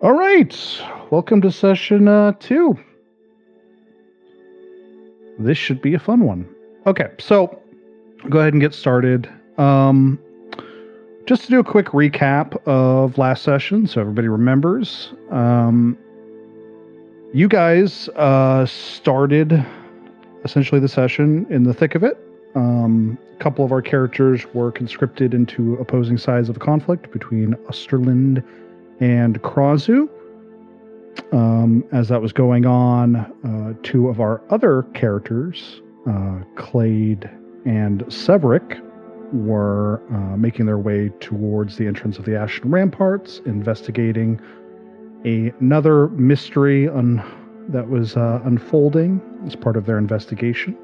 All right, welcome to session 2. This should be a fun one. Okay, so go ahead and get started. Just to do a quick recap of last session so everybody remembers. You guys started essentially the session in the thick of it. A couple of our characters were conscripted into opposing sides of a conflict between Osterland and Krazu. As that was going on, two of our other characters, Clade and Severik, were making their way towards the entrance of the Ashen Ramparts, investigating another mystery that was unfolding as part of their investigation.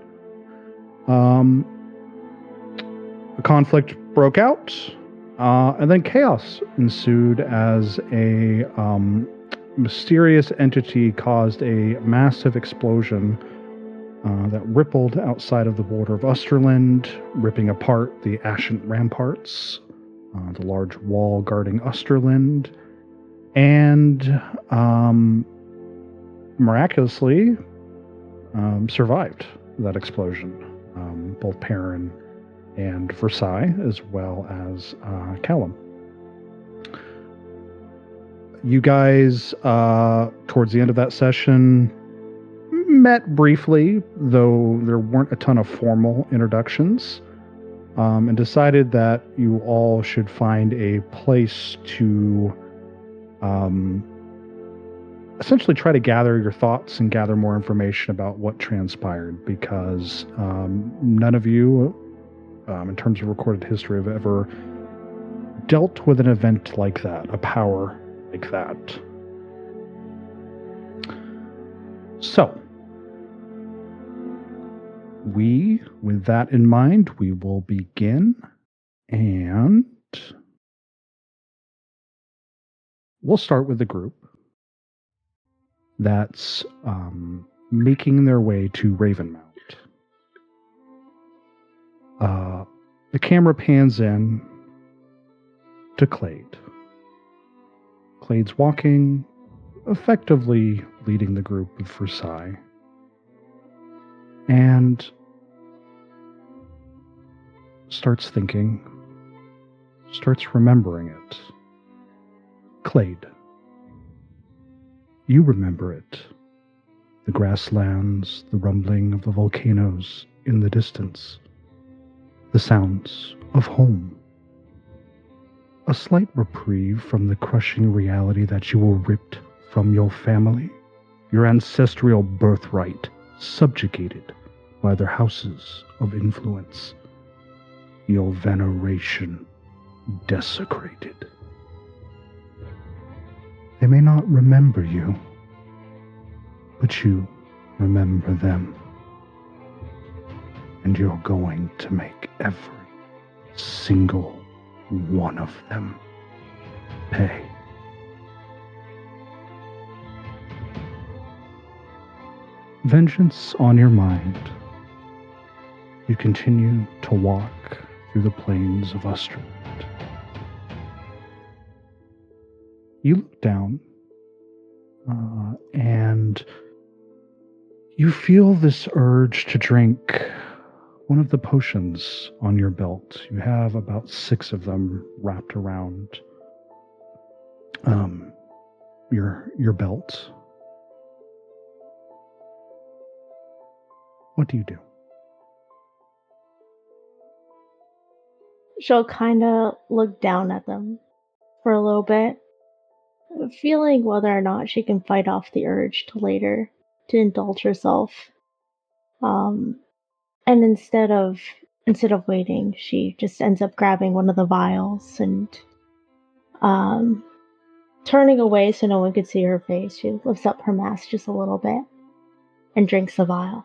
The conflict broke out, and then chaos ensued as a mysterious entity caused a massive explosion that rippled outside of the border of Osterland, ripping apart the Ashen Ramparts, the large wall guarding Osterland, and miraculously survived that explosion. Both Perrin and Versailles, as well as Callum. You guys, towards the end of that session, met briefly, though there weren't a ton of formal introductions, and decided that you all should find a place to essentially try to gather your thoughts and gather more information about what transpired, because none of you, in terms of recorded history, have ever dealt with an event like that, a power like that. So, with that in mind, we will begin, and we'll start with the group that's making their way to Ravenmound. The camera pans in to Clade. Clade's walking, effectively leading the group of Versailles, and starts thinking, starts remembering it. Clade, you remember it. The grasslands, the rumbling of the volcanoes in the distance, the sounds of home. A slight reprieve from the crushing reality that you were ripped from your family, your ancestral birthright subjugated by their houses of influence, your veneration desecrated. They may not remember you, but you remember them. And you're going to make every single one of them pay. Vengeance on your mind, you continue to walk through the plains of Osterland. You look down, and you feel this urge to drink one of the potions on your belt. You have about 6 of them wrapped around your belt. What do you do? She'll kind of look down at them for a little bit, feeling whether or not she can fight off the urge to later to indulge herself. And instead of waiting, she just ends up grabbing one of the vials and turning away so no one could see her face. She lifts up her mask just a little bit and drinks the vial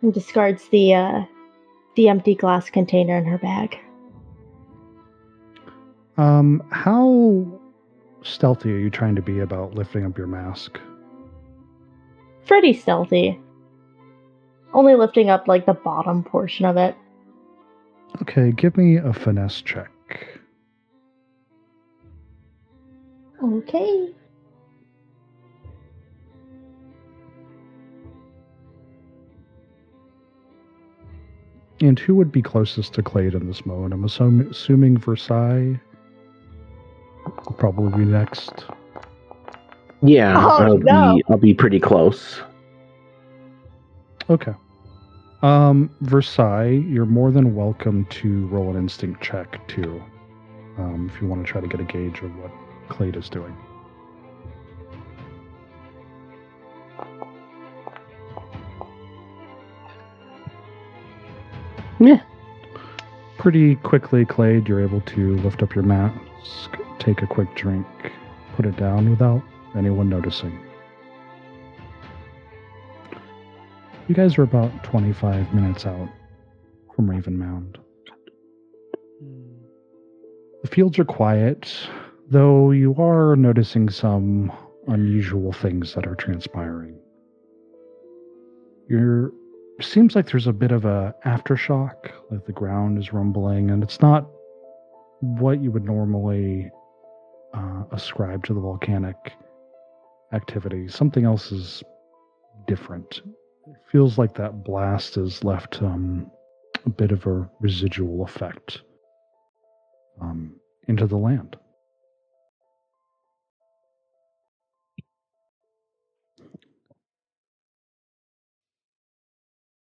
and discards the empty glass container in her bag. How stealthy are you trying to be about lifting up your mask? Pretty stealthy. Only lifting up, like, the bottom portion of it. Okay, give me a finesse check. Okay. And who would be closest to Clade in this moment? I'm assuming Versailles will probably be next. Yeah, Oh, no. I'll be pretty close. Okay. Versailles, you're more than welcome to roll an instinct check too, if you want to try to get a gauge of what Clade is doing. Yeah. Pretty quickly, Clade, you're able to lift up your mask, take a quick drink, put it down without anyone noticing. You guys are about 25 minutes out from Ravenmound. The fields are quiet, though you are noticing some unusual things that are transpiring. Seems like there's a bit of a aftershock, like the ground is rumbling, and it's not what you would normally ascribe to the volcanic activity. Something else is different. It feels like that blast has left a bit of a residual effect into the land.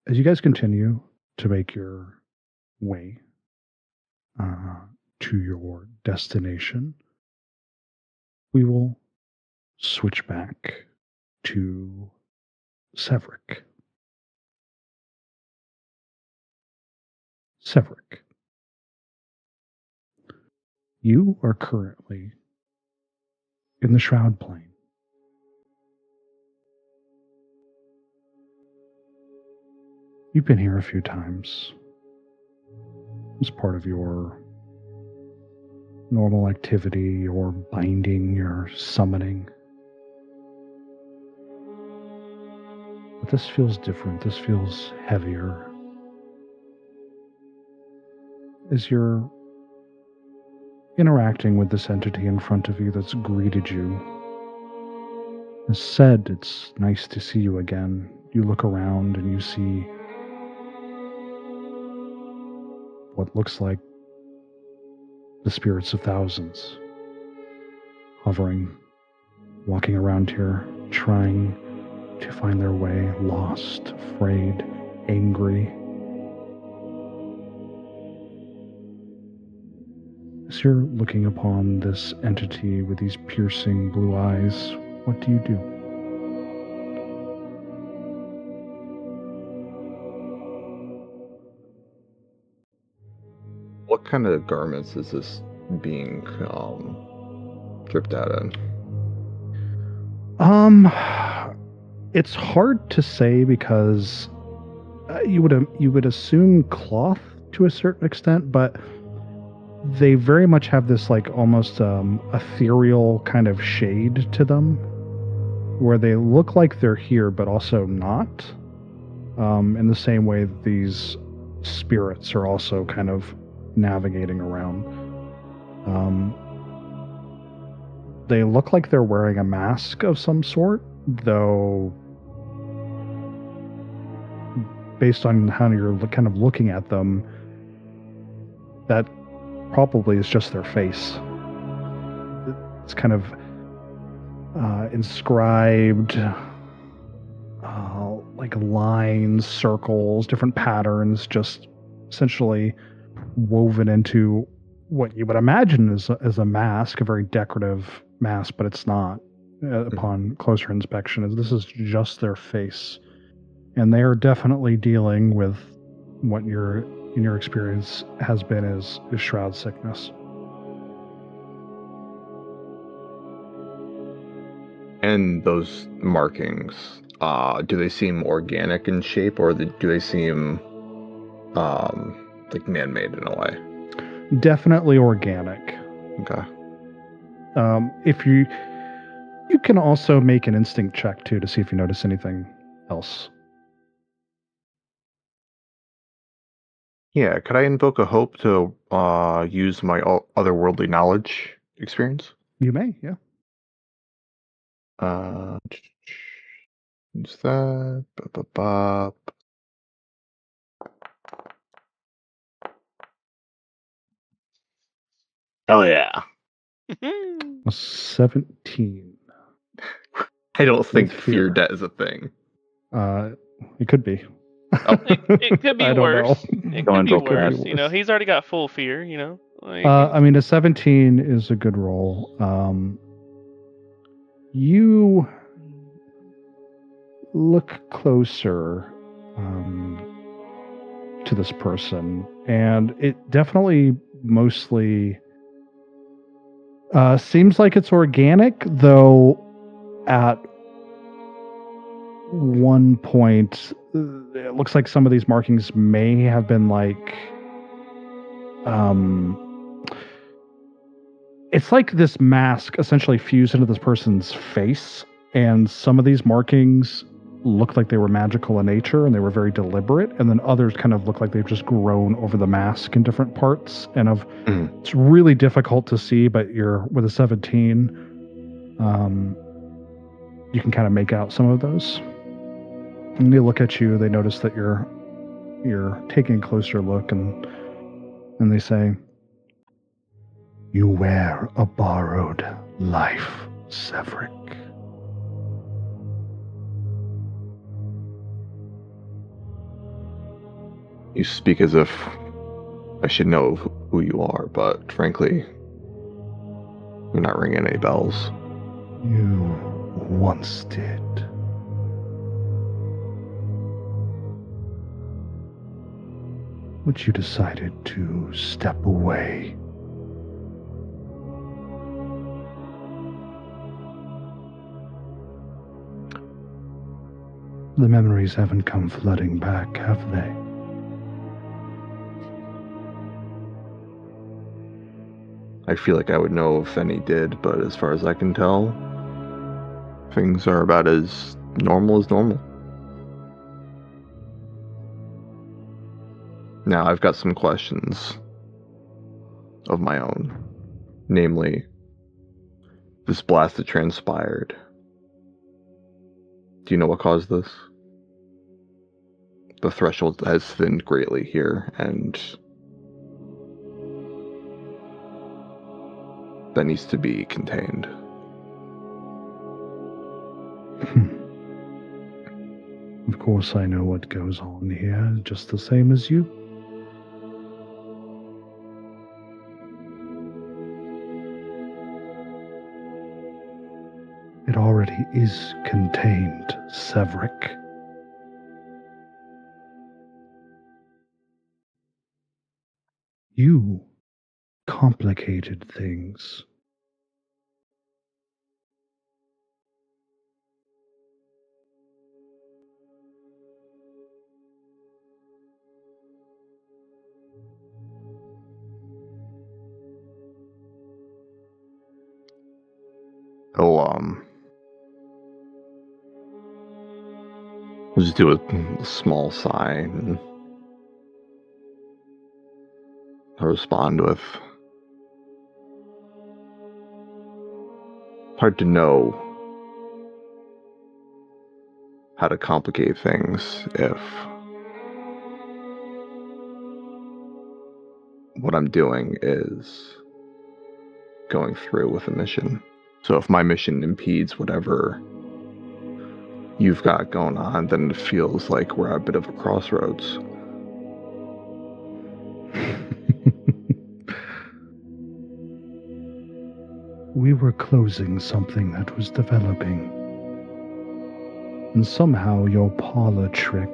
As you guys continue to make your way to your destination, we will switch back to Severik. Severik, you are currently in the Shroud Plane. You've been here a few times as part of your normal activity, your binding, your summoning. But this feels different. This feels heavier. As you're interacting with this entity in front of you that's greeted you, has said, "It's nice to see you again," you look around and you see what looks like the spirits of thousands hovering, walking around here, trying to find their way, lost, afraid, angry. As you're looking upon this entity with these piercing blue eyes, what do you do? What kind of garments is this being dripped out in? It's hard to say because you would assume cloth to a certain extent, but they very much have this like almost ethereal kind of shade to them, where they look like they're here but also not. In the same way that these spirits are also kind of navigating around. They look like they're wearing a mask of some sort, though based on how you're kind of looking at them, that probably is just their face. It's kind of inscribed like lines, circles, different patterns, just essentially woven into what you would imagine as a mask, a very decorative mask, but it's not. Upon closer inspection, this is just their face, and they are definitely dealing with what in your experience has been is shroud sickness. And those markings, do they seem organic in shape, or do they seem like man-made in a way? Definitely organic. Okay. If you can also make an instinct check too to see if you notice anything else. Yeah, could I invoke a hope to use my otherworldly knowledge experience? You may, yeah. Who's that? Ba-ba-ba. Oh yeah. A 17. I don't think With fear fear. debt is a thing. It could be. It could be I don't worse. know. It Going could be real quick. worse. You know, he's already got full fear. You know, like, I mean, a 17 is a good roll. You look closer to this person, and it definitely mostly seems like it's organic, though at one point it looks like some of these markings may have been like it's like this mask essentially fused into this person's face, and some of these markings looked like they were magical in nature and they were very deliberate, and then others kind of look like they've just grown over the mask in different parts, and it's really difficult to see, but you're with a 17, you can kind of make out some of those. And they look at you, they notice that you're taking a closer look, and they say, "You wear a borrowed life, Severik." You speak as if I should know who you are, but frankly, you're not ringing any bells. You once did. But you decided to step away. The memories haven't come flooding back, have they? I feel like I would know if any did, but as far as I can tell, things are about as normal as normal. Now, I've got some questions of my own. Namely, this blast that transpired. Do you know what caused this? The threshold has thinned greatly here, and that needs to be contained. Of course I know what goes on here, just the same as you. It already is contained, Severik. You complicated things. We'll just do a small sigh and I'll respond with, hard to know how to complicate things if what I'm doing is going through with a mission. So if my mission impedes whatever you've got going on, then it feels like we're at a bit of a crossroads. We were closing something that was developing. And somehow your parlor trick,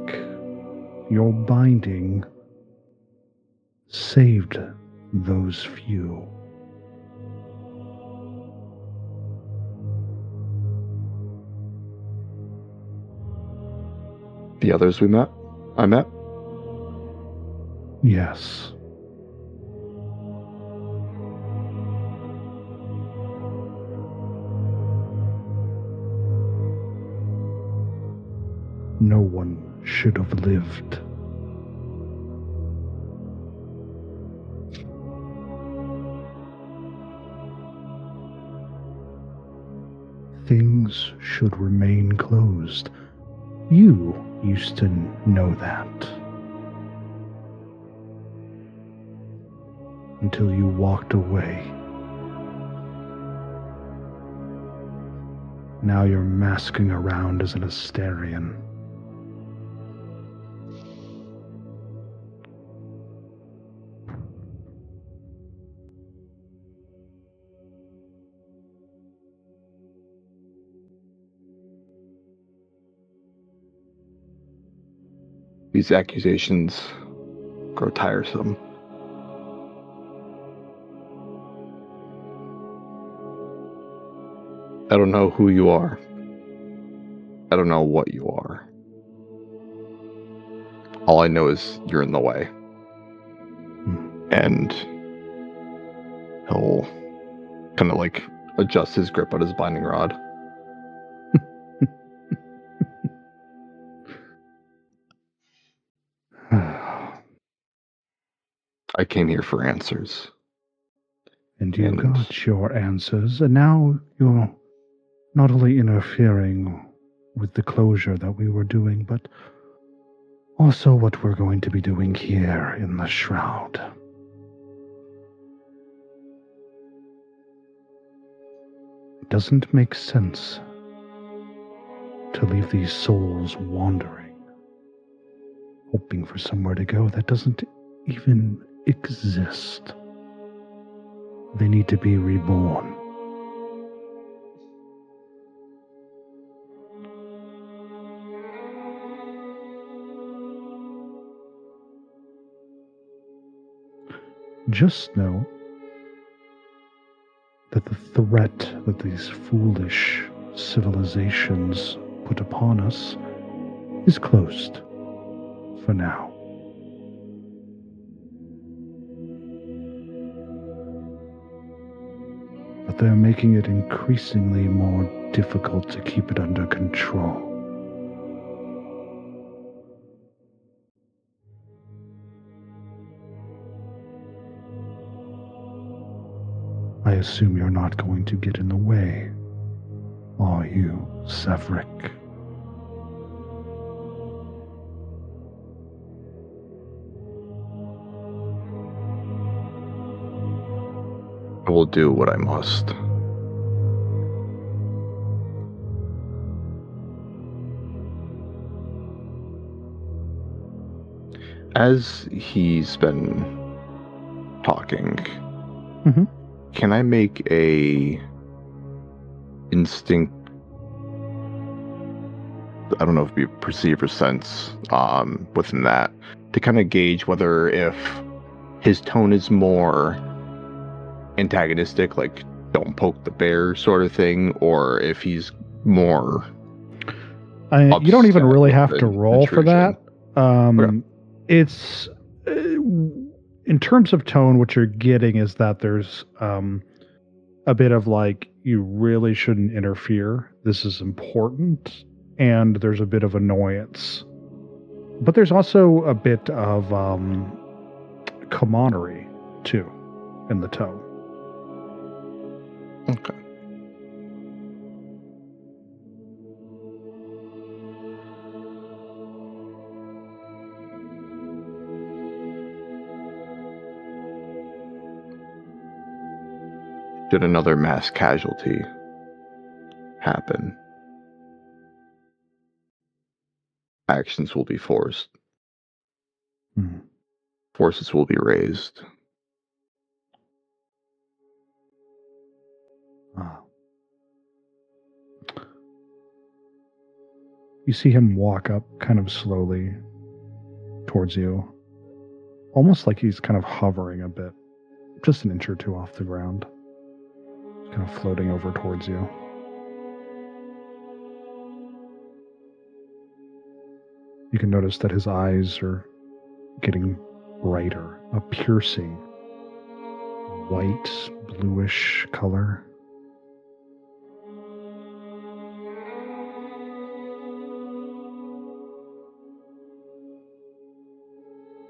your binding, saved those few. The others I met? Yes. No one should have lived. things should remain closed. You used to know that. Until you walked away. Now you're masking around as an Asterian. These accusations grow tiresome. I don't know who you are. I don't know what you are. All I know is you're in the way. And he'll kind of like adjust his grip on his binding rod. I came here for answers. And you got your answers, and now you're not only interfering with the closure that we were doing, but also what we're going to be doing here in the Shroud. It doesn't make sense to leave these souls wandering, hoping for somewhere to go that doesn't even exist. They need to be reborn. Just know that the threat that these foolish civilizations put upon us is closed for now. But they're making it increasingly more difficult to keep it under control. I assume you're not going to get in the way, are you, Severik? I will do what I must. As he's been talking, can I make a instinct, I don't know if it'd be a perceiver sense within that, to kind of gauge whether if his tone is more antagonistic, like don't poke the bear sort of thing, or if he's more you don't even really have to roll for that. Okay. It's in terms of tone, what you're getting is that there's a bit of like, you really shouldn't interfere, this is important, and there's a bit of annoyance, but there's also a bit of commonery too in the tone. Okay. Should another mass casualty happen, actions will be forced. Forces will be raised. You see him walk up kind of slowly towards you, almost like he's kind of hovering a bit, just an inch or two off the ground, kind of floating over towards you. You can notice that his eyes are getting brighter, a piercing white, bluish color.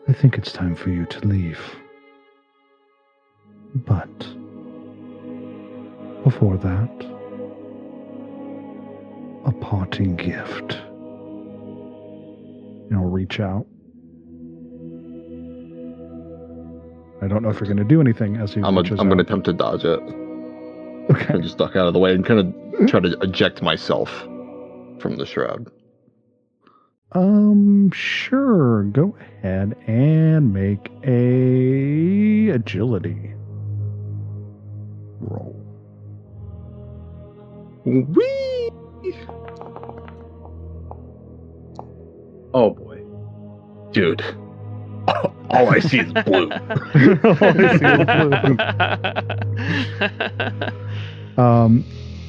I think it's time for you to leave. But before that, a parting gift. And I'll reach out. I don't know if you're going to do anything as he reaches I'm going to out. attempt to dodge it. Okay. And just duck out of the way and kind of try to eject myself from the shroud. Sure. Go ahead and make a agility roll. Whee! Oh boy. Dude. All I see is blue.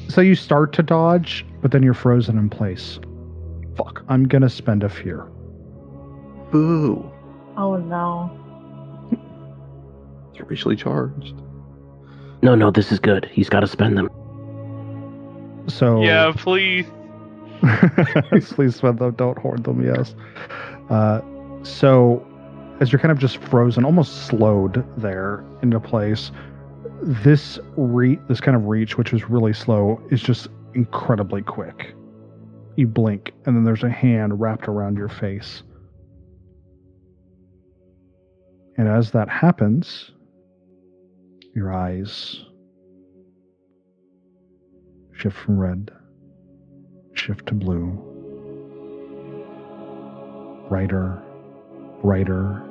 So you start to dodge, but then you're frozen in place. Fuck. I'm going to spend a fear. Boo. Oh no. It's racially charged. No, this is good. He's got to spend them. So Yeah, please. please spend them. Don't hoard them. Yes. So as you're kind of just frozen, almost slowed there into place, this kind of reach, which is really slow, is just incredibly quick. You blink, and then there's a hand wrapped around your face. And as that happens, your eyes shift from red, shift to blue, brighter, brighter,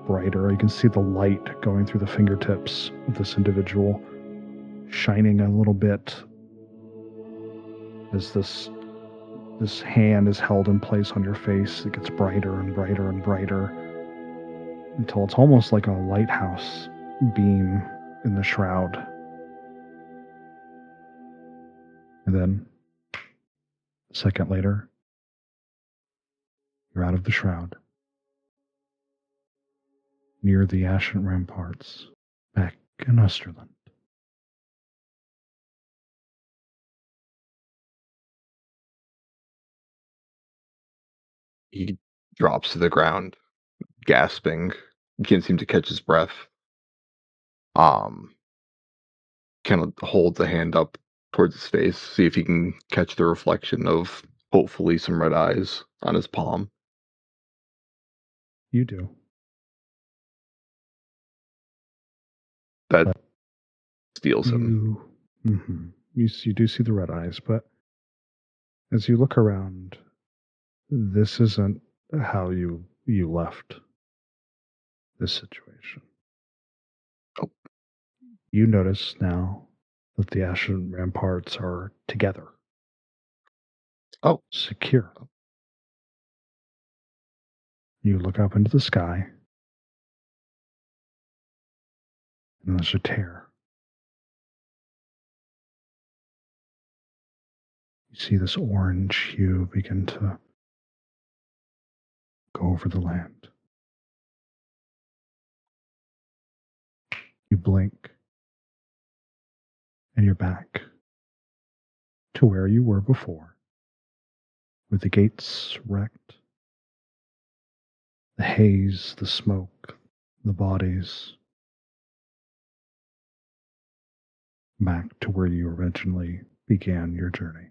brighter. You can see the light going through the fingertips of this individual, shining a little bit as this hand is held in place on your face. It gets brighter and brighter and brighter until it's almost like a lighthouse beam in the shroud. And then, a second later, you're out of the shroud, near the ashen ramparts, back in Osterland. He drops to the ground, gasping. Can't seem to catch his breath. Kind of holds a hand up towards his face, see if he can catch the reflection of hopefully some red eyes on his palm. You do. That But steals him. You do see the red eyes, but as you look around, this isn't how you left this situation. Oh. You notice now that the ashen ramparts are together. Oh. Secure. You look up into the sky, and there's a tear. You see this orange hue begin to go over the land. You blink, and you're back to where you were before, with the gates wrecked, the haze, the smoke, the bodies, back to where you originally began your journey.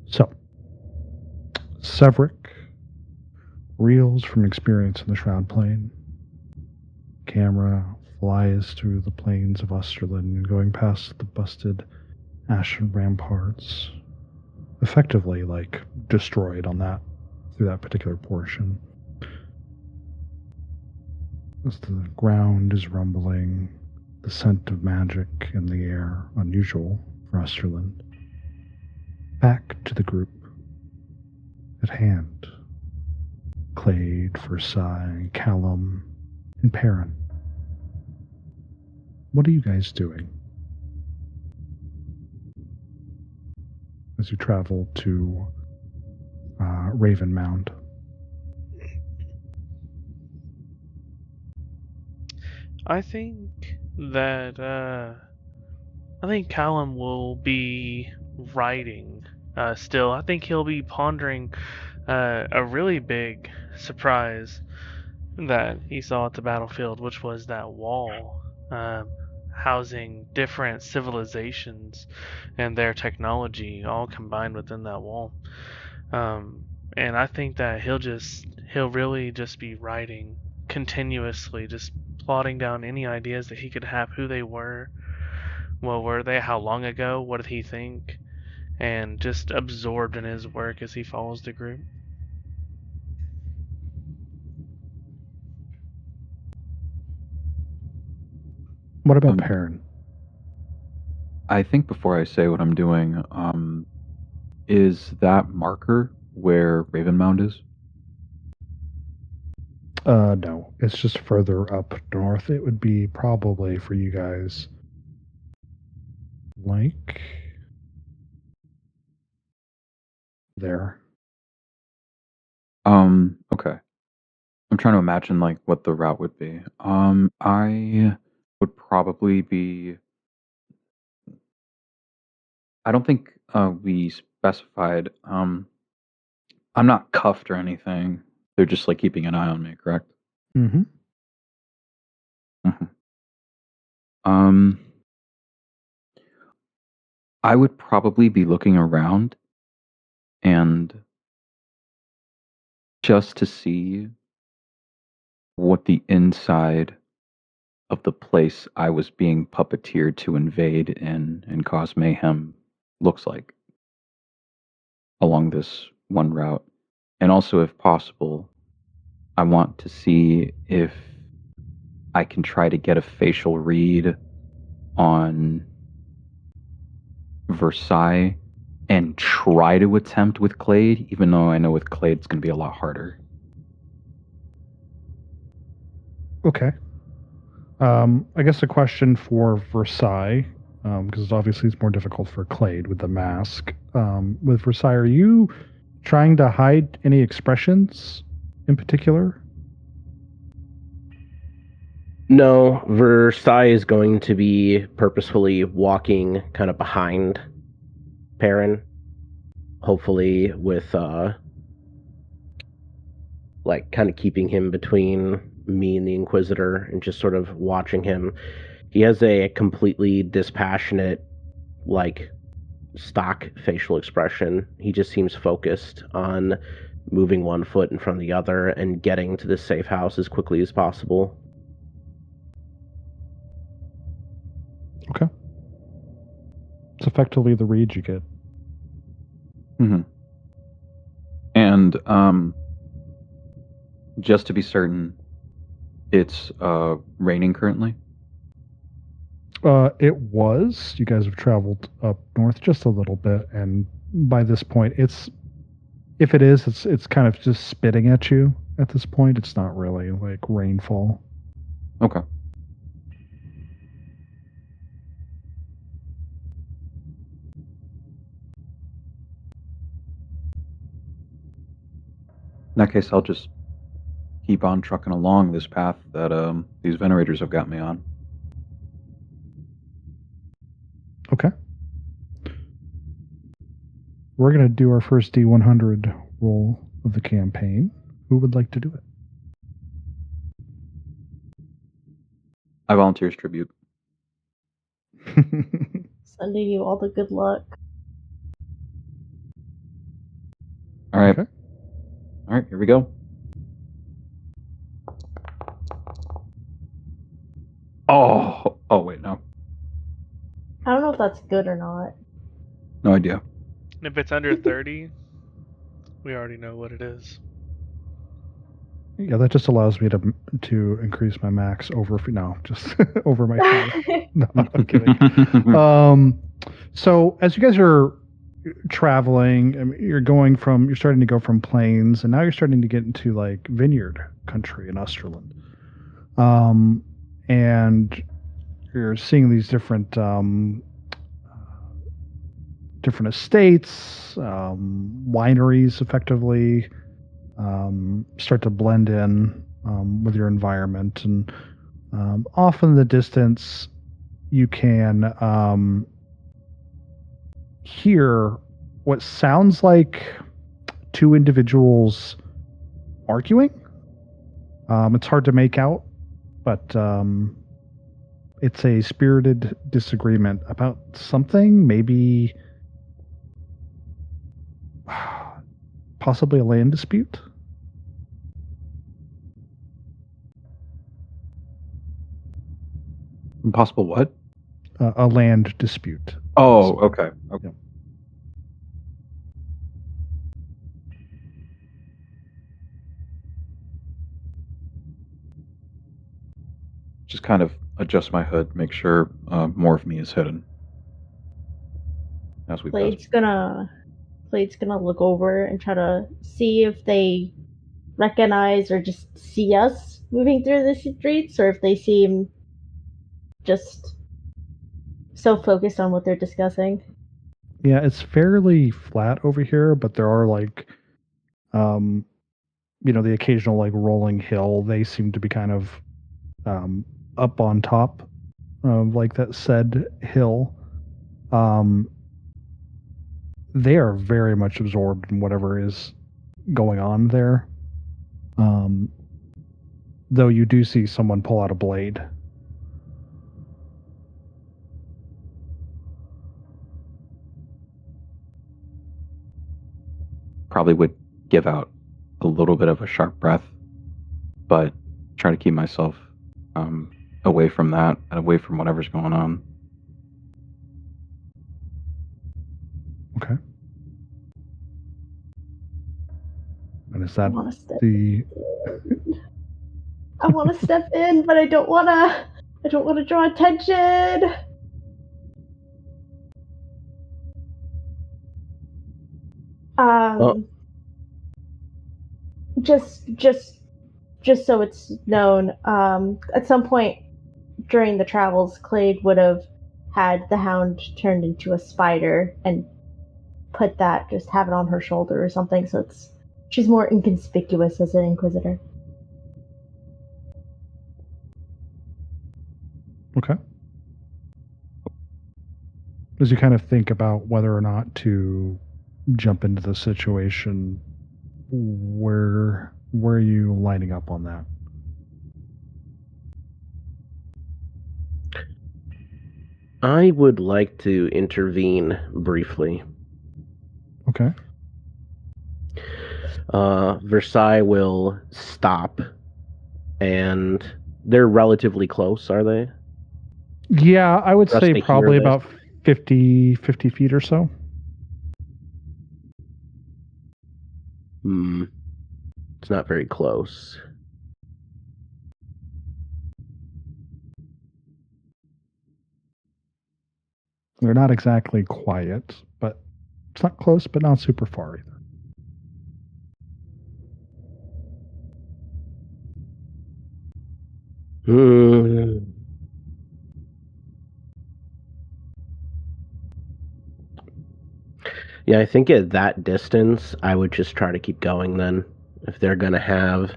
So, Severik reels from experience in the Shroud Plane. Camera flies through the plains of Osterland, going past the busted ashen ramparts, effectively like destroyed through that particular portion. As the ground is rumbling, the scent of magic in the air, unusual for Osterland. Back to the group at hand. Clade, Versailles, Callum, and Perrin. What are you guys doing as you travel to Ravenmound? I think that Callum will be writing still. I think he'll be pondering a really big surprise that he saw at the battlefield, which was that wall. housing different civilizations and their technology all combined within that wall. And I think that he'll really just be writing continuously, just plotting down any ideas that he could have, who they were, what were they, how long ago, what did he think, and just absorbed in his work as he follows the group. What about Perrin? I think before I say what I'm doing, is that marker where Ravenmound is? No, it's just further up north. It would be probably for you guys like there. Okay. I'm trying to imagine like what the route would be. I would probably be. I don't think we specified. I'm not cuffed or anything. They're just like keeping an eye on me, correct? Mm-hmm. I would probably be looking around and just to see what the inside of the place I was being puppeteered to invade and cause mayhem looks like along this one route. And also, if possible, I want to see if I can try to get a facial read on Versailles and try to attempt with Clade, even though I know with Clade it's going to be a lot harder. Okay. I guess a question for Versailles, because obviously it's more difficult for Clade with the mask. With Versailles, are you trying to hide any expressions in particular? No, Versailles is going to be purposefully walking kind of behind Perrin, hopefully with like kind of keeping him between me and the Inquisitor and just sort of watching him. He has a completely dispassionate, like, stock facial expression. He just seems focused on moving one foot in front of the other and getting to this safe house as quickly as possible. Okay. It's effectively the read you get. Mm-hmm. And just to be certain, it's raining currently? It was. You guys have traveled up north just a little bit, and by this point, it's kind of just spitting at you at this point. It's not really like rainfall. Okay. In that case, I'll just keep on trucking along this path that these venerators have got me on. Okay. We're going to do our first D100 roll of the campaign. Who would like to do it? I volunteer as tribute. Sending you all the good luck. All right. Okay. All right, here we go. Oh, wait, no. I don't know if that's good or not. No idea. If it's under 30, we already know what it is. Yeah, that just allows me to increase my max over just over my fear. No, I'm kidding. So as you guys are traveling, I mean, you're starting to go from plains, and now you're starting to get into like vineyard country in Osterland. And you're seeing these different estates, wineries, effectively start to blend in with your environment, and off in the distance, you can hear what sounds like two individuals arguing. It's hard to make out, but It's a spirited disagreement about something, maybe possibly a land dispute. Impossible what? A land dispute. Oh, okay. Yeah. Just kind of adjust my hood, make sure more of me is hidden as we pass. Blade's gonna look over and try to see if they recognize or just see us moving through the streets, or if they seem just so focused on what they're discussing. Yeah, it's fairly flat over here, but there are like, the occasional like rolling hill. They seem to be kind of up on top of like that said hill. They are very much absorbed in whatever is going on there. Though you do see someone pull out a blade. Probably would give out a little bit of a sharp breath, but try to keep myself away from that, away from whatever's going on. Okay. And is that I want to step in, but I don't want to draw attention. Just so it's known, at some point during the travels, Clade would have had the hound turned into a spider and have it on her shoulder or something, so she's more inconspicuous as an inquisitor. Okay. As you kind of think about whether or not to jump into the situation, where are you lining up on that? I would like to intervene briefly. Okay. Versailles will stop, and they're relatively close, are they? Yeah, I would For us say to probably hear this? about 50 feet or so. It's not very close. They're not exactly quiet, but it's not close, but not super far either. Yeah, I think at that distance, I would just try to keep going then. If they're going to have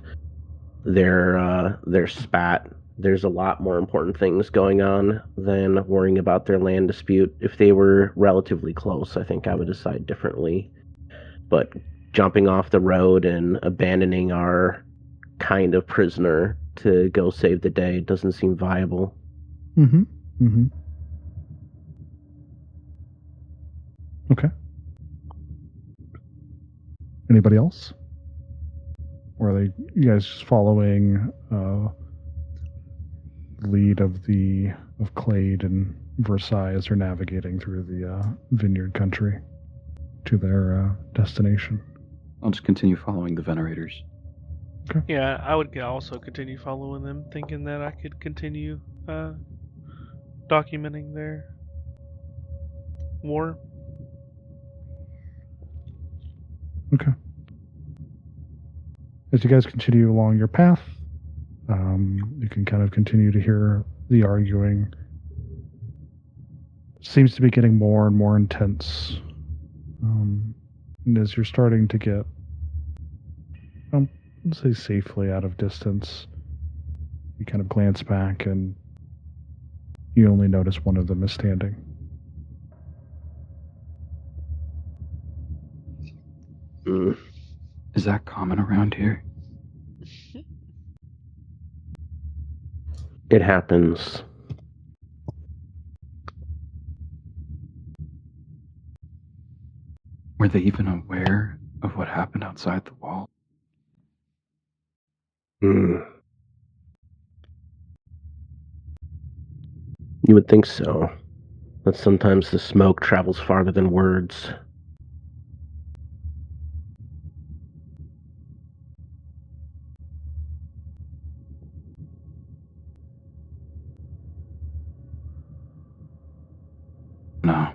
their spat, there's a lot more important things going on than worrying about their land dispute. If they were relatively close, I think I would decide differently. But jumping off the road and abandoning our kind of prisoner to go save the day doesn't seem viable. Mm-hmm. Mm-hmm. Okay. Anybody else? Or are you guys just following lead of Clade and Versailles as they're navigating through the vineyard country to their destination? I'll just continue following the Venerators. Okay. Yeah, I would also continue following them, thinking that I could continue documenting their war. Okay. As you guys continue along your path, you can kind of continue to hear the arguing. It seems to be getting more and more intense. And as you're starting to get, let's say, safely out of distance, you kind of glance back and you only notice one of them is standing. Is that common around here? It happens Were they even aware of what happened outside the wall? You would think so, but sometimes the smoke travels farther than words. No.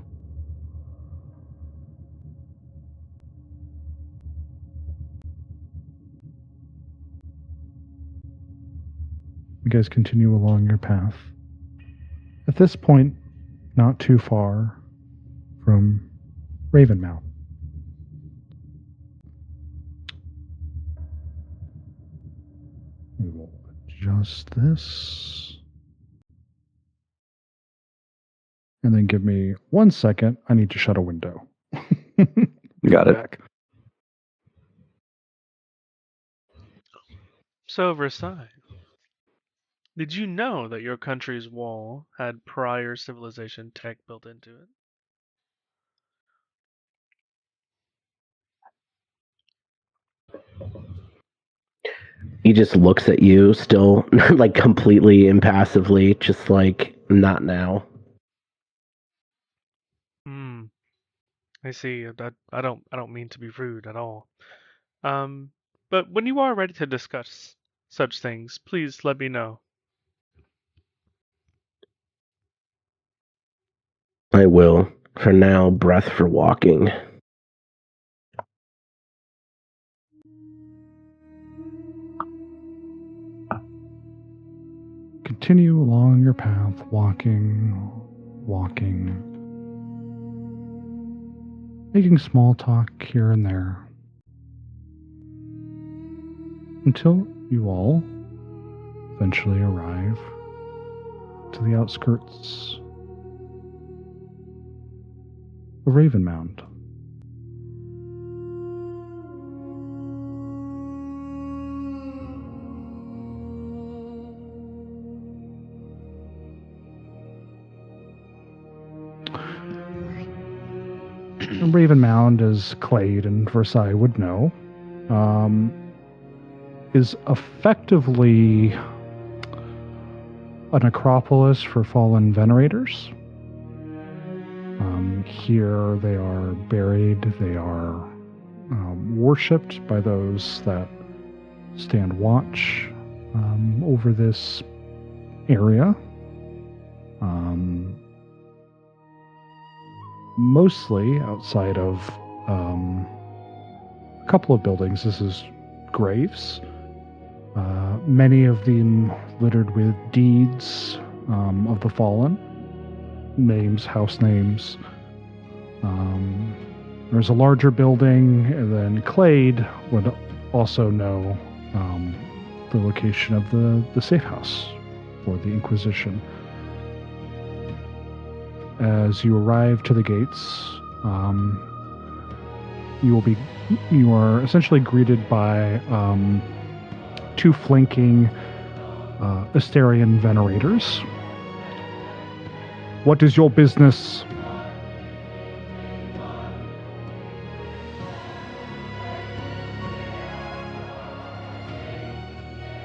You guys continue along your path. At this point, not too far from Ravenmound. We will adjust this. And then give me 1 second. I need to shut a window. Got it. Back. So, Versailles, did you know that your country's wall had prior civilization tech built into it? He just looks at you, still like completely impassively, just like, not now. I see. I don't mean to be rude at all. But when you are ready to discuss such things, please let me know. I will. For now, breath for walking. Continue along your path, walking, making small talk here and there, until you all eventually arrive to the outskirts of Ravenmound. Ravenmound, as Clade and Versailles would know, is effectively a necropolis for fallen venerators. Here they are buried, they are worshipped by those that stand watch over this area. Mostly outside of a couple of buildings, this is graves. Many of them littered with deeds of the fallen, names, house names. There's a larger building, and then Clade would also know the location of the safehouse for the Inquisition. As you arrive to the gates, you are essentially greeted by two flanking Asterian venerators. What is your business?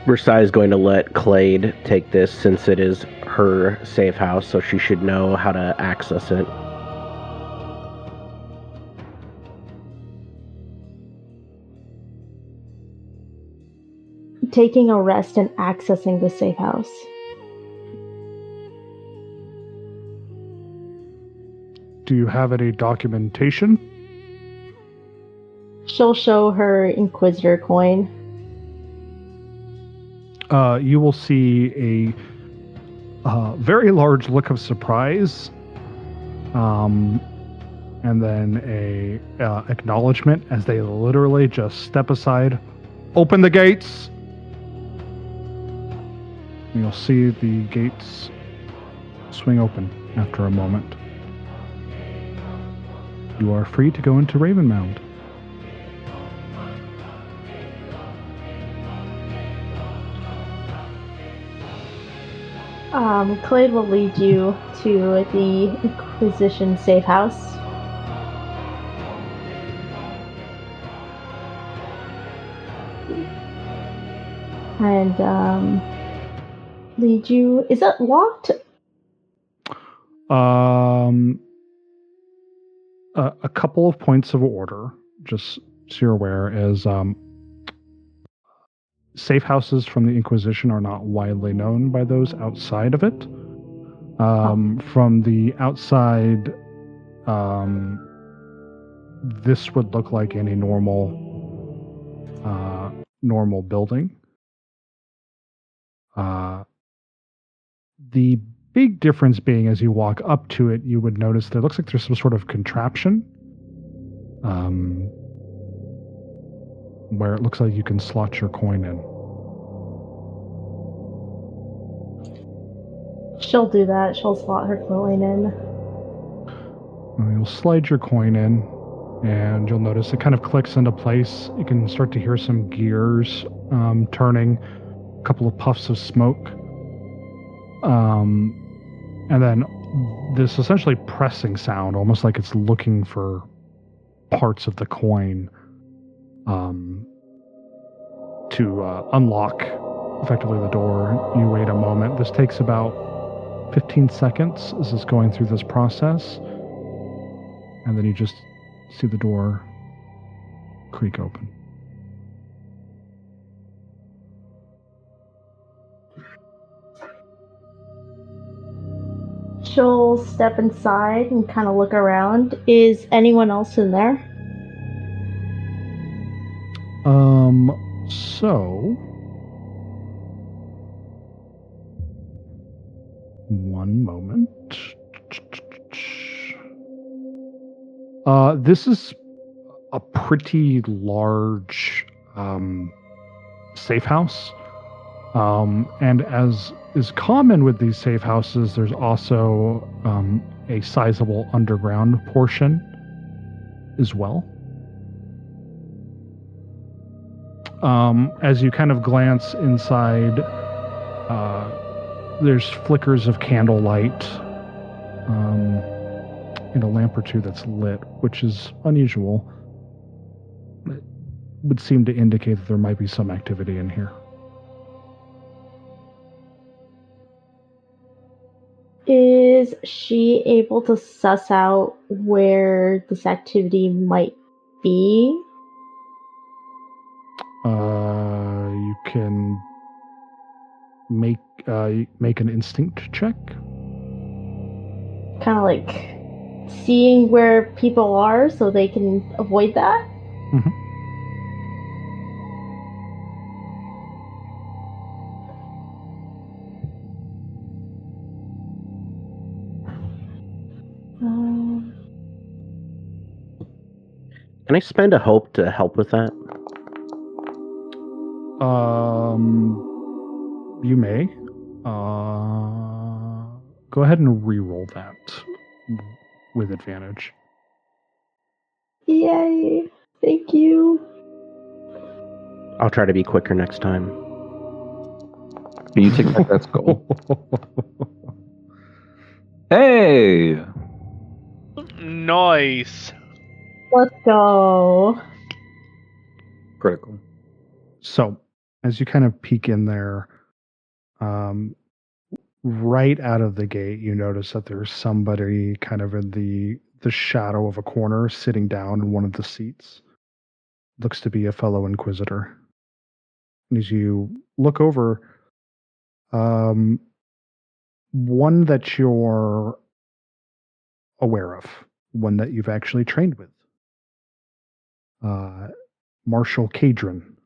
Versailles is going to let Clade take this since it is her safe house, so she should know how to access it. Taking a rest and accessing the safe house. Do you have any documentation? She'll show her Inquisitor coin. You will see a very large look of surprise, and then a acknowledgement as they literally just step aside. Open the gates! And you'll see the gates swing open after a moment. You are free to go into Ravenmound. Clade will lead you to the Inquisition safe house. and lead you. Is that locked? A couple of points of order, just so you're aware, is safe houses from the Inquisition are not widely known by those outside of it. From the outside, this would look like any normal building. The big difference being, as you walk up to it, you would notice that it looks like there's some sort of contraption where it looks like you can slot your coin in. She'll do that. She'll slot her coin in. And you'll slide your coin in, and you'll notice it kind of clicks into place. You can start to hear some gears turning, a couple of puffs of smoke. And then this essentially pressing sound, almost like it's looking for parts of the coin to unlock effectively the door. You wait a moment. This takes about 15 seconds as it's going through this process. And then you just see the door creak open. She'll step inside and kind of look around. Is anyone else in there? So one moment. This is a pretty large safe house. And as is common with these safe houses, there's also a sizable underground portion as well. As you kind of glance inside, there's flickers of candlelight and a lamp or two that's lit, which is unusual. It would seem to indicate that there might be some activity in here. Is she able to suss out where this activity might be? You can make an instinct check. Kind of like seeing where people are so they can avoid that? Mm-hmm. Can I spend a hope to help with that? You may. Go ahead and re-roll that with advantage. Yay! Thank you. I'll try to be quicker next time. Can you take back that skull? Hey! Nice. Let's go. Critical. So, as you kind of peek in there, right out of the gate, you notice that there's somebody kind of in the shadow of a corner sitting down in one of the seats. Looks to be a fellow Inquisitor. And as you look over, one that you're aware of, one that you've actually trained with. Marshal Cadron.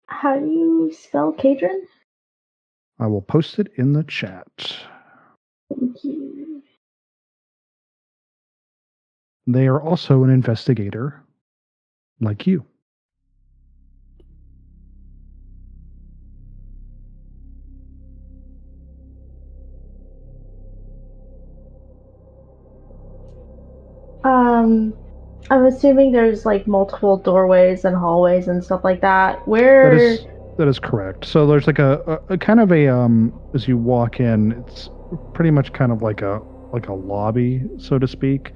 How do you spell Cadron? I will post it in the chat. Thank you. They are also an investigator, like you. I'm assuming there's like multiple doorways and hallways and stuff like that. Where? That is correct. So there's like a kind of a as you walk in, it's pretty much kind of like a lobby, so to speak,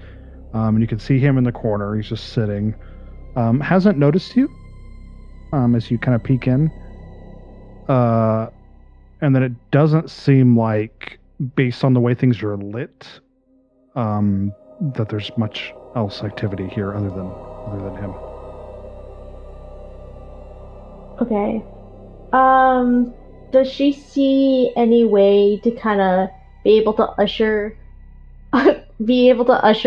And you can see him in the corner. He's just sitting. Hasn't noticed you as you kind of peek in. And then it doesn't seem like, based on the way things are lit, that there's much else activity here other than him. Okay. Does she see any way to kind of be able to usher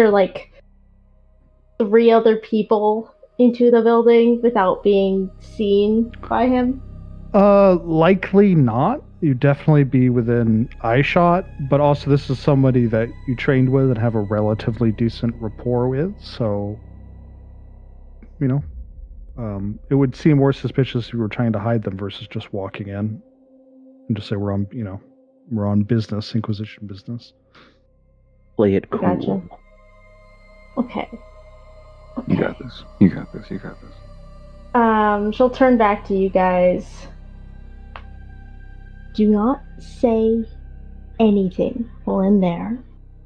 like 3 other people into the building without being seen by him? Likely not. You'd definitely be within eyeshot, but also this is somebody that you trained with and have a relatively decent rapport with, so, you know, it would seem more suspicious if you were trying to hide them versus just walking in and just say we're on business, Inquisition business. Play it cool. Gotcha. Okay. You got this. You got this. You got this. She'll turn back to you guys. Do not say anything while in there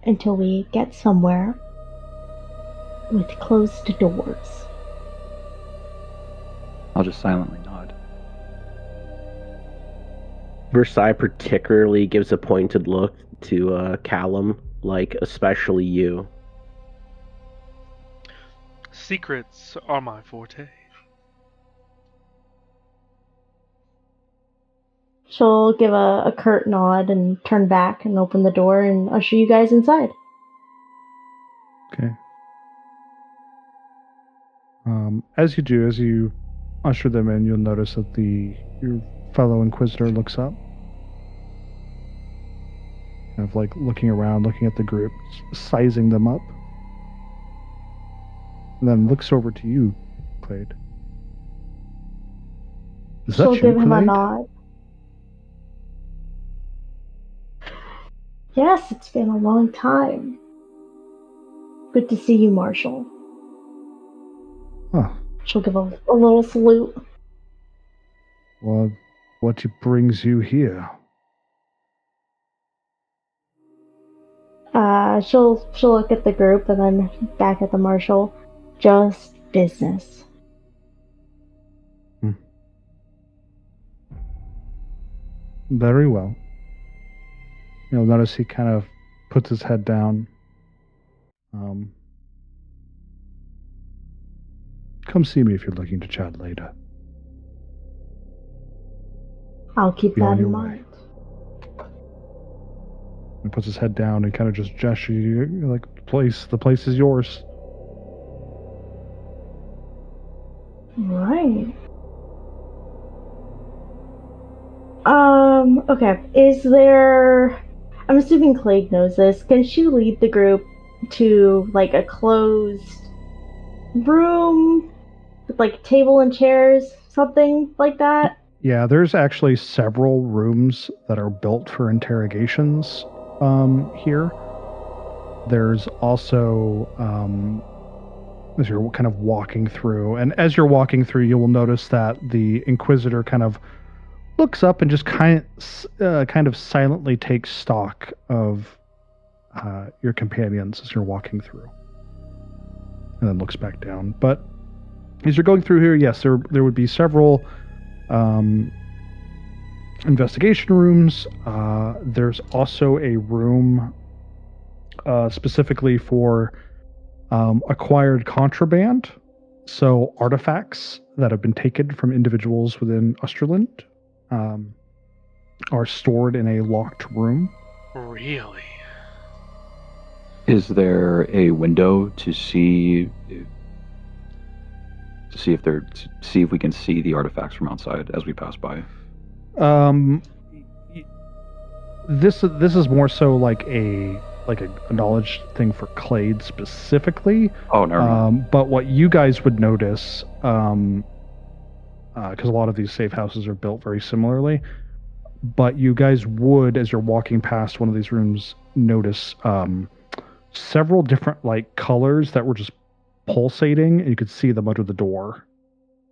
until we get somewhere with closed doors. I'll just silently nod. Versailles particularly gives a pointed look to Callum, like, especially you. Secrets are my forte. She'll give a curt nod and turn back and open the door and usher you guys inside. Okay. As you usher them in, you'll notice that your fellow Inquisitor looks up. Kind of like looking around, looking at the group, sizing them up. And then looks over to you, Clade. She'll give him a nod. Yes, it's been a long time. Good to see you, Marshall. Huh. She'll give a little salute. Well, what brings you here? She'll look at the group and then back at the Marshal. Just business. Very well. You'll notice he kind of puts his head down. Come see me if you're looking to chat later. I'll keep that in mind. He puts his head down and kind of just gestures you like the place is yours. Right. Okay. I'm assuming Clade knows this. Can she lead the group to like a closed room with like table and chairs, something like that? Yeah, there's actually several rooms that are built for interrogations here. There's also, as you're kind of walking through, and as you're walking through, you will notice that the Inquisitor kind of looks up and just kind of silently takes stock of your companions as you're walking through, and then looks back down. But as you're going through here, yes, there would be several investigation rooms. There's also a room specifically for acquired contraband, so artifacts that have been taken from individuals within Osterland are stored in a locked room. Really? Is there a window to see if we can see the artifacts from outside as we pass by? This is more so like a knowledge thing for Clade specifically. Oh, never mind. But what you guys would notice, because a lot of these safe houses are built very similarly, but you guys would, as you're walking past one of these rooms, notice several different like colors that were just pulsating, and you could see them under the door.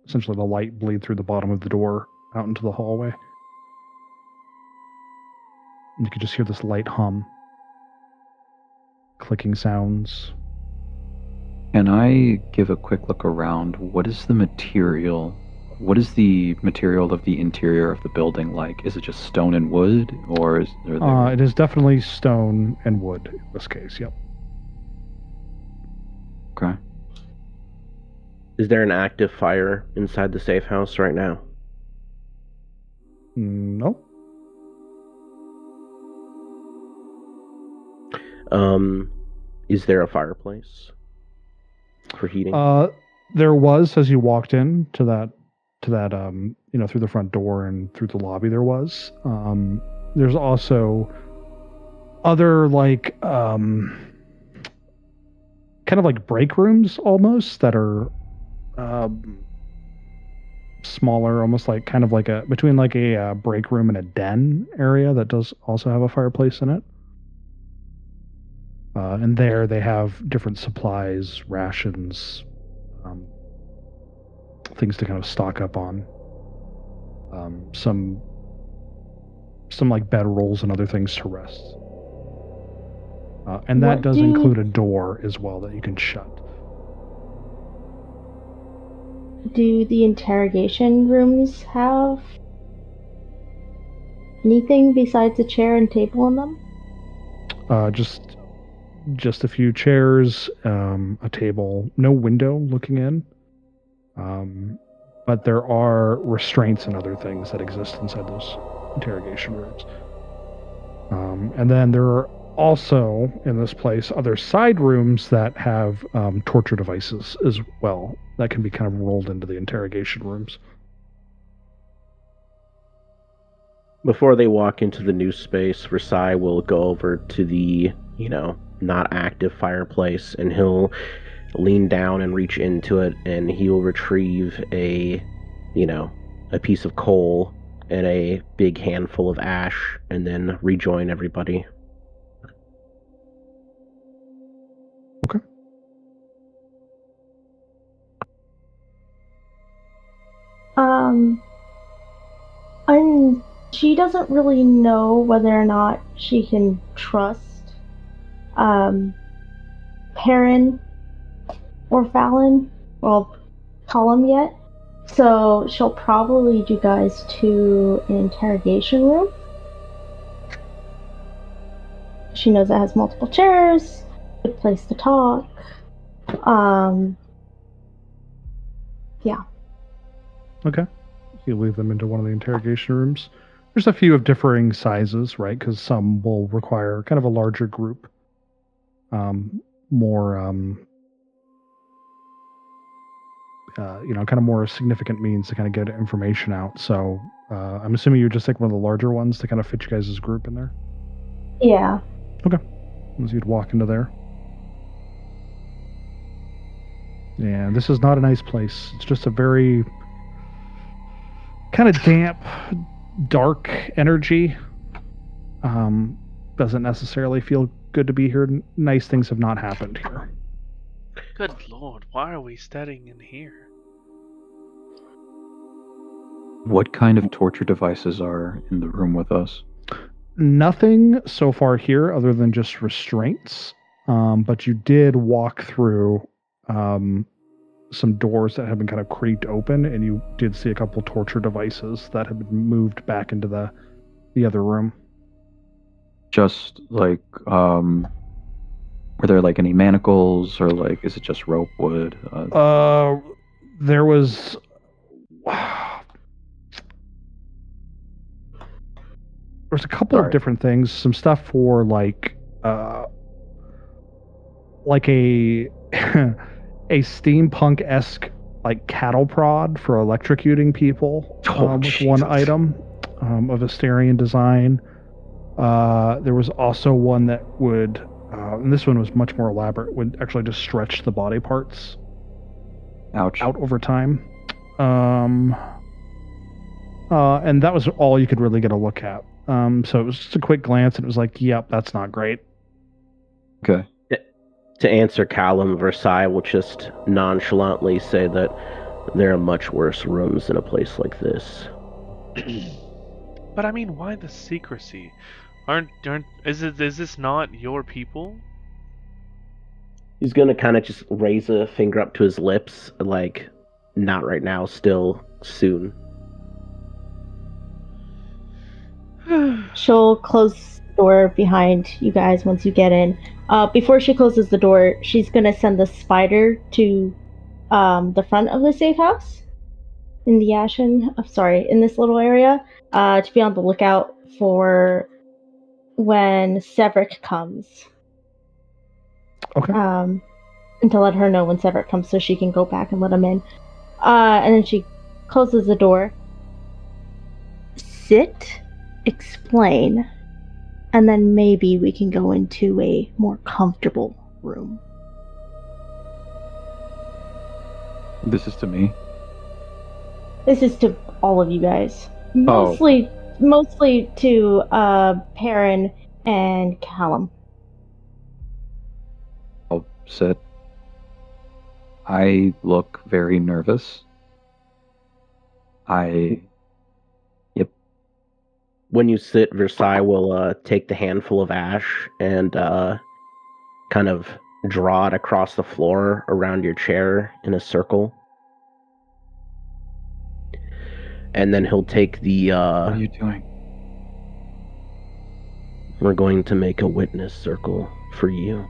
Essentially, the light bleed through the bottom of the door out into the hallway. And you could just hear this light hum. Clicking sounds. Can I give a quick look around? What is the material? What is the material of the interior of the building like? Is it just stone and wood, or is there? It is definitely stone and wood in this case. Yep. Okay. Is there an active fire inside the safe house right now? No. Is there a fireplace for heating? There was as you walked in to that through the front door and through the lobby. There was. There's also other kind of like break rooms almost that are smaller, almost like kind of like between like a break room and a den area that does also have a fireplace in it. And there they have different supplies, rations, things to kind of stock up on. Some like bed rolls and other things to rest. And that does include a door as well that you can shut. Do the interrogation rooms have anything besides a chair and table in them? Just a few chairs, a table, no window looking in. But there are restraints and other things that exist inside those interrogation rooms. And then there are also, in this place, other side rooms that have torture devices as well that can be kind of rolled into the interrogation rooms. Before they walk into the new space, Versailles will go over to the, not active fireplace, and he'll lean down and reach into it, and he will retrieve a piece of coal and a big handful of ash, and then rejoin everybody. Okay. And she doesn't really know whether or not she can trust Perrin or Fallon, well, Column yet. So she'll probably lead you guys to an interrogation room. She knows it has multiple chairs, good place to talk. Yeah. Okay. You lead them into one of the interrogation rooms. There's a few of differing sizes, right? Because some will require kind of a larger group. More, kind of more significant means to kind of get information out. So I'm assuming you would just take one of the larger ones to kind of fit you guys' group in there? Yeah. Okay. As you'd walk into there. Yeah, this is not a nice place. It's just a very kind of damp, dark energy. Doesn't necessarily feel good to be here. Nice things have not happened here. Good lord, why are we studying in here? What kind of torture devices are in the room with us? Nothing so far here other than just restraints. But you did walk through some doors that have been kind of creaked open, and you did see a couple torture devices that have been moved back into the other room. Just like, were there like any manacles, or like, is it just rope wood? There was. There's a couple of different things. Some stuff for like a a steampunk-esque like cattle prod for electrocuting people with one item of Asterian design. There was also one that would, and this one was much more elaborate, would actually just stretch the body parts out over time. And that was all you could really get a look at. So it was just a quick glance, and it was like, yep, that's not great. Okay. To answer Callum, Versailles will just nonchalantly say that there are much worse rooms in a place like this. But I mean, why the secrecy? Is this not your people? He's gonna kind of just raise a finger up to his lips, like, not right now, still soon. She'll close the door behind you guys once you get in. Before she closes the door, she's gonna send the spider to the front of the safe house in the in this little area, to be on the lookout for when Severik comes. Okay. And to let her know when Severik comes so she can go back and let him in. And then she closes the door. Sit, explain, and then maybe we can go into a more comfortable room. This is to me. This is to all of you guys. Mostly to Perrin and Callum. I'll sit. I look very nervous. Yep. When you sit, Versailles will take the handful of ash and kind of draw it across the floor around your chair in a circle. And then he'll take the... What are you doing? We're going to make a witness circle for you.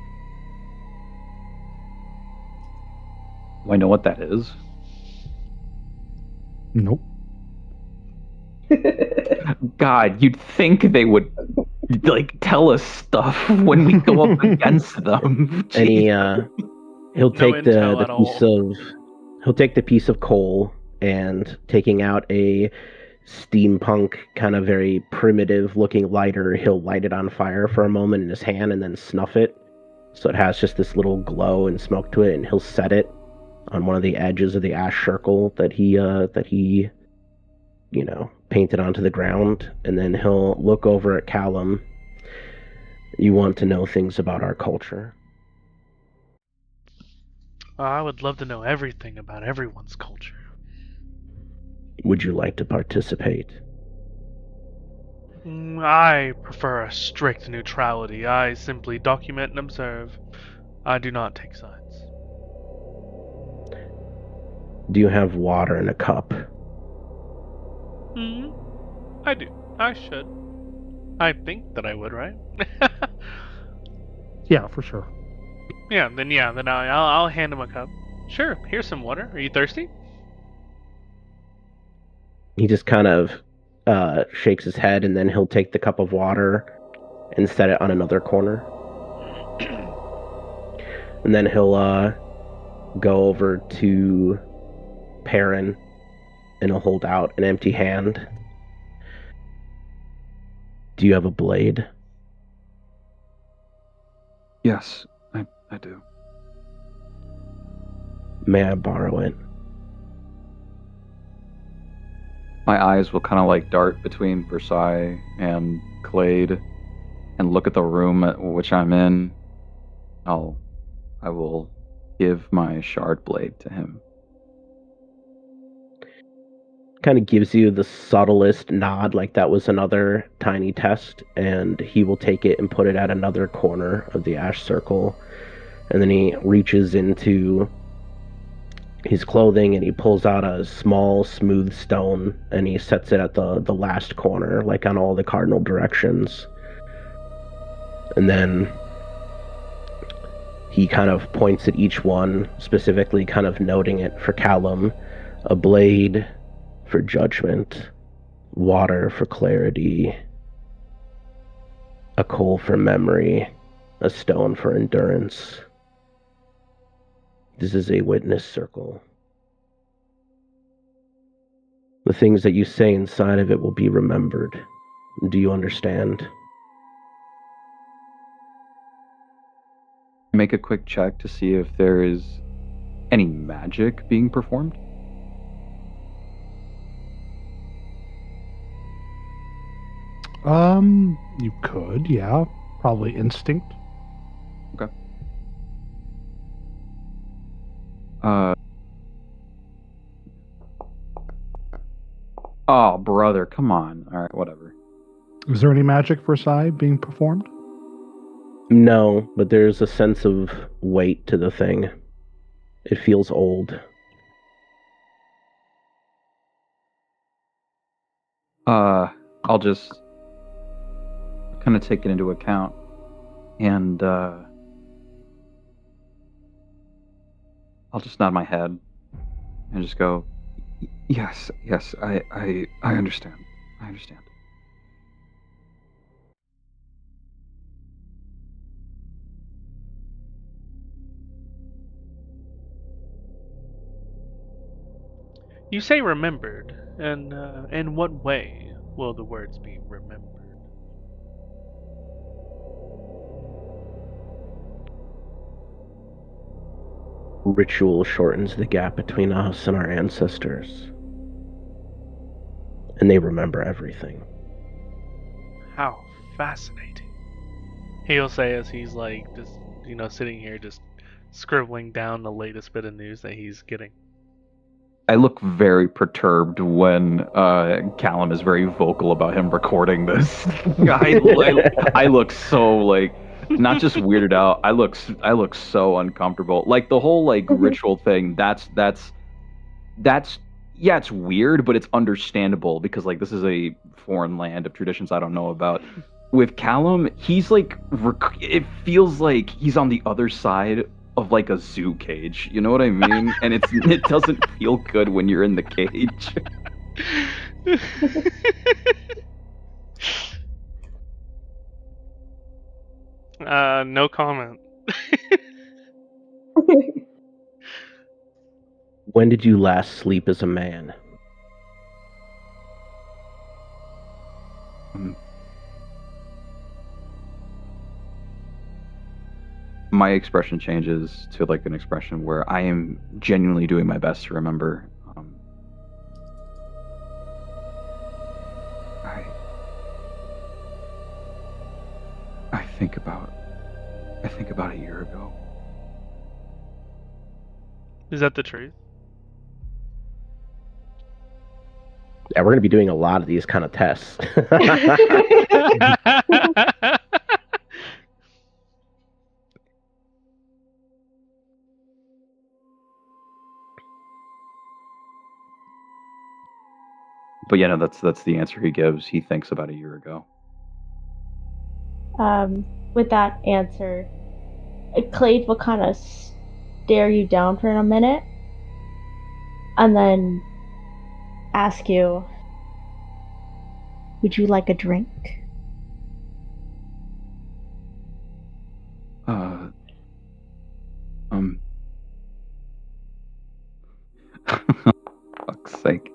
Do I know what that is? Nope. God, you'd think they would like tell us stuff when we go up against them. And he'll take intel he'll take the piece of coal, and taking out a steampunk kind of very primitive looking lighter, he'll light it on fire for a moment in his hand and then snuff it, so it has just this little glow and smoke to it, and he'll set it on one of the edges of the ash circle that he painted onto the ground. And then he'll look over at Callum. You want to know things about our culture? I would love to know everything about everyone's culture. Would you like to participate? I prefer a strict neutrality. I simply document and observe. I do not take sides. Do you have water in a cup? I do. I should. I think that I would, right? Yeah, for sure. Then I'll hand him a cup. Sure, here's some water. Are you thirsty? He just kind of shakes his head, and then he'll take the cup of water and set it on another corner. And then he'll go over to Perrin, and he'll hold out an empty hand. Do you have a blade? Yes, I do. May I borrow it? My eyes will kind of like dart between Versailles and Clade and look at the room at which I'm in. I will give my shard blade to him. Kind of gives you the subtlest nod, like that was another tiny test, and he will take it and put it at another corner of the ash circle. And then he reaches into his clothing and he pulls out a small smooth stone, and he sets it at the last corner, like on all the cardinal directions. And then he kind of points at each one, specifically kind of noting it for Callum. A blade for judgment, water for clarity, a coal for memory, a stone for endurance. This is a witness circle. The things that you say inside of it will be remembered. Do you understand? Make a quick check to see if there is any magic being performed. You could, yeah. Probably instinct. Okay. Oh, brother, come on. All right, whatever. Is there any magic Versailles being performed? No, but there's a sense of weight to the thing. It feels old. I'll just kind of take it into account, and I'll just nod my head and just go, yes, I understand. I understand. You say remembered, and in what way will the words be remembered? Ritual shortens the gap between us and our ancestors. And they remember everything. How fascinating. He'll say as he's like just sitting here just scribbling down the latest bit of news that he's getting. I look very perturbed when Callum is very vocal about him recording this. I look so like not just weirded out. I look so uncomfortable. Like the whole like ritual thing. That's yeah, it's weird, but it's understandable because like this is a foreign land of traditions I don't know about. With Callum, he's like it feels like he's on the other side of like a zoo cage. You know what I mean? And it doesn't feel good when you're in the cage. No comment. When did you last sleep as a man? My expression changes to like an expression where I am genuinely doing my best to remember. I think about a year ago. Is that the truth? Yeah, we're going to be doing a lot of these kind of tests. But yeah, no, that's the answer he gives. He thinks about a year ago. With that answer, Clade will kind of stare you down for a minute and then ask you, would you like a drink? Fuck's sake.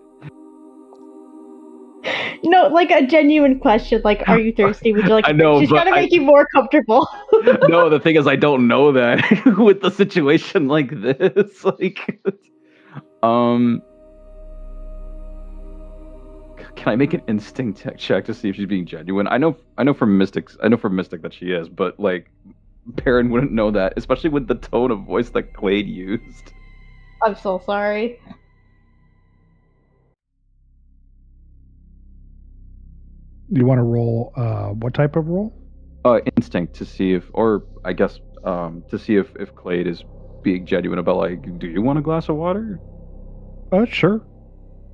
No, like a genuine question, like, are you thirsty? Would you like I know, she's but trying to make you more comfortable. No, the thing is I don't know that with the situation like this. Like can I make an instinct check to see if she's being genuine? I know from Mystic that she is, but like Perrin wouldn't know that, especially with the tone of voice that Clade used. I'm so sorry. You want to roll what type of roll? Instinct to see if, or I guess to see if Clade is being genuine about like, do you want a glass of water? Sure.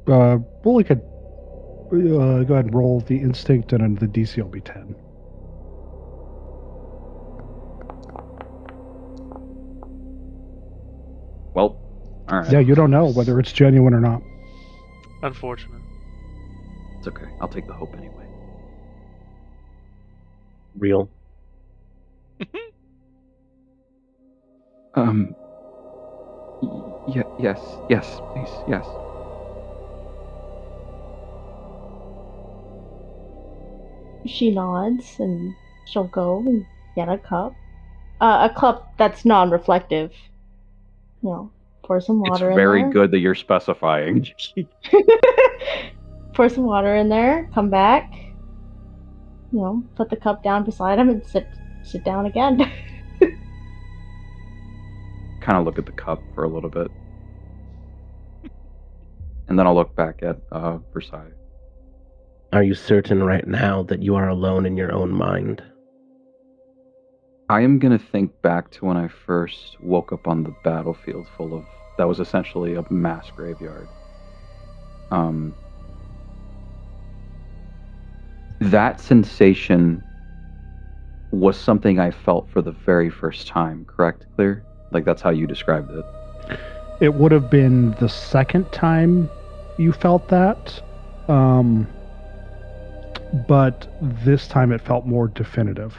Roll like a. Go ahead and roll the instinct, and then the DC will be 10. Well, all right. Yeah, you don't know whether it's genuine or not. Unfortunate. It's okay. I'll take the hope anyway. Real. Yes, please, yes. She nods and she'll go and get a cup. A cup that's non-reflective. You know, pour some water It's very in there. good that you're specifying. Pour some water in there, come back. You know, put the cup down beside him and sit down again. Kind of look at the cup for a little bit. And then I'll look back at Versailles. Are you certain right now that you are alone in your own mind? I am going to think back to when I first woke up on the battlefield that was essentially a mass graveyard. That sensation was something I felt for the very first time, correct, Clear? Like, that's how you described it. It would have been the second time you felt that, but this time it felt more definitive.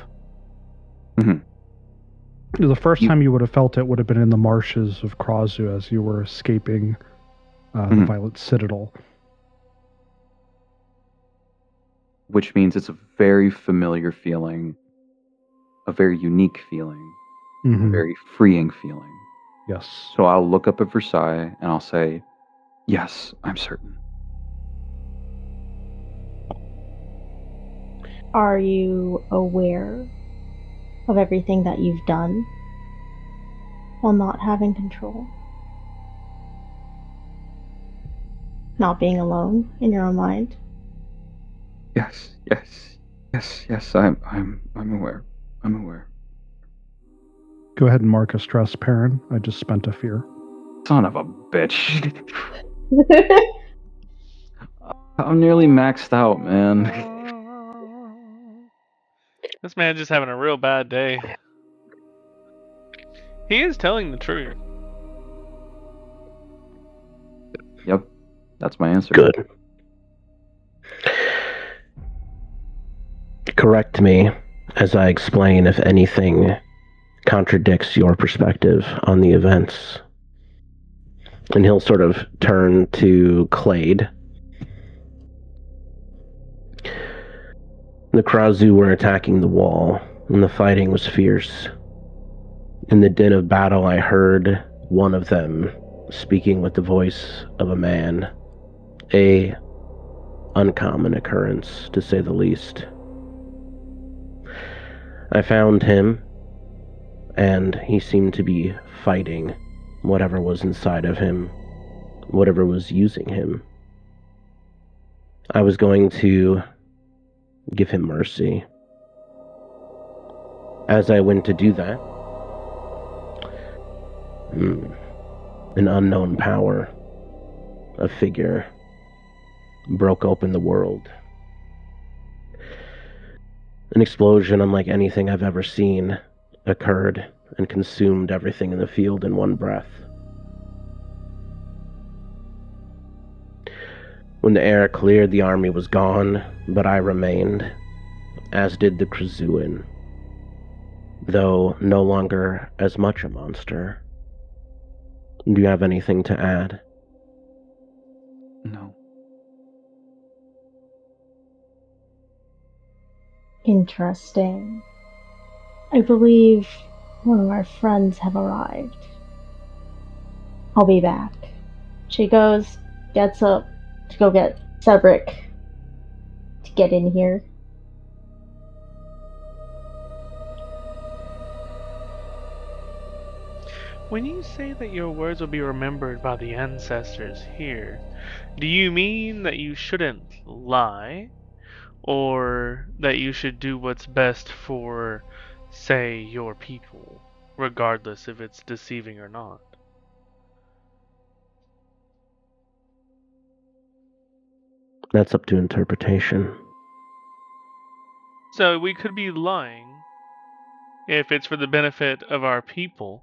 Mm-hmm. The first time you would have felt it would have been in the marshes of Krazu as you were escaping the Violet Citadel. Which means it's a very familiar feeling, a very unique feeling, a very freeing feeling. Yes. So I'll look up at Versailles and I'll say, yes, I'm certain. Are you aware of everything that you've done while not having control? Not being alone in your own mind? Yes, I'm aware. I'm aware. Go ahead and mark a stress, Perrin. I just spent a fear. Son of a bitch. I'm nearly maxed out, man. This man just having a real bad day. He is telling the truth. Yep, that's my answer. Good. Correct me as I explain if anything contradicts your perspective on the events. And he'll sort of turn to Clade. The Krazu were attacking the wall, and the fighting was fierce. In the din of battle, I heard one of them speaking with the voice of a man. A uncommon occurrence, to say the least. I found him, and he seemed to be fighting whatever was inside of him, whatever was using him. I was going to give him mercy. As I went to do that, an unknown power, a figure, broke open the world. An explosion unlike anything I've ever seen occurred and consumed everything in the field in one breath. When the air cleared, the army was gone, but I remained, as did the Krazuin, though no longer as much a monster. Do you have anything to add? No. Interesting. I believe one of our friends have arrived. I'll be back. She gets up to go get Severik to get in here. When you say that your words will be remembered by the ancestors here, do you mean that you shouldn't lie? Or that you should do what's best for, say, your people, regardless if it's deceiving or not? That's up to interpretation. So we could be lying if it's for the benefit of our people,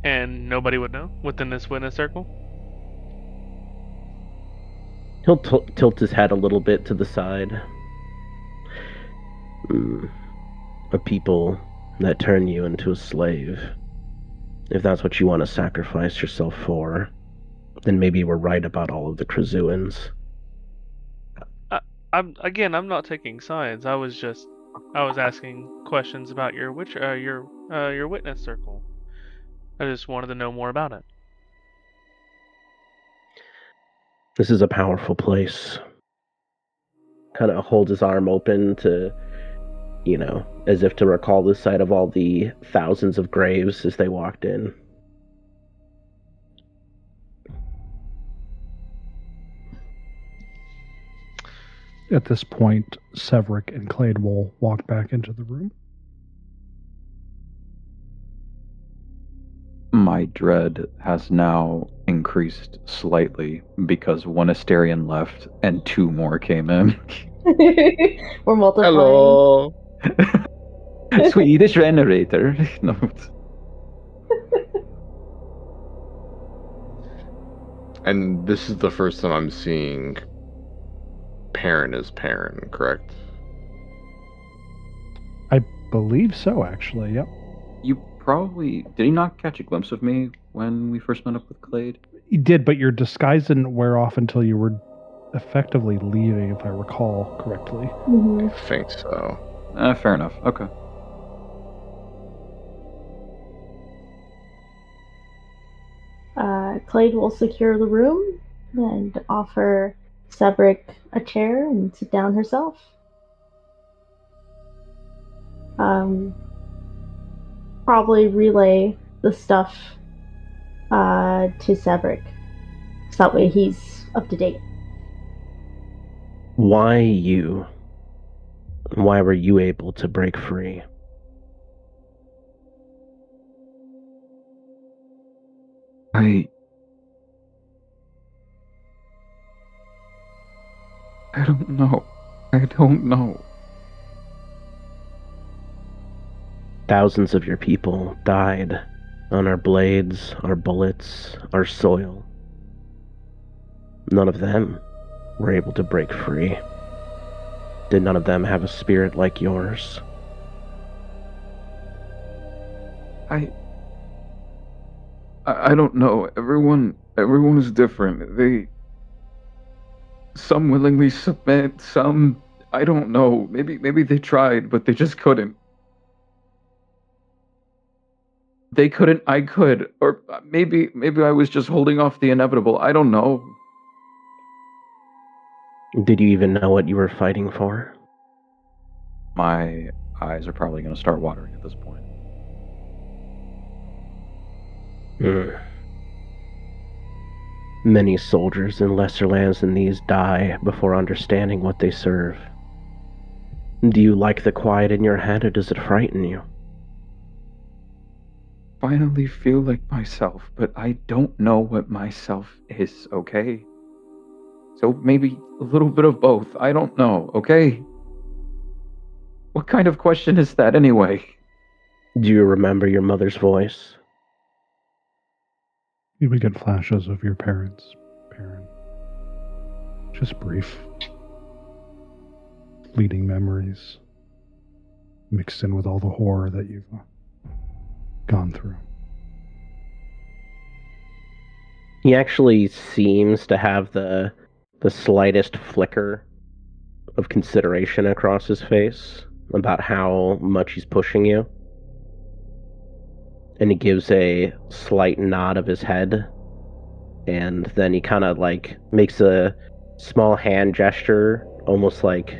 and nobody would know within this witness circle? He'll tilt his head a little bit to the side. A people that turn you into a slave. If that's what you want to sacrifice yourself for, then maybe we're right about all of the Krazuins. I'm not taking sides. I was asking questions about your witness circle. I just wanted to know more about it. This is a powerful place. Kind of holds his arm open to, as if to recall the sight of all the thousands of graves as they walked in. At this point, Severik and Clade will walk back into the room. my dread has now increased slightly because one Asterion left and 2 more came in. We're multiplying. Hello. Swedish generator. No. And this is the first time I'm seeing Perrin as Perrin, correct? I believe so, actually. Yep. You probably... Did he not catch a glimpse of me when we first met up with Clade? You did, but your disguise didn't wear off until you were effectively leaving, if I recall correctly. Mhm. I think so. Fair enough. Okay. Clade will secure the room and offer Severik a chair and sit down herself. Probably relay the stuff to Severik, so that way he's up to date. Why you? Why were you able to break free? I don't know. I don't know. Thousands of your people died on our blades, our bullets, our soil. None of them were able to break free. Did none of them have a spirit like yours? I don't know. Everyone is different. Some willingly submit, some I don't know. Maybe they tried, but they just couldn't. They couldn't, I could. Or maybe I was just holding off the inevitable. I don't know. Did you even know what you were fighting for? My eyes are probably going to start watering at this point. Many soldiers in lesser lands than these die before understanding what they serve. Do you like the quiet in your head, or does it frighten you? Finally feel like myself, but I don't know what myself is, okay? So maybe a little bit of both. I don't know, okay? What kind of question is that anyway? Do you remember your mother's voice? You would get flashes of your parents, Perrin. Just brief, fleeting memories mixed in with all the horror that you've gone through. He actually seems to have the slightest flicker of consideration across his face about how much he's pushing you. And he gives a slight nod of his head, and then he kind of like makes a small hand gesture, almost like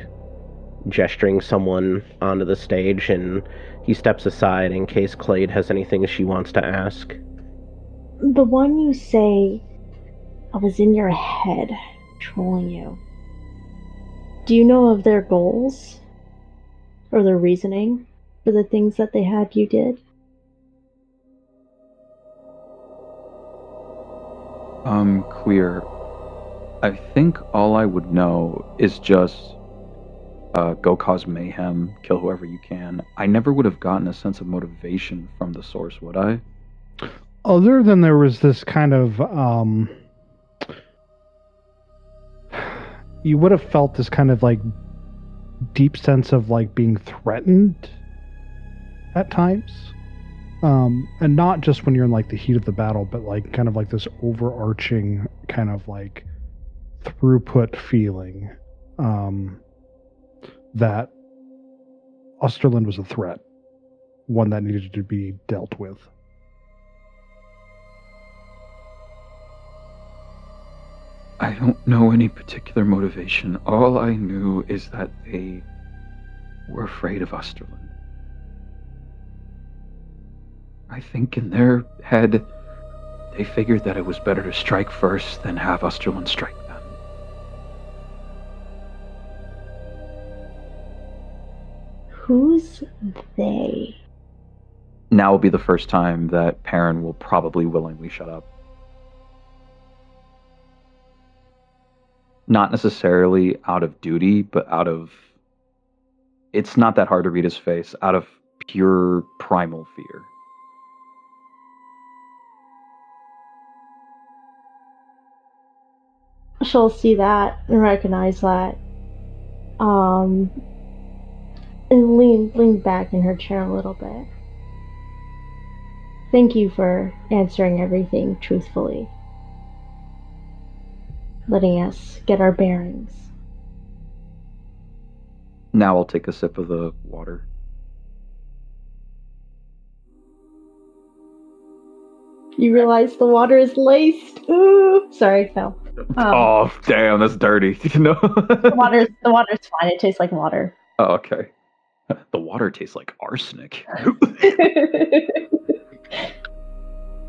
gesturing someone onto the stage, and he steps aside in case Clade has anything she wants to ask. The one you say I was in your head trolling you. Do you know of their goals? Or their reasoning for the things that they had you did? Clear. I think all I would know is just go cause mayhem, kill whoever you can. I never would have gotten a sense of motivation from the source, would I? Other than there was this kind of, you would have felt this kind of like deep sense of like being threatened at times. And not just when you're in like the heat of the battle, but like kind of like this overarching kind of like throughput feeling that Osterland was a threat, one that needed to be dealt with. I don't know any particular motivation. All I knew is that they were afraid of Osterland. I think in their head, they figured that it was better to strike first than have Osterland strike them. Who's they? now will be the first time that Perrin will probably willingly shut up. Not necessarily out of duty, but out of... It's not that hard to read his face, out of pure primal fear. She'll see that and recognize that. And lean back in her chair a little bit. Thank you for answering everything truthfully. Letting us get our bearings. Now I'll take a sip of the water. You realize the water is laced. Ooh, sorry, I fell. Oh, damn, that's dirty. No. The water's fine. It tastes like water. Oh, okay. The water tastes like arsenic.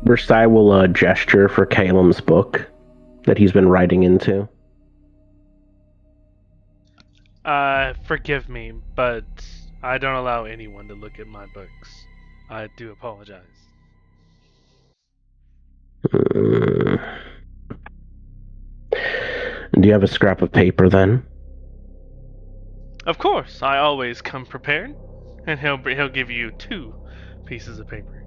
Versailles will gesture for Calum's book that he's been writing into. Forgive me, but I don't allow anyone to look at my books. I do apologize. Do you have a scrap of paper then? Of course, I always come prepared, and he'll give you 2 pieces of paper.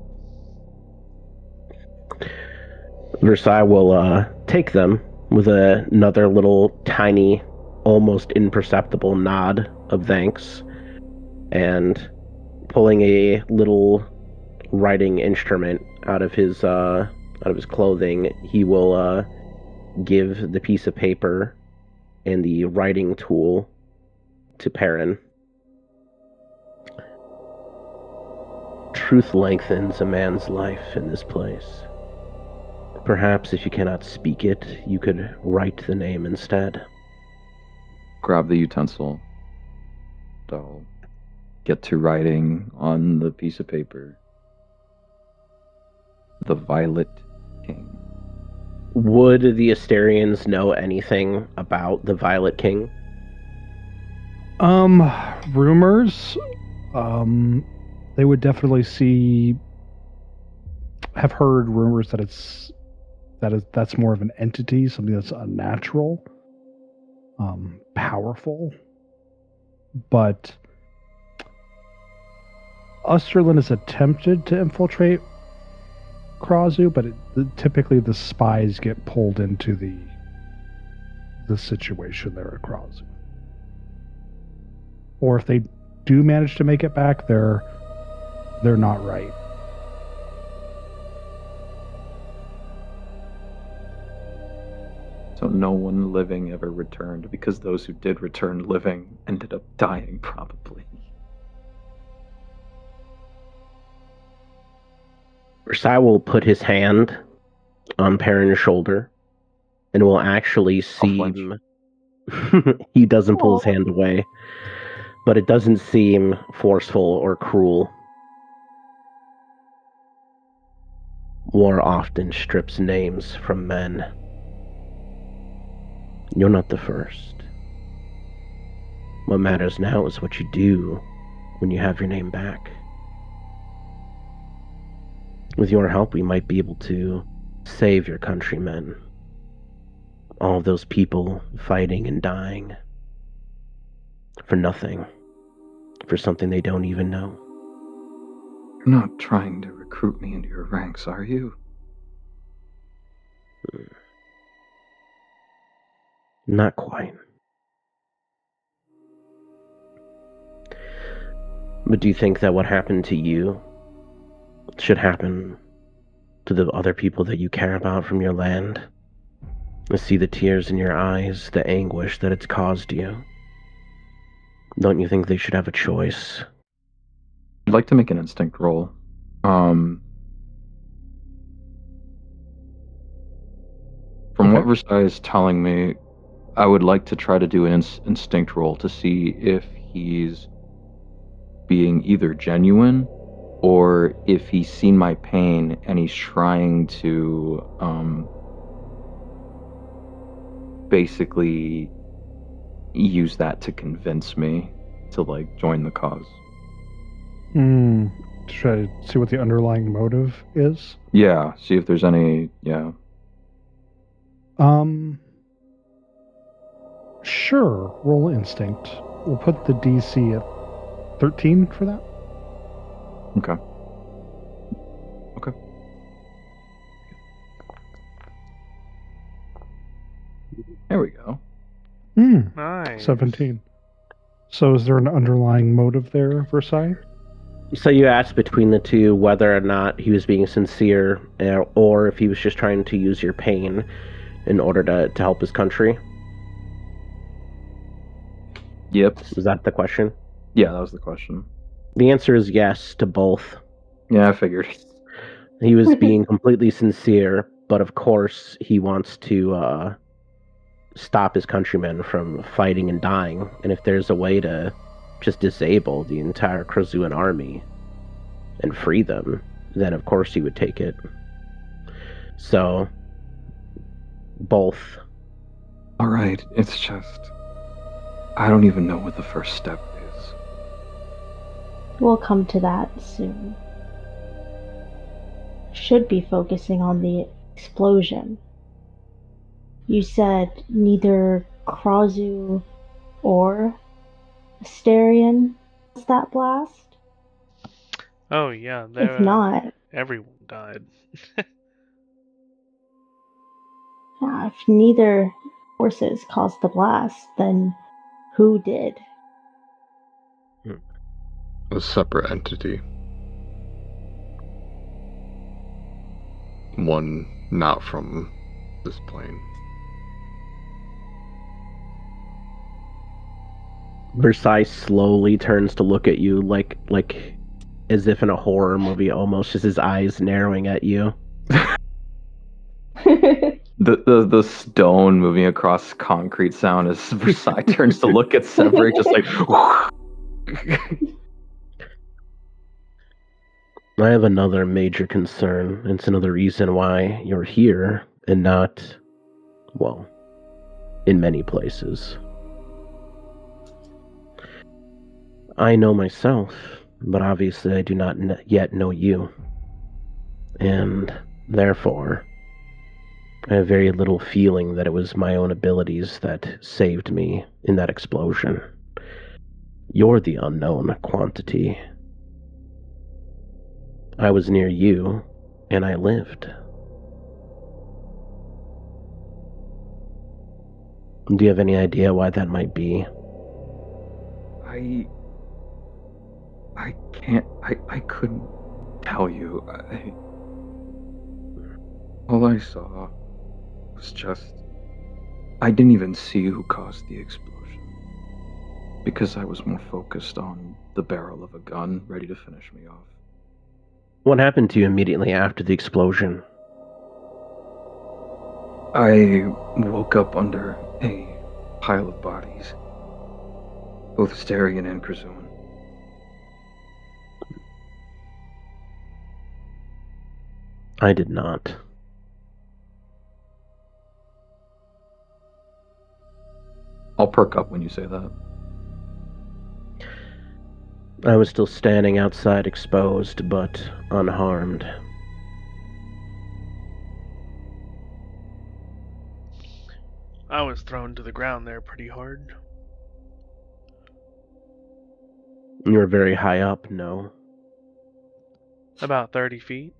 Versailles will take them with another little tiny, almost imperceptible nod of thanks, and pulling a little writing instrument out of his clothing, he will give the piece of paper and the writing tool to Perrin. Truth lengthens a man's life in this place. Perhaps if you cannot speak it, you could write the name instead. Grab the utensil. I'll get to writing on the piece of paper. The Violet King. Would the Asterians know anything about the Violet King? Rumors. They would definitely have heard rumors that that's more of an entity, something that's unnatural, powerful. But Osterlin has attempted to infiltrate Krazu, but typically the spies get pulled into the situation there at Krazu. Or if they do manage to make it back, they're not right. So no one living ever returned, because those who did return living ended up dying, probably. Versailles will put his hand on Perrin's shoulder and will actually seem... He doesn't pull his hand away, but it doesn't seem forceful or cruel. War often strips names from men. You're not the first. What matters now is what you do when you have your name back. With your help, we might be able to save your countrymen. All of those people fighting and dying. For nothing. For something they don't even know. You're not trying to recruit me into your ranks, are you? Not quite. But do you think that what happened to you should happen to the other people that you care about from your land? I see the tears in your eyes, the anguish that it's caused you. Don't you think they should have a choice? I'd like to make an instinct roll. From what Versailles is telling me, I would like to try to do an instinct roll to see if he's being either genuine or if he's seen my pain and he's trying to basically use that to convince me to join the cause. to try to see what the underlying motive is. Yeah, see if there's any, yeah. Sure, roll instinct. We'll put the DC at 13 for that. Okay. Okay. There we go. Nice. 17. So is there an underlying motive there, Versailles? So you asked between the two whether or not he was being sincere, or if he was just trying to use your pain in order to help his country? Yep. Was that the question? Yeah, that was the question. The answer is yes to both. Yeah, I figured. He was being completely sincere, but of course he wants to stop his countrymen from fighting and dying. And if there's a way to just disable the entire Krazuan army and free them, then of course he would take it. So, both. All right, it's just... I don't even know what the first step is. We'll come to that soon. Should be focusing on the explosion. You said neither Krazu or Asterion was that blast? Oh yeah, If not, everyone died. if neither forces caused the blast, then who did? A separate entity. One not from this plane. Versailles slowly turns to look at you like as if in a horror movie almost, just his eyes narrowing at you. The stone moving across concrete sound as Versailles turns to look at Severik, just like... I have another major concern. It's another reason why you're here and not, well, in many places. I know myself, but obviously I do not yet know you. And therefore, I have very little feeling that it was my own abilities that saved me in that explosion. You're the unknown quantity. I was near you, and I lived. Do you have any idea why that might be? I can't... I couldn't tell you. All I saw was just... I didn't even see who caused the explosion. Because I was more focused on the barrel of a gun ready to finish me off. What happened to you immediately after the explosion? I woke up under a pile of bodies. Both Asterion and Krazuan. I did not. I'll perk up when you say that. I was still standing outside exposed, but unharmed. I was thrown to the ground there pretty hard. You were very high up, no? About 30 feet.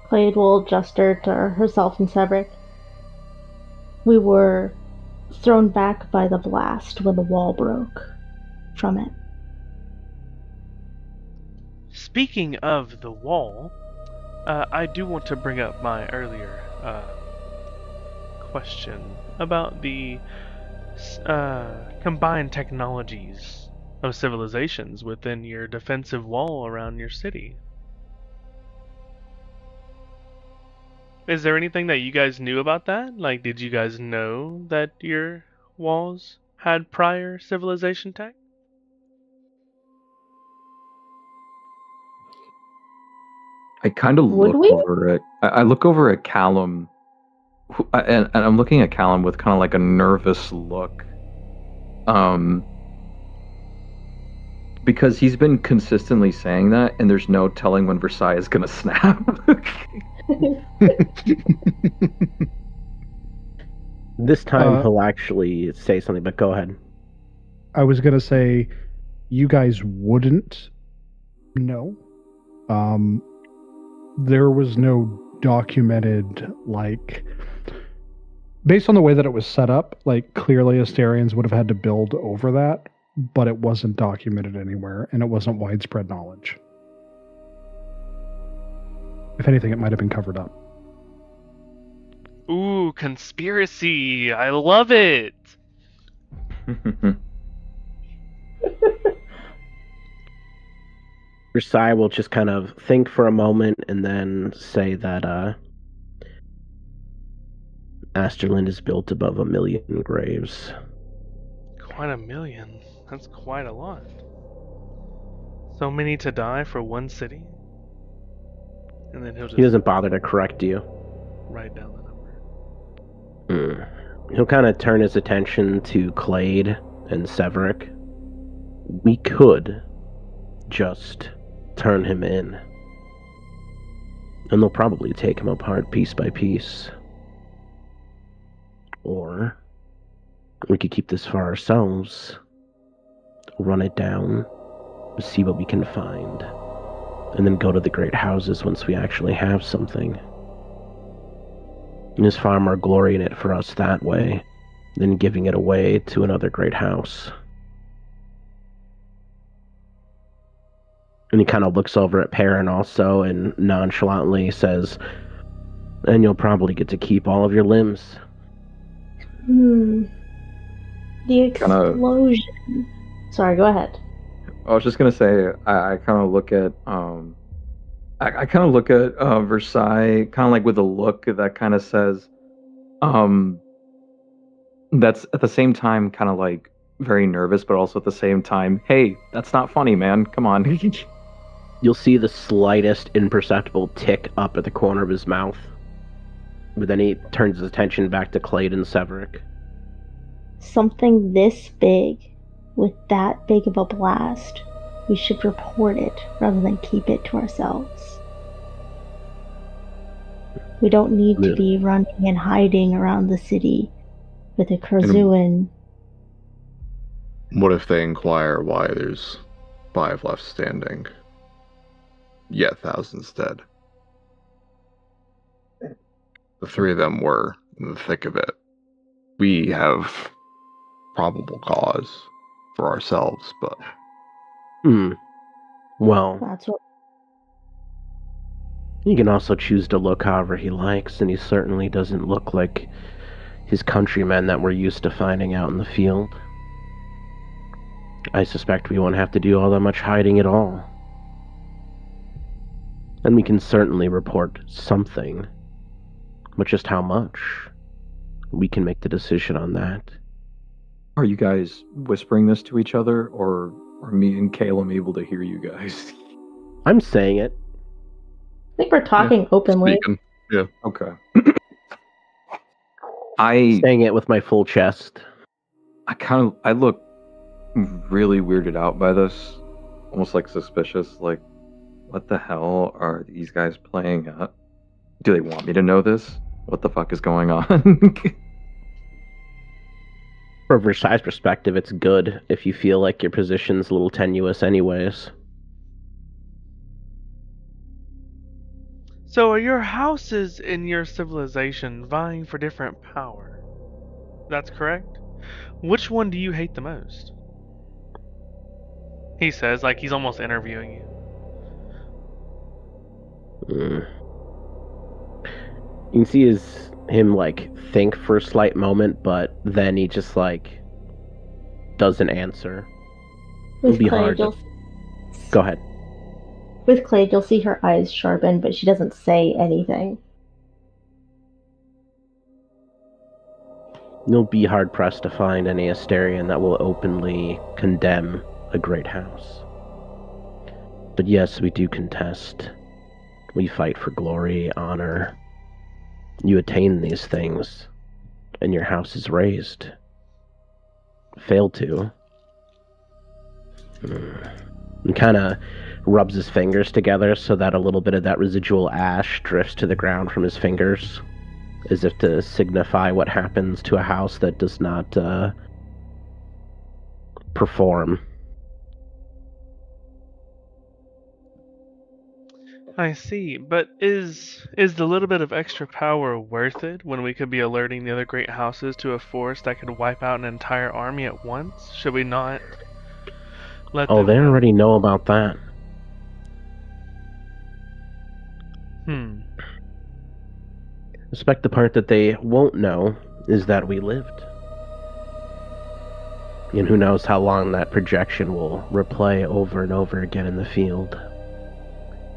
Clade will gesture to herself and Severik. We were thrown back by the blast when the wall broke from it. Speaking of the wall, I do want to bring up my earlier question about the combined technologies of civilizations within your defensive wall around your city. Is there anything that you guys knew about that? Like, did you guys know that your walls had prior civilization tech? I kind of Would look we? over at... I look over at Callum, and I'm looking at Callum with kind of like a nervous look. Because he's been consistently saying that, and there's no telling when Versailles is gonna snap. This time he'll actually say something, but go ahead. I was gonna say, you guys wouldn't know. There was no documented, like, based on the way that it was set up, like, clearly Asterians would have had to build over that, but it wasn't documented anywhere, and it wasn't widespread knowledge. If anything, it might have been covered up. Ooh, conspiracy! I love it! Versailles will just kind of think for a moment and then say that Asterland is built above 1 million graves. Quite 1 million. That's quite a lot. So many to die for one city? And then he'll just... He doesn't bother to correct you. Write down the number. He'll kind of turn his attention to Clade and Severik. We could just turn him in. And they'll probably take him apart piece by piece. Or we could keep this for ourselves, run it down, see what we can find, and then go to the great houses once we actually have something. And there's far more glory in it for us that way than giving it away to another great house. And he kind of looks over at Perrin also and nonchalantly says, and you'll probably get to keep all of your limbs. The explosion. Sorry, go ahead. I was just gonna say, I kind of look at I kind of look at Versailles, kind of like with a look that kind of says, that's at the same time kind of like very nervous, but also at the same time, hey, that's not funny, man. Come on. You'll see the slightest imperceptible tick up at the corner of his mouth. But then he turns his attention back to Clade and Severik. Something this big, with that big of a blast, we should report it rather than keep it to ourselves. We don't need to be running and hiding around the city with a Kurzuan. What if they inquire why there's 5 left standing, yet thousands dead? The 3 of them were in the thick of it. We have probable cause for ourselves, but... Well, That's what... he can also choose to look however he likes, and he certainly doesn't look like his countrymen that we're used to finding out in the field. I suspect we won't have to do all that much hiding at all. And we can certainly report something. But just how much? We can make the decision on that. Are you guys whispering this to each other, or are me and Caleb able to hear you guys? I'm saying it. I think we're talking openly. Speaking. Yeah. Okay. Saying it with my full chest. I look really weirded out by this, almost like suspicious. Like, what the hell are these guys playing at? Do they want me to know this? What the fuck is going on? From Versailles' perspective, it's good if you feel like your position's a little tenuous anyways. So are your houses in your civilization vying for different power? That's correct? Which one do you hate the most? He says, like he's almost interviewing you. You can see him like think for a slight moment, but then he just like doesn't answer. It'll be hard. Go ahead. With Clade, you'll see her eyes sharpen, but she doesn't say anything. You'll be hard pressed to find any Asterian that will openly condemn a great house. But yes, we do contest. We fight for glory, honor. You attain these things, and your house is raised. Fail to. and kind of rubs his fingers together so that a little bit of that residual ash drifts to the ground from his fingers, as if to signify what happens to a house that does not perform. I see, but is the little bit of extra power worth it when we could be alerting the other great houses to a force that could wipe out an entire army at once? Should we not let Oh, them they know? already know about that. Hmm. I suspect the part that they won't know is that we lived. And who knows how long that projection will replay over and over again in the field.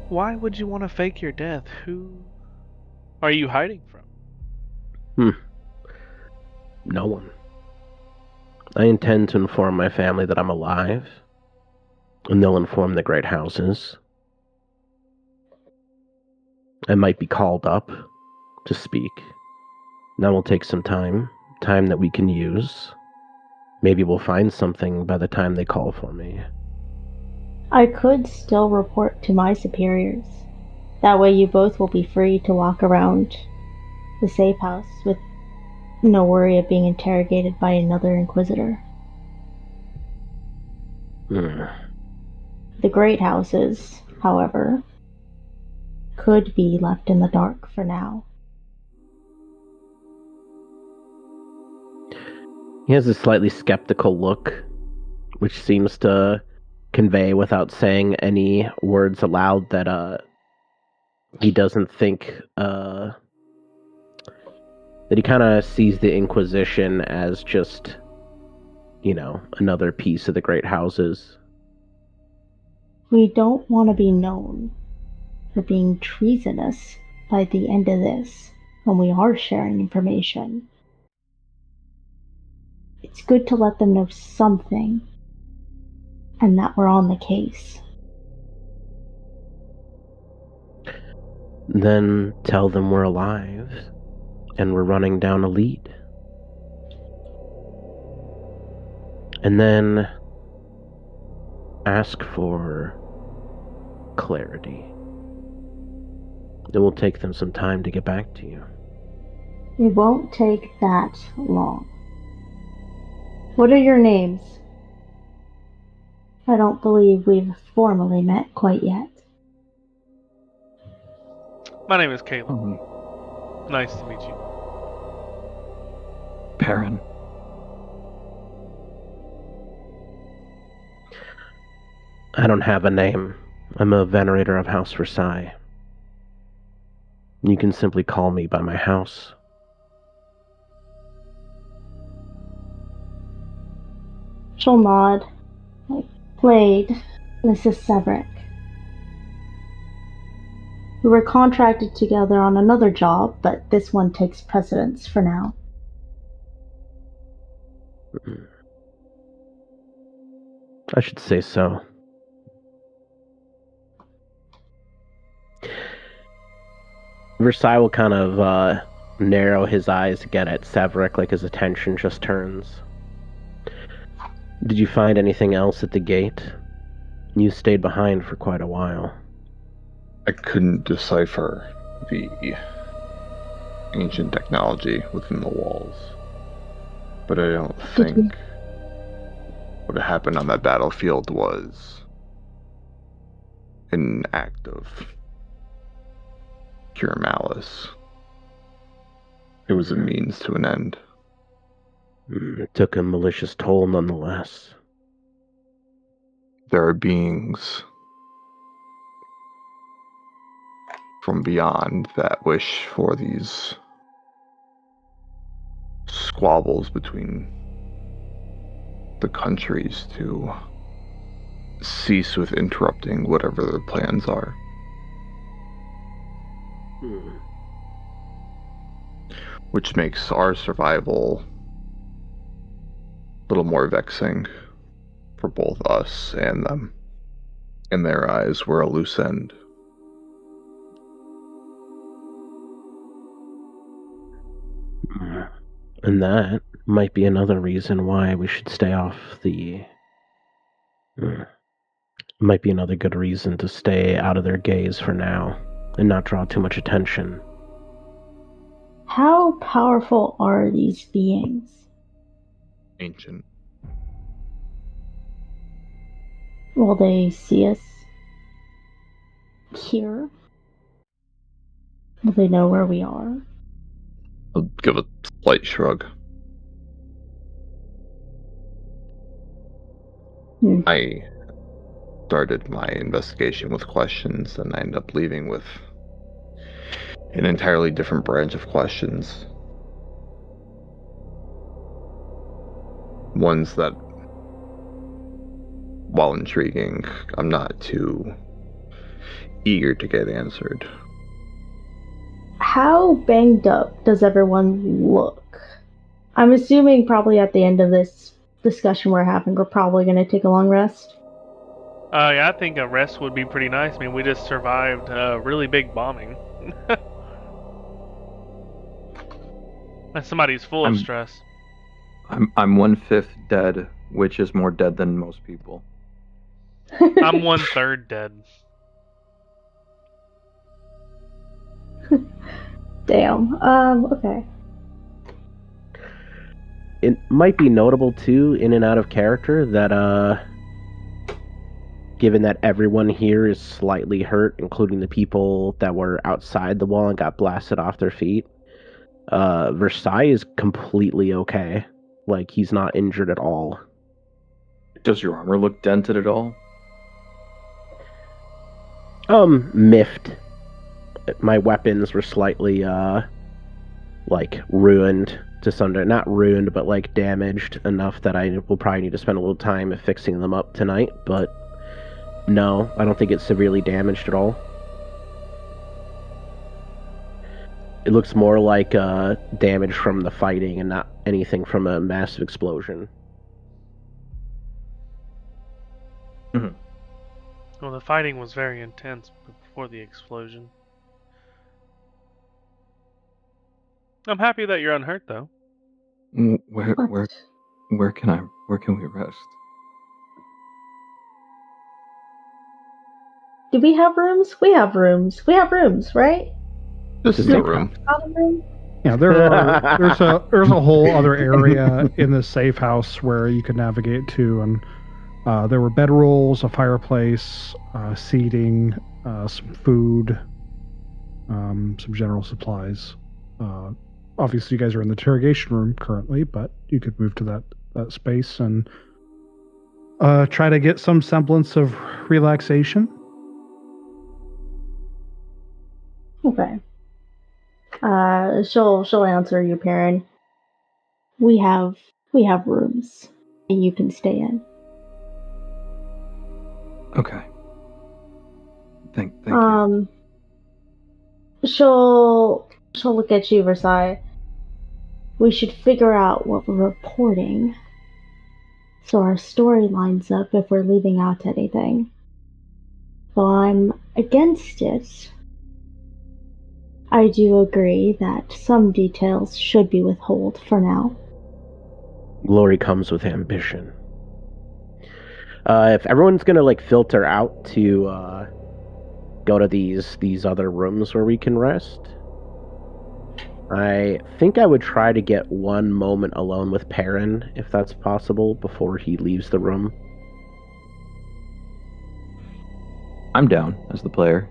Why would you want to fake your death? Who are you hiding from? No one. I intend to inform my family that I'm alive, and they'll inform the great houses. I might be called up to speak. That will take some time that we can use. Maybe we'll find something by the time they call for me. I could still report to my superiors. That way you both will be free to walk around the safe house with no worry of being interrogated by another Inquisitor. The great houses, however, could be left in the dark for now. He has a slightly skeptical look, which seems to convey without saying any words aloud that he doesn't think that he kind of sees the Inquisition as just, another piece of the great houses. We don't want to be known for being treasonous by the end of this when we are sharing information. It's good to let them know something, and that we're on the case. Then tell them we're alive and we're running down a lead. And then ask for clarity. It will take them some time to get back to you. It won't take that long. What are your names? I don't believe we've formally met quite yet. My name is Caleb. Nice to meet you. Perrin. I don't have a name. I'm a venerator of House Versailles. You can simply call me by my house. She'll nod. I played Mrs. Severik. We were contracted together on another job, but this one takes precedence for now. I should say so. Versailles will kind of narrow his eyes again at Severik, like his attention just turns. Did you find anything else at the gate? You stayed behind for quite a while. I couldn't decipher the ancient technology within the walls, but I don't think what happened on that battlefield was an act of pure malice. It was a means to an end. It took a malicious toll nonetheless. There are beings from beyond that wish for these squabbles between the countries to cease with interrupting whatever their plans are. Which makes our survival a little more vexing for both us and them. In their eyes, we're a loose end. And that might be another reason why we should stay off the Might be another good reason to stay out of their gaze for now and not draw too much attention. How powerful are these beings? Ancient. Will they see us here? Will they know where we are? I'll give a slight shrug. I started my investigation with questions, and I ended up leaving with an entirely different branch of questions. Ones that, while intriguing, I'm not too eager to get answered. How banged up does everyone look? I'm assuming probably at the end of this discussion we're having, we're probably going to take a long rest. Yeah, I think a rest would be pretty nice. I mean, we just survived a really big bombing. And somebody's full of stress. I'm 1/5 dead, which is more dead than most people. I'm 1/3 dead. Damn. Okay. It might be notable too, in and out of character, that given that everyone here is slightly hurt, including the people that were outside the wall and got blasted off their feet, Versailles is completely okay. Like, he's not injured at all. Does your armor look dented at all? Miffed. My weapons were slightly, ruined to some degree. Not ruined, but, damaged enough that I will probably need to spend a little time fixing them up tonight, but no, I don't think it's severely damaged at all. It looks more like damage from the fighting and not anything from a massive explosion. Mm-hmm. Well, the fighting was very intense before the explosion. I'm happy that you're unhurt, though. Where can we rest? Do we have rooms? We have rooms. We have rooms, right? This is the room. Yeah, there's a whole other area in the safe house where you could navigate to, and there were bedrolls, a fireplace, seating, some food, some general supplies. Obviously, you guys are in the interrogation room currently, but you could move to that space and try to get some semblance of relaxation. Okay. She'll answer you, Perrin. We have rooms, and you can stay in. Okay. Thank you. She'll look at you, Versailles. We should figure out what we're reporting, so our story lines up if we're leaving out anything. Though I'm against it, I do agree that some details should be withheld for now. Glory comes with ambition. If everyone's gonna filter out to go to these other rooms where we can rest, I think I would try to get one moment alone with Perrin, if that's possible, before he leaves the room. I'm down as the player.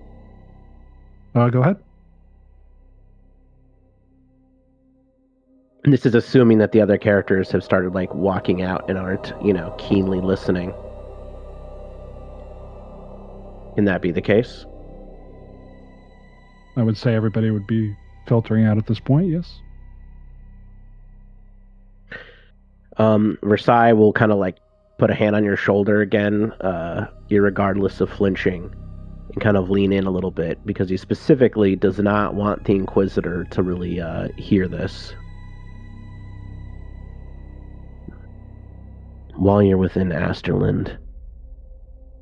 Go ahead. And this is assuming that the other characters have started walking out and aren't, keenly listening. Can that be the case? I would say everybody would be filtering out at this point, yes. Versailles will kind of put a hand on your shoulder again, irregardless of flinching, and kind of lean in a little bit, because he specifically does not want the Inquisitor to really hear this. While you're within Asterland,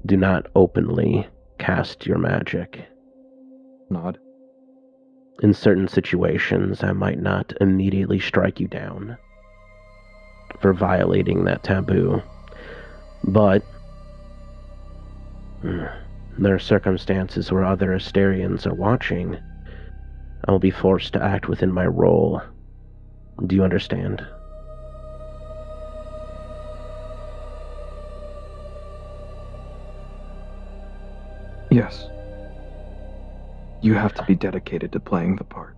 do not openly cast your magic. Nod. In certain situations, I might not immediately strike you down for violating that taboo, but There are circumstances where other Asterians are watching. I will be forced to act within my role. Do you understand? Yes. You have to be dedicated to playing the part.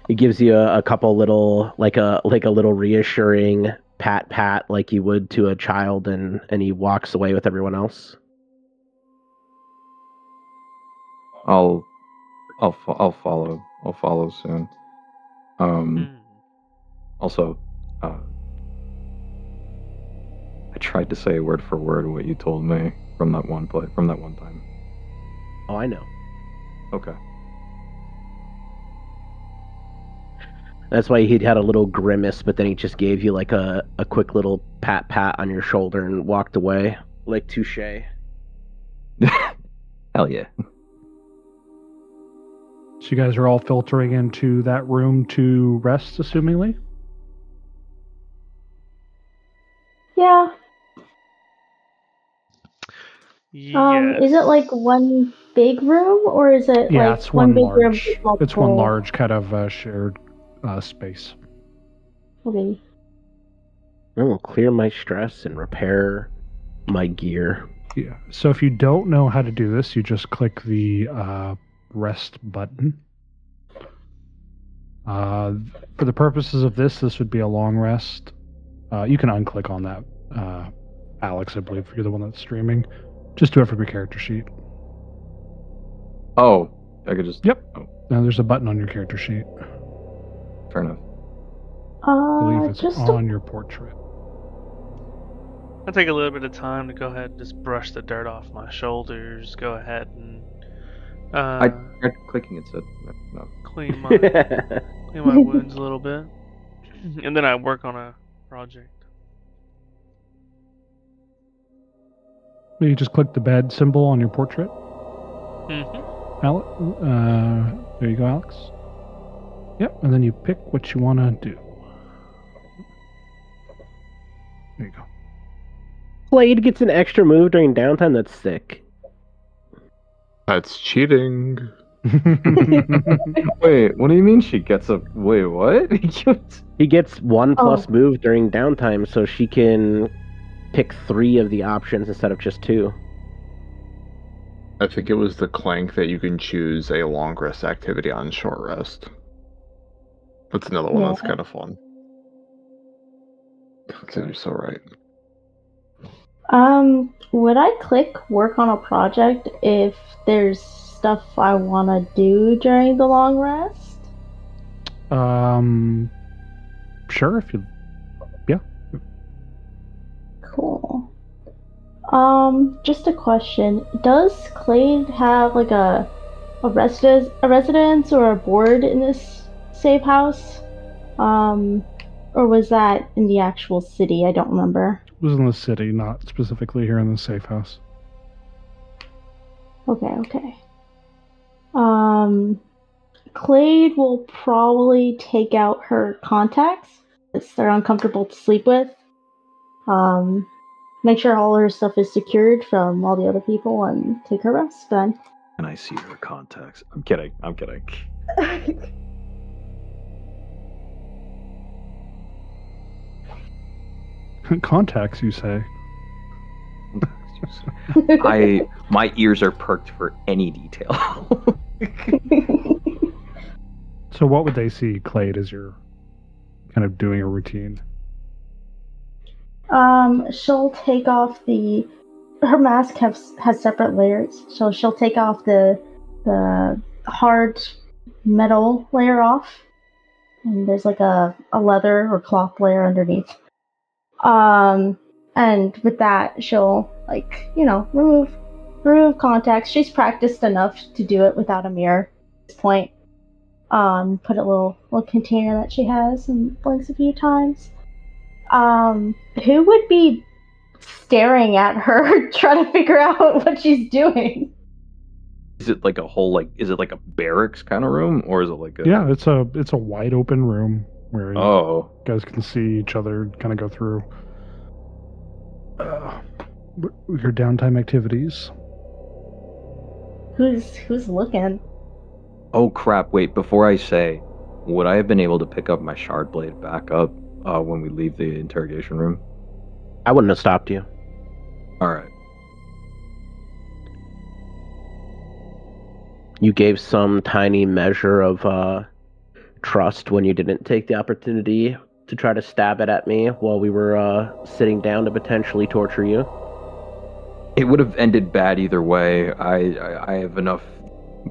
He gives you a couple little, like a little reassuring pat like you would to a child, and he walks away with everyone else. I'll follow. I'll follow soon. Also, I tried to say word for word what you told me from that one time. Oh, I know. Okay. That's why he'd had a little grimace, but then he just gave you like a quick little pat on your shoulder and walked away, like touche. Hell yeah. So you guys are all filtering into that room to rest, assumingly? Yeah. Yes. Is it like one big room, or is it Yeah, like it's one big room large. with multiple... It's one large kind of shared space. Okay. I will clear my stress and repair my gear. Yeah. So if you don't know how to do this, you just click the rest button. For the purposes of this would be a long rest. You can unclick on that, Alex, I believe you're the one that's streaming. Just do it from your character sheet. Oh, I could just... Yep. Oh, Now there's a button on your character sheet. fair enough. I believe it's just on your portrait. I'll take a little bit of time to go ahead and just brush the dirt off my shoulders. Go ahead and I tried clicking it, said no. clean my wounds a little bit, and then I work on a project. You just click the bed symbol on your portrait. There you go, Alex. Yep, and then you pick what you want to do. There you go. Blade gets an extra move during downtime. That's sick. That's cheating. Wait, what do you mean she gets a... Wait, what? He gets 1+ move during downtime, so she can pick 3 of the options instead of just 2. I think it was the clank that you can choose a long rest activity on short rest. That's another one that's kind of fun. You're so right. Would I click work on a project if there's stuff I want to do during the long rest? Sure, if you... Yeah. Cool. Just a question. Does Clade have like a residence or a board in this safe house? Or was that in the actual city? I don't remember. It was in the city, not specifically here in the safe house. Okay. Clade will probably take out her contacts. They're uncomfortable to sleep with. Make sure all her stuff is secured from all the other people and take her rest then. And I see her contacts. I'm kidding. Contacts, you say? My ears are perked for any detail. So what would they see, Clade, as you're kind of doing a routine? She'll take off her mask has separate layers, so she'll take off the hard metal layer off, and there's like a leather or cloth layer underneath. And with that, she'll remove contacts. She's practiced enough to do it without a mirror at this point. Put a little container that she has and blinks a few times. Who would be staring at her trying to figure out what she's doing? Is it like a whole is it like a barracks kind of room, or is it like a... Yeah, it's a wide open room. where you Oh, guys can see each other kind of go through your downtime activities. Who's looking? oh crap! Wait, before I say, would I have been able to pick up my shard blade back up when we leave the interrogation room? I wouldn't have stopped you. All right. You gave some tiny measure of trust when you didn't take the opportunity to try to stab it at me while we were sitting down to potentially torture you. It would have ended bad either way. I have enough,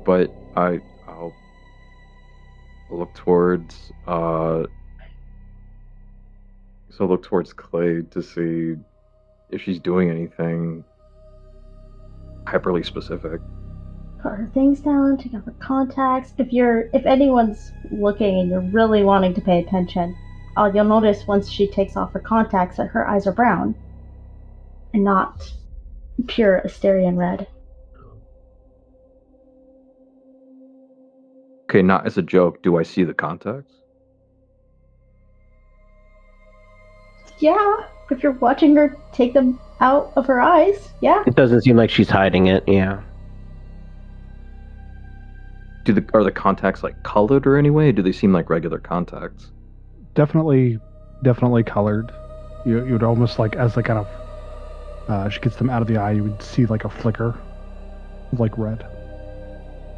but I'll look towards look towards Clay to see if she's doing anything hyperly specific. Put her things down, take off her contacts. If anyone's looking and you're really wanting to pay attention, you'll notice once she takes off her contacts that her eyes are brown and not pure Asterian red. Okay, not as a joke. Do I see the contacts? Yeah, if you're watching her take them out of her eyes, yeah. It doesn't seem like she's hiding it, yeah. Are the contacts like colored or any way? Or do they seem like regular contacts? Definitely colored. You would almost like, as like kind of she gets them out of the eye, you would see like a flicker of like red.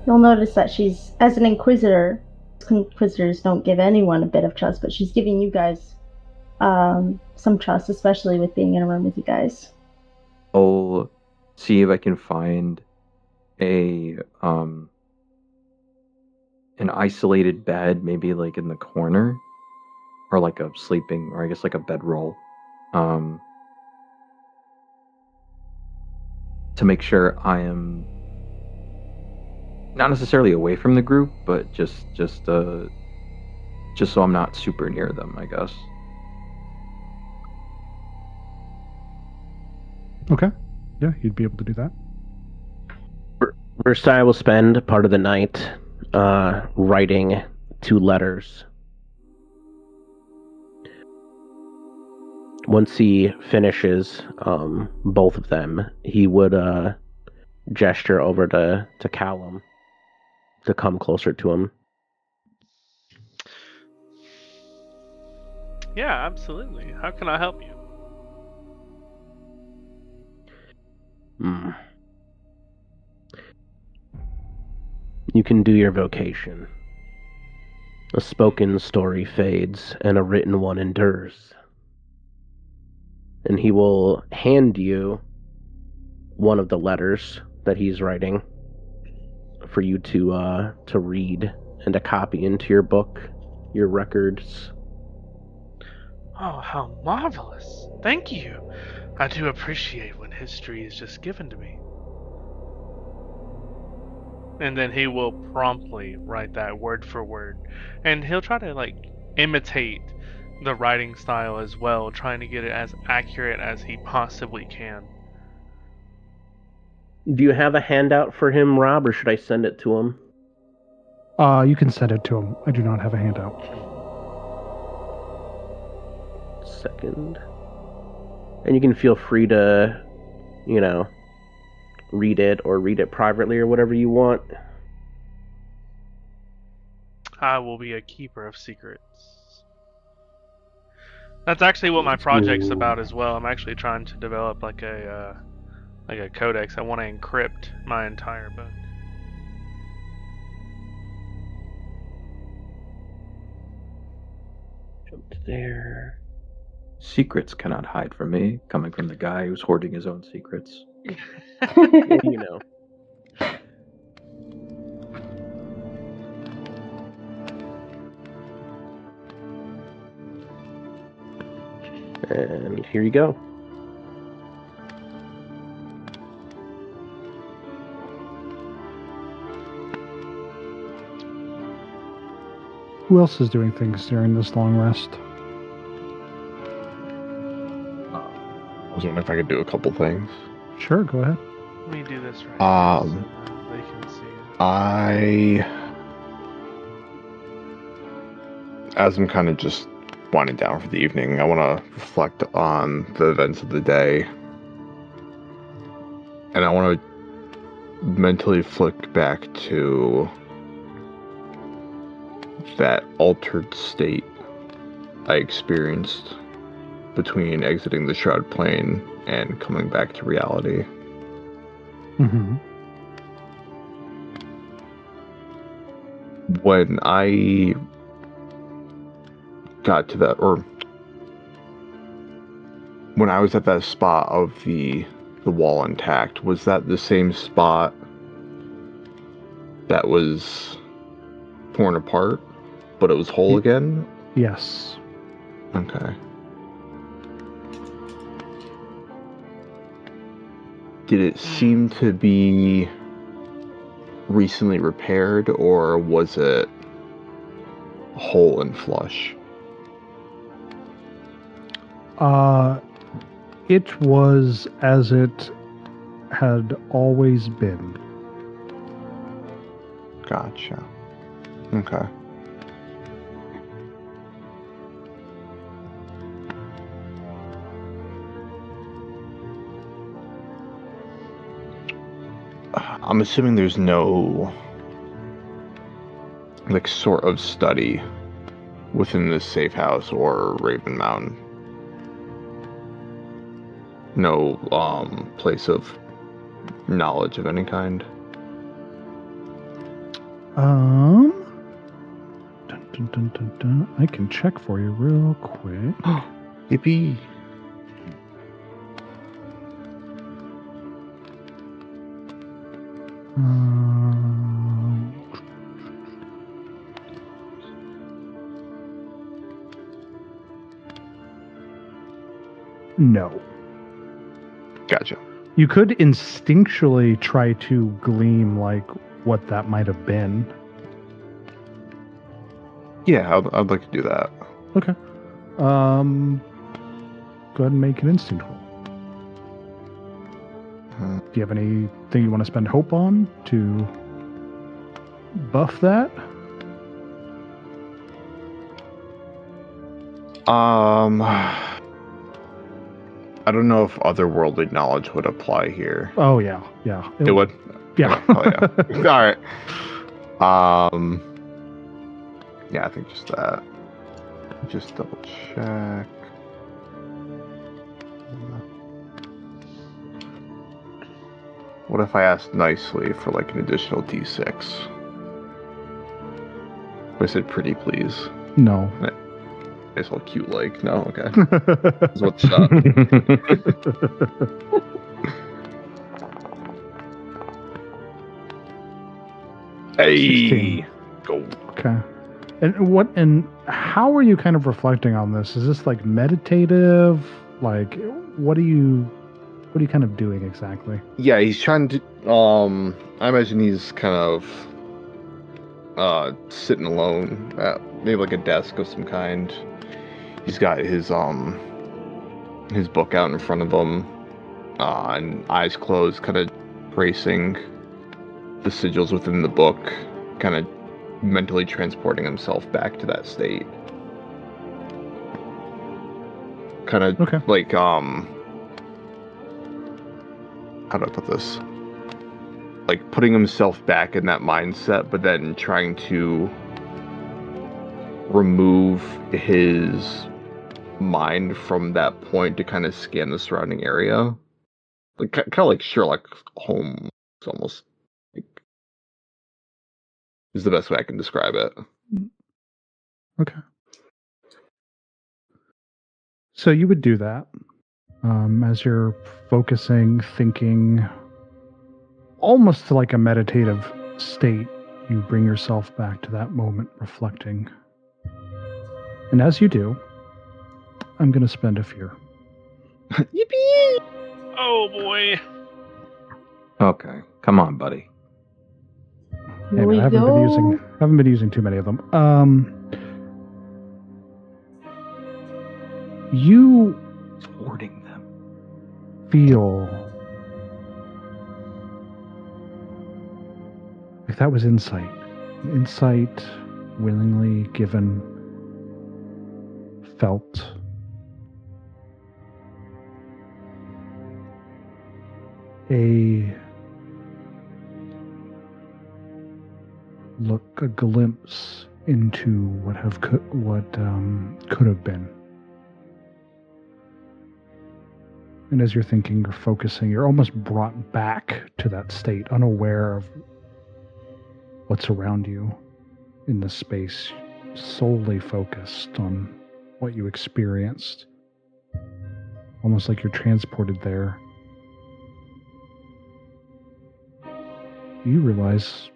You'll notice that she's, as an Inquisitor, Inquisitors don't give anyone a bit of trust, but she's giving you guys some trust, especially with being in a room with you guys. I'll see if I can find an isolated bed, maybe like in the corner, or like a sleeping, or I guess like a bedroll, to make sure I am not necessarily away from the group, but just so I'm not super near them, I guess. Okay. Yeah, you'd be able to do that. Versailles will spend part of the night writing 2 letters. Once he finishes both of them, he would gesture over to Callum to come closer to him. Yeah, absolutely. How can I help you? You can do your vocation. A spoken story fades, and a written one endures. And he will hand you one of the letters that he's writing for you to read and to copy into your book, your records. Oh, how marvelous. Thank you. I do appreciate when history is just given to me. And then he will promptly write that word for word. And he'll try to imitate the writing style as well, trying to get it as accurate as he possibly can. Do you have a handout for him, Rob, or should I send it to him? You can send it to him. I do not have a handout. Second. And you can feel free to, read it or read it privately or whatever you want. I will be a keeper of secrets. That's actually what my project's about as well. I'm actually trying to develop like a codex. I want to encrypt my entire book. Jump to there. Secrets cannot hide from me, coming from the guy who's hoarding his own secrets. You know. And here you go. Who else is doing things during this long rest? I was wondering if I could do a couple things. Sure, go ahead. Let me do this right here so they can see it. as I'm kind of just winding down for the evening, I want to reflect on the events of the day. And I want to mentally flick back to that altered state I experienced between exiting the Shroud Plane and coming back to reality. Mm-hmm. When I got to that, or when I was at that spot of the wall intact, was that the same spot that was torn apart, but it was whole again? Yes. Okay. Did it seem to be recently repaired, or was it whole and flush? It was as it had always been. Gotcha. Okay. I'm assuming there's no, like, sort of study within this safe house or Ravenmound. No, place of knowledge of any kind. Dun, dun, dun, dun, dun. I can check for you real quick. Yippee. No. Gotcha. You could instinctually try to glean, like, what that might have been. Yeah, I'd like to do that. Okay. Go ahead and make an instinct roll. Do you have anything you want to spend hope on to buff that? I don't know if otherworldly knowledge would apply here. Oh yeah, yeah. It would? Yeah. Oh yeah. Alright. Yeah, I think just that. Just double check. What if I asked nicely for like an additional D6? I said pretty please. No. It's all cute like. No, okay. That's what's shot. Hey! 16. Go. Okay. And how are you kind of reflecting on this? Is this like meditative? Like what are you kind of doing exactly? Yeah, he's trying to I imagine he's kind of sitting alone at maybe like a desk of some kind. He's got his book out in front of him, and eyes closed, kind of tracing the sigils within the book, kind of mentally transporting himself back to that state. Kind of Okay. like how do I put this? Like putting himself back in that mindset, but then trying to remove his mind from that point to kind of scan the surrounding area. Like kind of like Sherlock Holmes, almost. Like, is the best way I can describe it. Okay. So you would do that as you're focusing, thinking, almost to like a meditative state. You bring yourself back to that moment, reflecting. And as you do, I'm going to spend a fear. Yippee! Oh boy. Okay, come on, buddy. Here Hey, we man, I haven't been using too many of them. You Hoarding them. feel like that was insight. Insight willingly given felt a glimpse into what could have been. And as you're thinking, you're focusing, you're almost brought back to that state, unaware of what's around you in the space, solely focused on what you experienced. Almost like you're transported there. You realize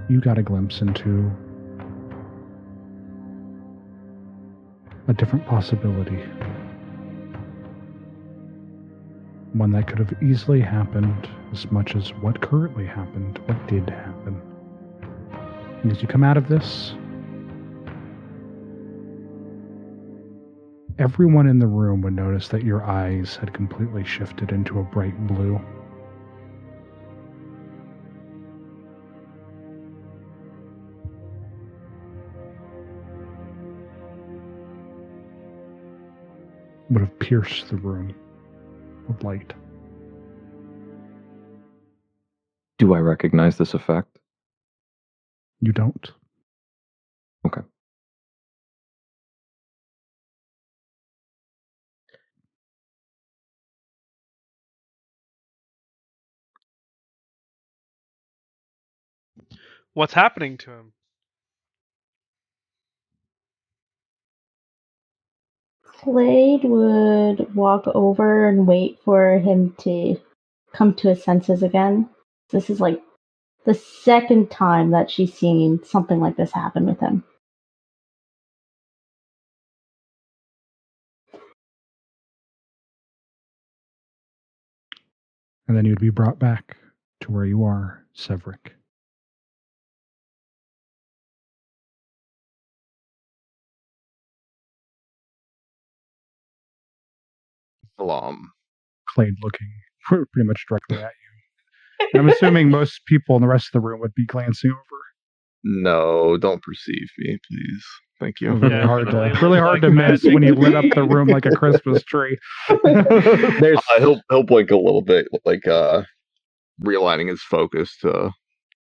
you got a glimpse into a different possibility. One that could have easily happened as much as what currently happened, what did happen. And as you come out of this, everyone in the room would notice that your eyes had completely shifted into a bright blue. Would have pierced the room with light. Do I recognize this effect? You don't. Okay. What's happening to him? Slade would walk over and wait for him to come to his senses again. This is like the second time that she's seen something like this happen with him. And then you'd be brought back to where you are, Severik. Slade looking pretty much directly at you. And I'm assuming most people in the rest of the room would be glancing over. No, don't perceive me, please. Thank you. Really Yeah, hard really to like miss magic. when you lit up the room like a Christmas tree. There's He'll blink a little bit, like realigning his focus to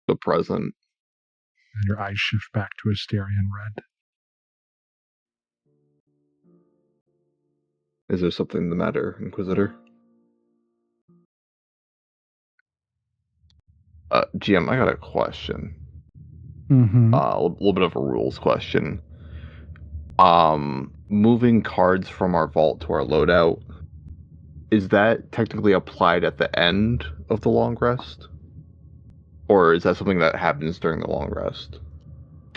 the present. And your eyes shift back to Asterian red. Is there something the matter, Inquisitor? GM, I got a question. Mm-hmm. A little bit of a rules question. Moving cards from our vault to our loadout, is that technically applied at the end of the long rest? Or is that something that happens during the long rest?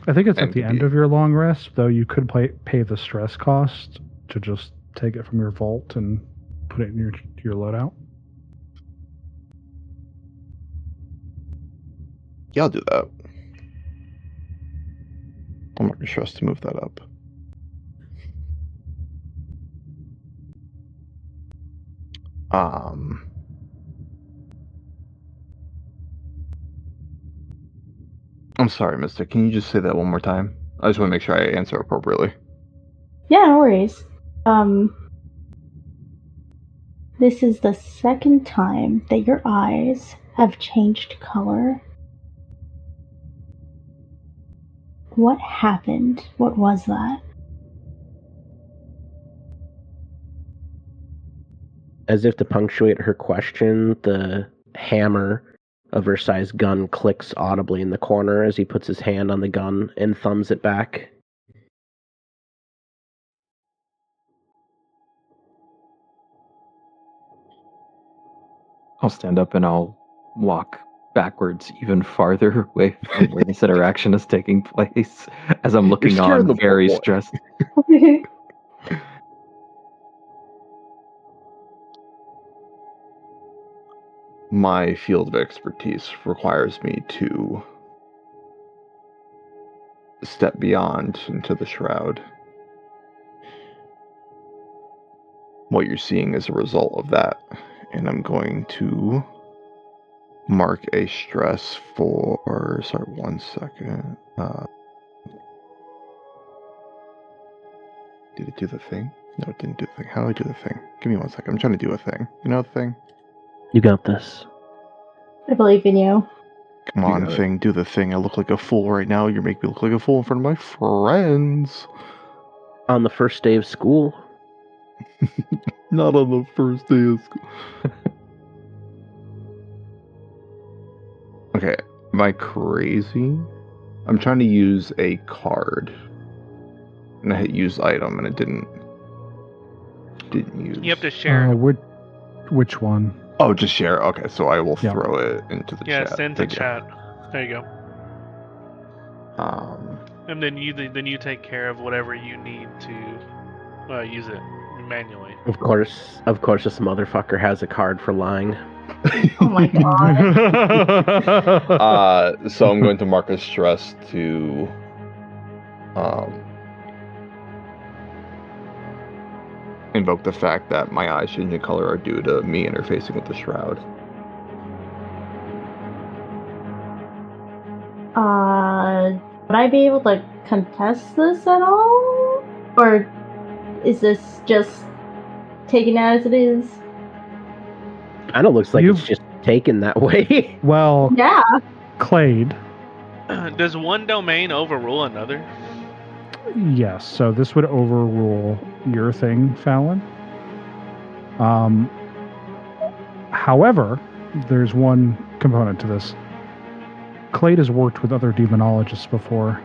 I think it's And at the could end be- of your long rest, though you could pay the stress cost to just take it from your vault and put it in your loadout. Yeah, I'll do that. I'm not sure to move that up. I'm sorry, Mister. Can you just say that one more time? I just want to make sure I answer appropriately. Yeah, no worries. This is the second time that your eyes have changed color. What happened? What was that? as if to punctuate her question, the hammer of her size gun clicks audibly in the corner as he puts his hand on the gun and thumbs it back. I'll stand up and I'll walk backwards even farther away from where this interaction is taking place as I'm looking scaring on, the very boy. stressed. My field of expertise requires me to step beyond into the shroud. What you're seeing is a result of that, and I'm going to mark a stress for. Sorry, 1 second. Did it do the thing? No, it didn't do the thing. How do I do the thing? Give me 1 second. I'm trying to do a thing. You know the thing? You got this. I believe in you. Come on, thing. Do the thing. I look like a fool right now. You make me look like a fool in front of my friends. On the first day of school. Not on the first day of school. Okay, am I crazy? I'm trying to use a card. And I hit use item and it didn't use. You have to share. Which one? Oh, just share. Okay, so I will throw it into the chat. Yeah, send to chat. There you go. And then you take care of whatever you need to use it manually. Of course, this motherfucker has a card for lying. Oh my god. So I'm going to mark a stress to invoke the fact that my eyes changing color are due to me interfacing with the shroud. Would I be able to contest this at all? Or is this just taken as it is? Kind of looks like it's just taken that way. Well, Yeah. Clade. Does one domain overrule another? Yes, so this would overrule your thing, Fallon. However, there's one component to this. Clade has worked with other demonologists before.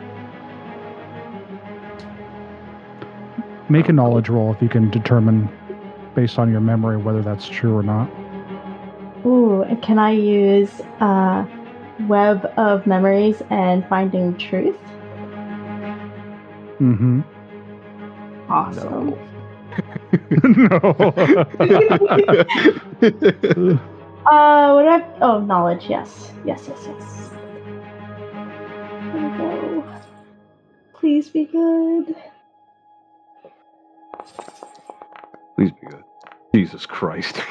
Make a knowledge roll if you can determine, based on your memory, whether that's true or not. Ooh, and can I use Web of Memories and Finding Truth? Mm-hmm. Awesome. No. Knowledge, yes. Yes. There we go. Please be good. Please be good. Jesus Christ.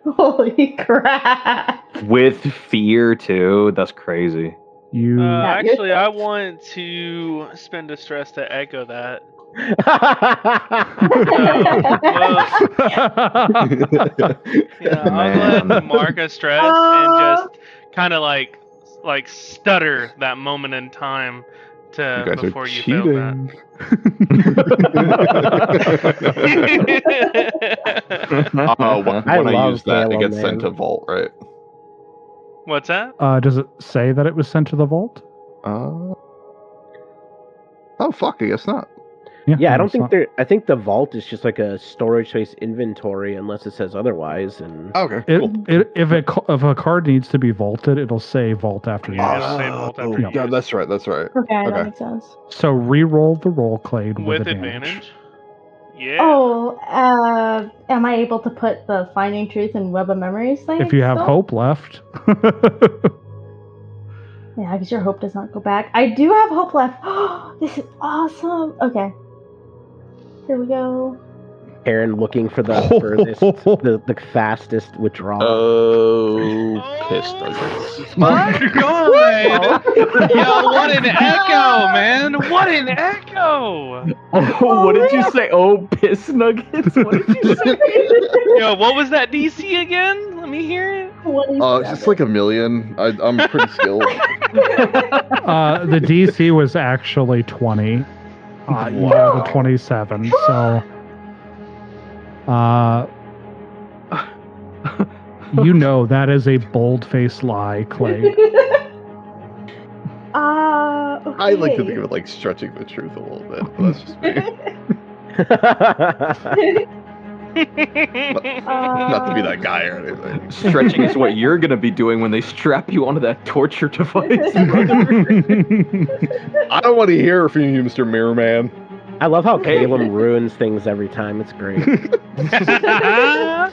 Holy crap. With fear, too? That's crazy. You Actually, I want to spend a stress to echo that. I'll let mark a stress and just kind of like stutter that moment in time before you failed that. When I use that, it gets sent to Vault, right? What's that? Does it say that it was sent to the vault? Oh fuck, I guess not. Yeah, I don't think I think the vault is just like a storage space inventory, unless it says otherwise. And okay, cool. If a card needs to be vaulted, it'll say vault after use. It'll say vault after use. Yeah, that's right. Okay, that makes sense. So re-roll the roll, Clade, with advantage. Yeah. Oh, am I able to put the Finding Truth and Web of Memories thing? If you have hope left. Yeah, because your hope does not go back. I do have hope left. This is awesome. Okay. Here we go. Aaron looking for the furthest, the fastest withdrawal. Oh, piss nuggets. My God! Yo, what an echo, man! What an echo! Oh, what did you say? Oh, piss nuggets? What did you say? Yo, what was that DC again? Let me hear it. It's just like 1 million. I'm pretty skilled. The DC was actually 20. You got a 27, so you know that is a bold-faced lie, Clay. Okay. I like to think of it like stretching the truth a little bit, but that's just me. Not to be that guy or anything. Stretching is what you're going to be doing when they strap you onto that torture device. I don't want to hear from you, Mr. Mirror Man. I love how Caleb ruins things every time. It's great.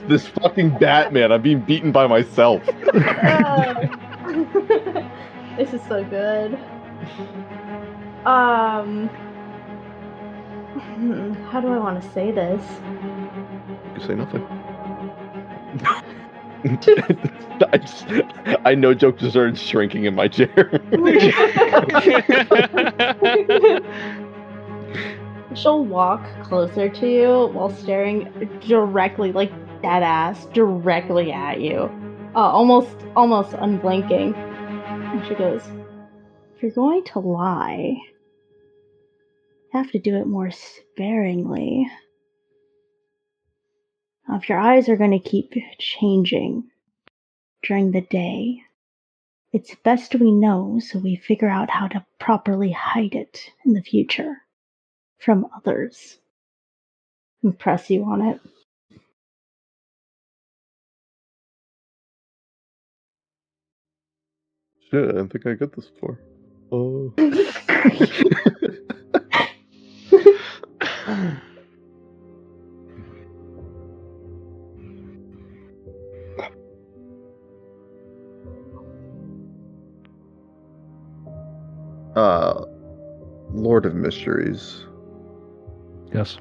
This fucking Batman. I'm being beaten by myself. This is so good. How do I want to say this? You say nothing. I no joke just started shrinking in my chair. She'll walk closer to you while staring directly, like dead ass, directly at you, almost unblinking. And she goes, "If you're going to lie, you have to do it more sparingly. Now, if your eyes are going to keep changing during the day, it's best we know so we figure out how to properly hide it in the future from others." And press you on it. Shit, I didn't think I get this before. Oh. Lord of Mysteries. Yes.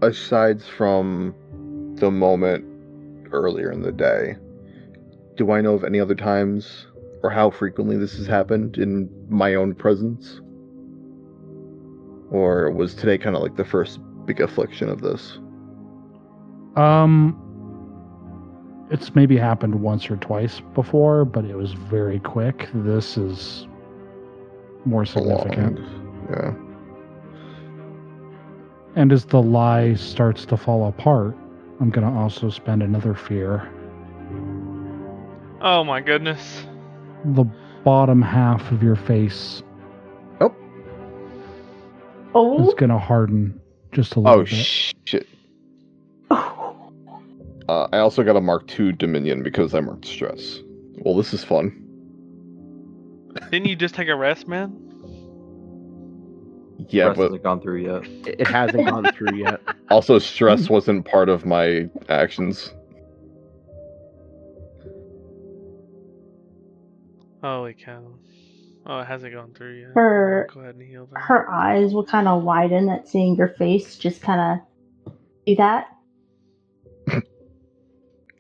Aside from the moment earlier in the day, do I know of any other times or how frequently this has happened in my own presence? Or was today kind of like the first big affliction of this? It's maybe happened once or twice before, but it was very quick. This is more significant. Prolonged. Yeah. And as the lie starts to fall apart, I'm going to also spend another fear. Oh my goodness. The bottom half of your face is going to harden just a little bit. Shit. I also got a Mark II Dominion because I marked stress. Well, this is fun. Didn't you just take a rest, man? Yeah, Rest but hasn't gone through yet. It hasn't gone through yet. also stress wasn't part of my actions. Holy cow. Oh, it hasn't gone through yet. Her- I'll go ahead and heal that. Her eyes will kind of widen at seeing your face just kind of do that.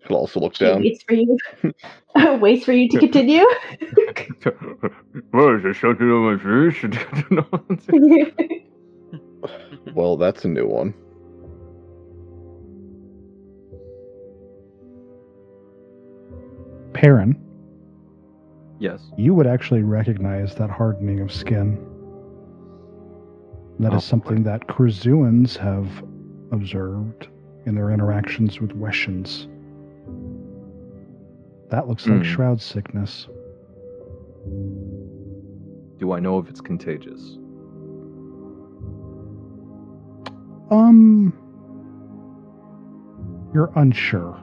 She'll also look She down. waits for you. Waits for you to continue. What is it, something on my face? Well, that's a new one. Perrin, Yes. you would actually recognize that hardening of skin. That is something that Krazuans have observed in their interactions with Weshans. That looks like shroud sickness. Do I know if it's contagious? You're unsure.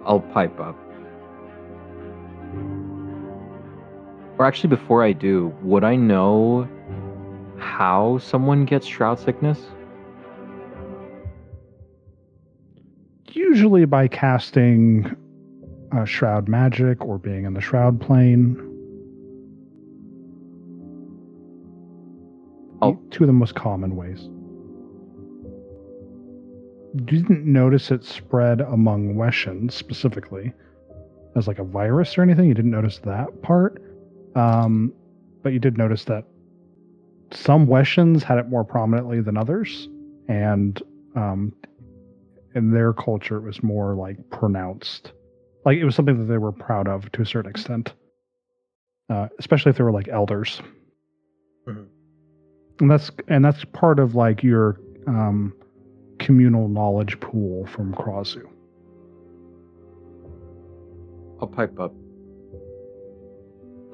I'll pipe up. Or actually, before I do, would I know how someone gets shroud sickness? Usually by casting shroud magic or being in the shroud plane. Two of the most common ways. You didn't notice it spread among Weshans specifically as like a virus or anything. You didn't notice that part. But you did notice that some Weshans had it more prominently than others. And in their culture, it was more like pronounced. Like it was something that they were proud of to a certain extent. Especially if they were like elders. Mm-hmm. And that's part of like your communal knowledge pool from Krazu. I'll pipe up.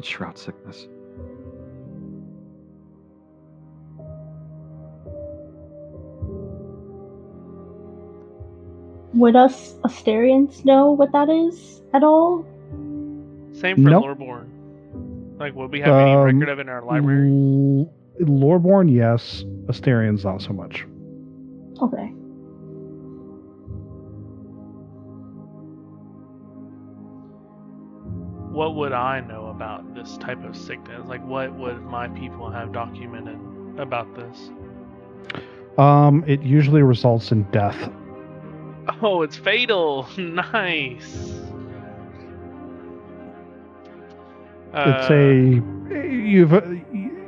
Shroud sickness. Would us Asterians know what that is at all? Same for Loreborn. Like, would we have any record of it in our library? Loreborn, yes. Asterians, not so much. Okay. What would I know about this type of sickness? Like, what would my people have documented about this? It usually results in death. Oh, it's fatal. Nice. It's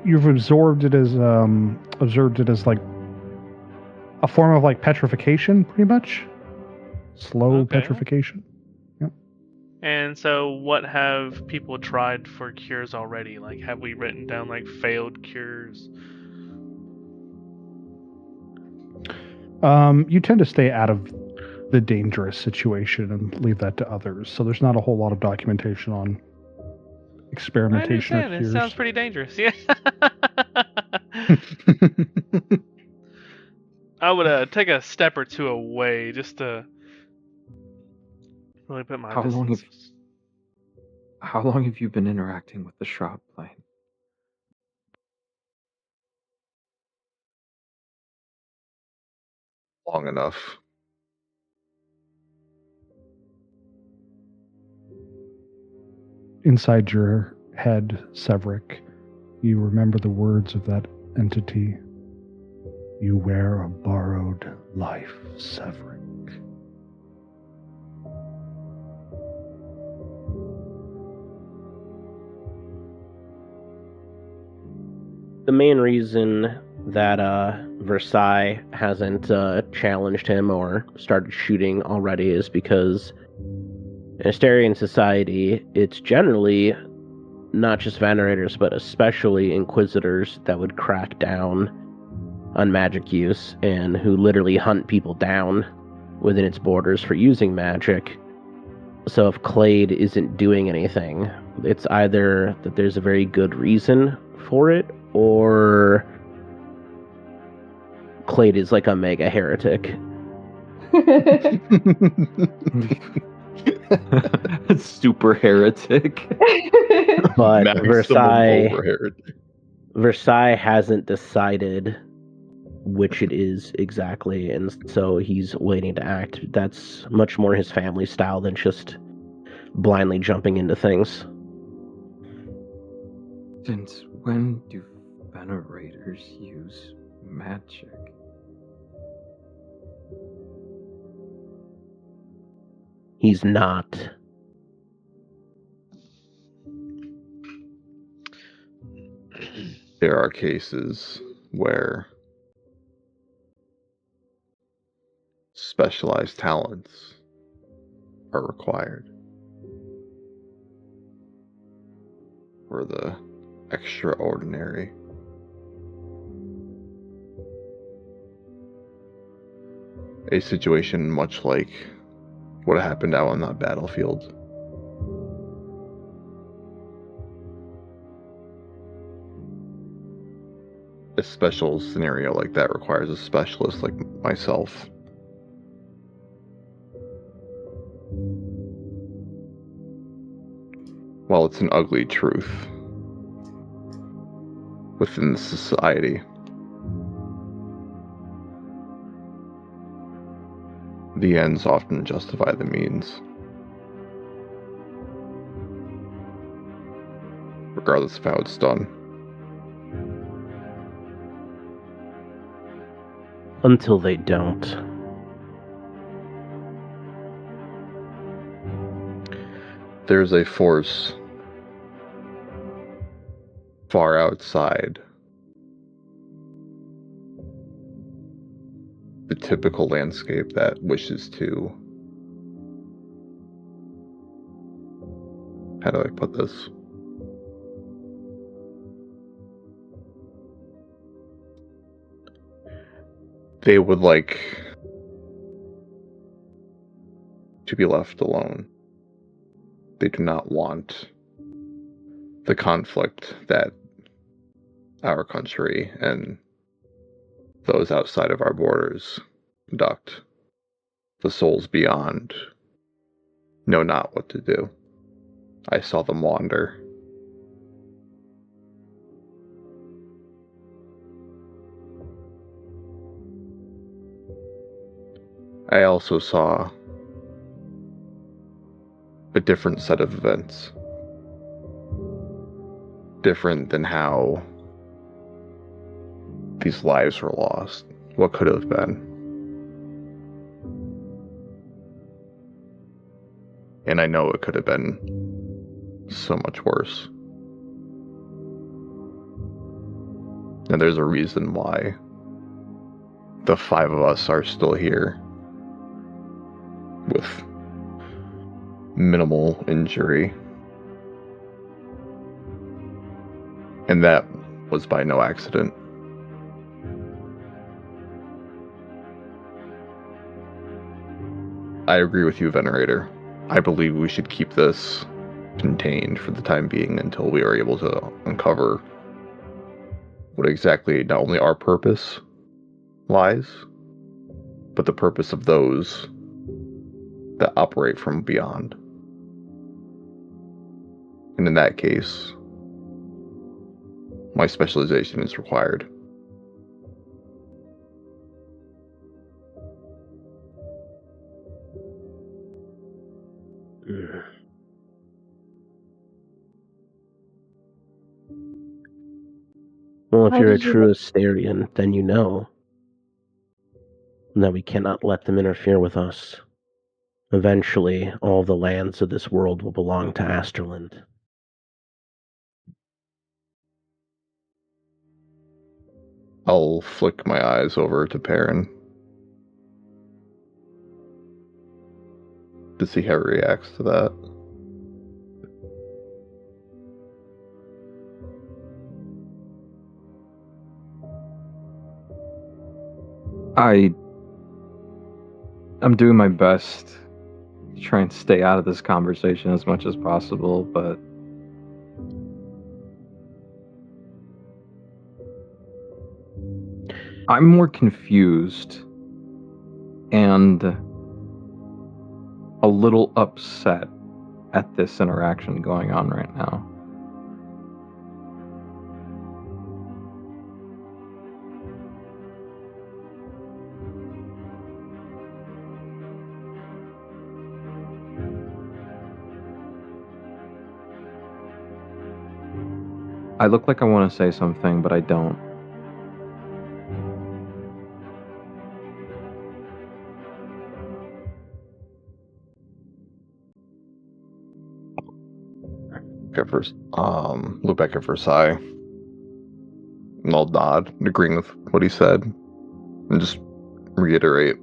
you've observed it as like a form of like petrification, pretty much. Slow Okay. petrification. Yep. And so, what have people tried for cures already? Like, have we written down like failed cures? You tend to stay out of the dangerous situation and leave that to others. So there's not a whole lot of documentation on experimentation I or understand. It cures. sounds pretty dangerous. Yeah. I would take a step or two away just to really put my distance. How long have you been interacting with the shroud plane? Long enough. Inside your head, Severik, you remember the words of that entity. You wear a borrowed life, Severik. The main reason that Versailles hasn't challenged him or started shooting already is because in Asterian society, it's generally not just venerators, but especially inquisitors that would crack down on magic use and who literally hunt people down within its borders for using magic. So if Clade isn't doing anything, it's either that there's a very good reason for it, or Clade is like a mega heretic. Super heretic. But Maximum over heretic. Versailles hasn't decided which it is exactly, and so he's waiting to act. That's much more his family style than just blindly jumping into things. Since when do venerators use magic? He's not. There are cases where specialized talents are required for the extraordinary. A situation much like what happened out on that battlefield. A special scenario like that requires a specialist like myself. While it's an ugly truth within the society, the ends often justify the means, regardless of how it's done. Until they don't. There's a force far outside the typical landscape that wishes to, how do I put this? They would like to be left alone. They do not want the conflict that our country and those outside of our borders conduct. The souls beyond know not what to do. I saw them wander. I also saw a different set of events. Different than how these lives were lost. what could have been. And I know it could have been so much worse. And there's a reason why the 5 of us are still here with minimal injury. And that was by no accident. I agree with you, Venerator. I believe we should keep this contained for the time being until we are able to uncover what exactly not only our purpose lies, but the purpose of those that operate from beyond. And in that case, my specialization is required. Well, if Why you're a did you true Astarian, then you know that we cannot let them interfere with us. Eventually, all the lands of this world will belong to Asterland. I'll flick my eyes over to Perrin to see how he reacts to that. I'm doing my best to try and stay out of this conversation as much as possible, but I'm more confused and a little upset at this interaction going on right now. I look like I want to say something, but I don't. Look back at Versailles, and I'll nod, agreeing with what he said, and just reiterate,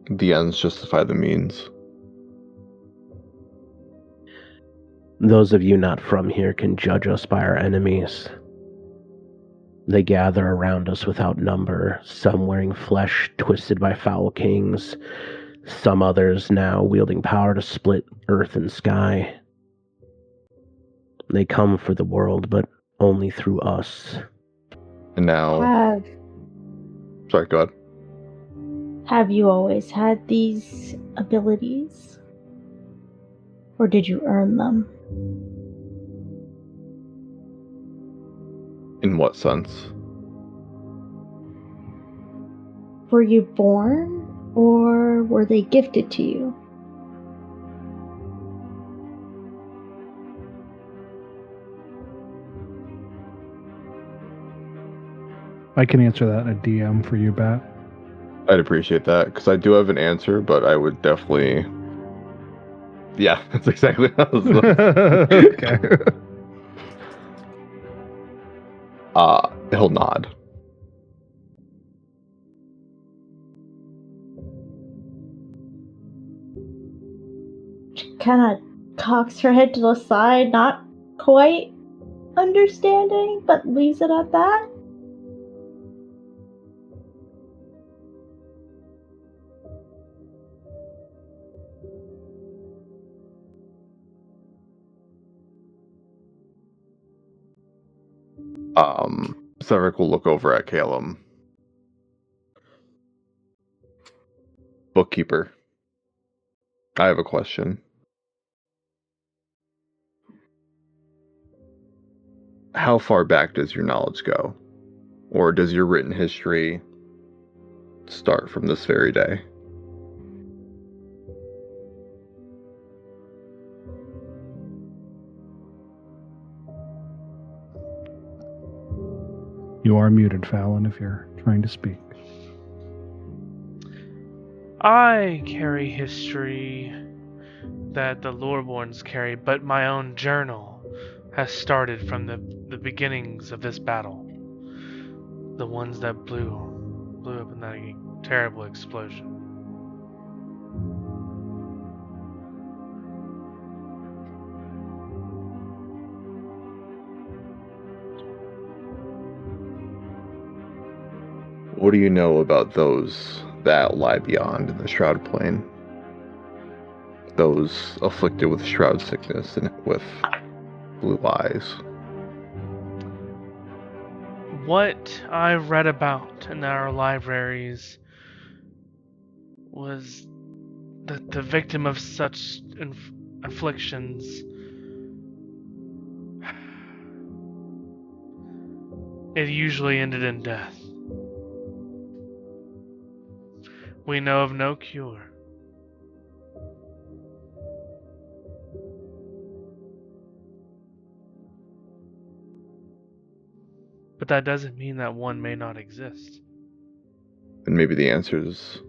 the ends justify the means. Those of you not from here can judge us by our enemies. They gather around us without number, some wearing flesh twisted by foul kings, some others now wielding power to split earth and sky. They come for the world, but only through us. And now... Sorry, go ahead. Have you always had these abilities? Or did you earn them? In what sense? Were you born, or were they gifted to you? I can answer that in a DM for you, Bat. I'd appreciate that, because I do have an answer, but I would definitely... Yeah, that's exactly what I was Okay. He'll nod. She kind of cocks her head to the side, not quite understanding, but leaves it at that. Severik will look over at Calum. Bookkeeper, I have a question. How far back does your knowledge go? Or does your written history start from this very day? You are muted, Fallon, if you're trying to speak. I carry history that the Loreborns carry, but my own journal has started from the beginnings of this battle. The ones that blew up in that terrible explosion. What do you know about those that lie beyond in the Shroud Plane? Those afflicted with Shroud sickness and with blue eyes. What I read about in our libraries was that the victim of such afflictions it usually ended in death. We know of no cure. But that doesn't mean that one may not exist. And maybe the answers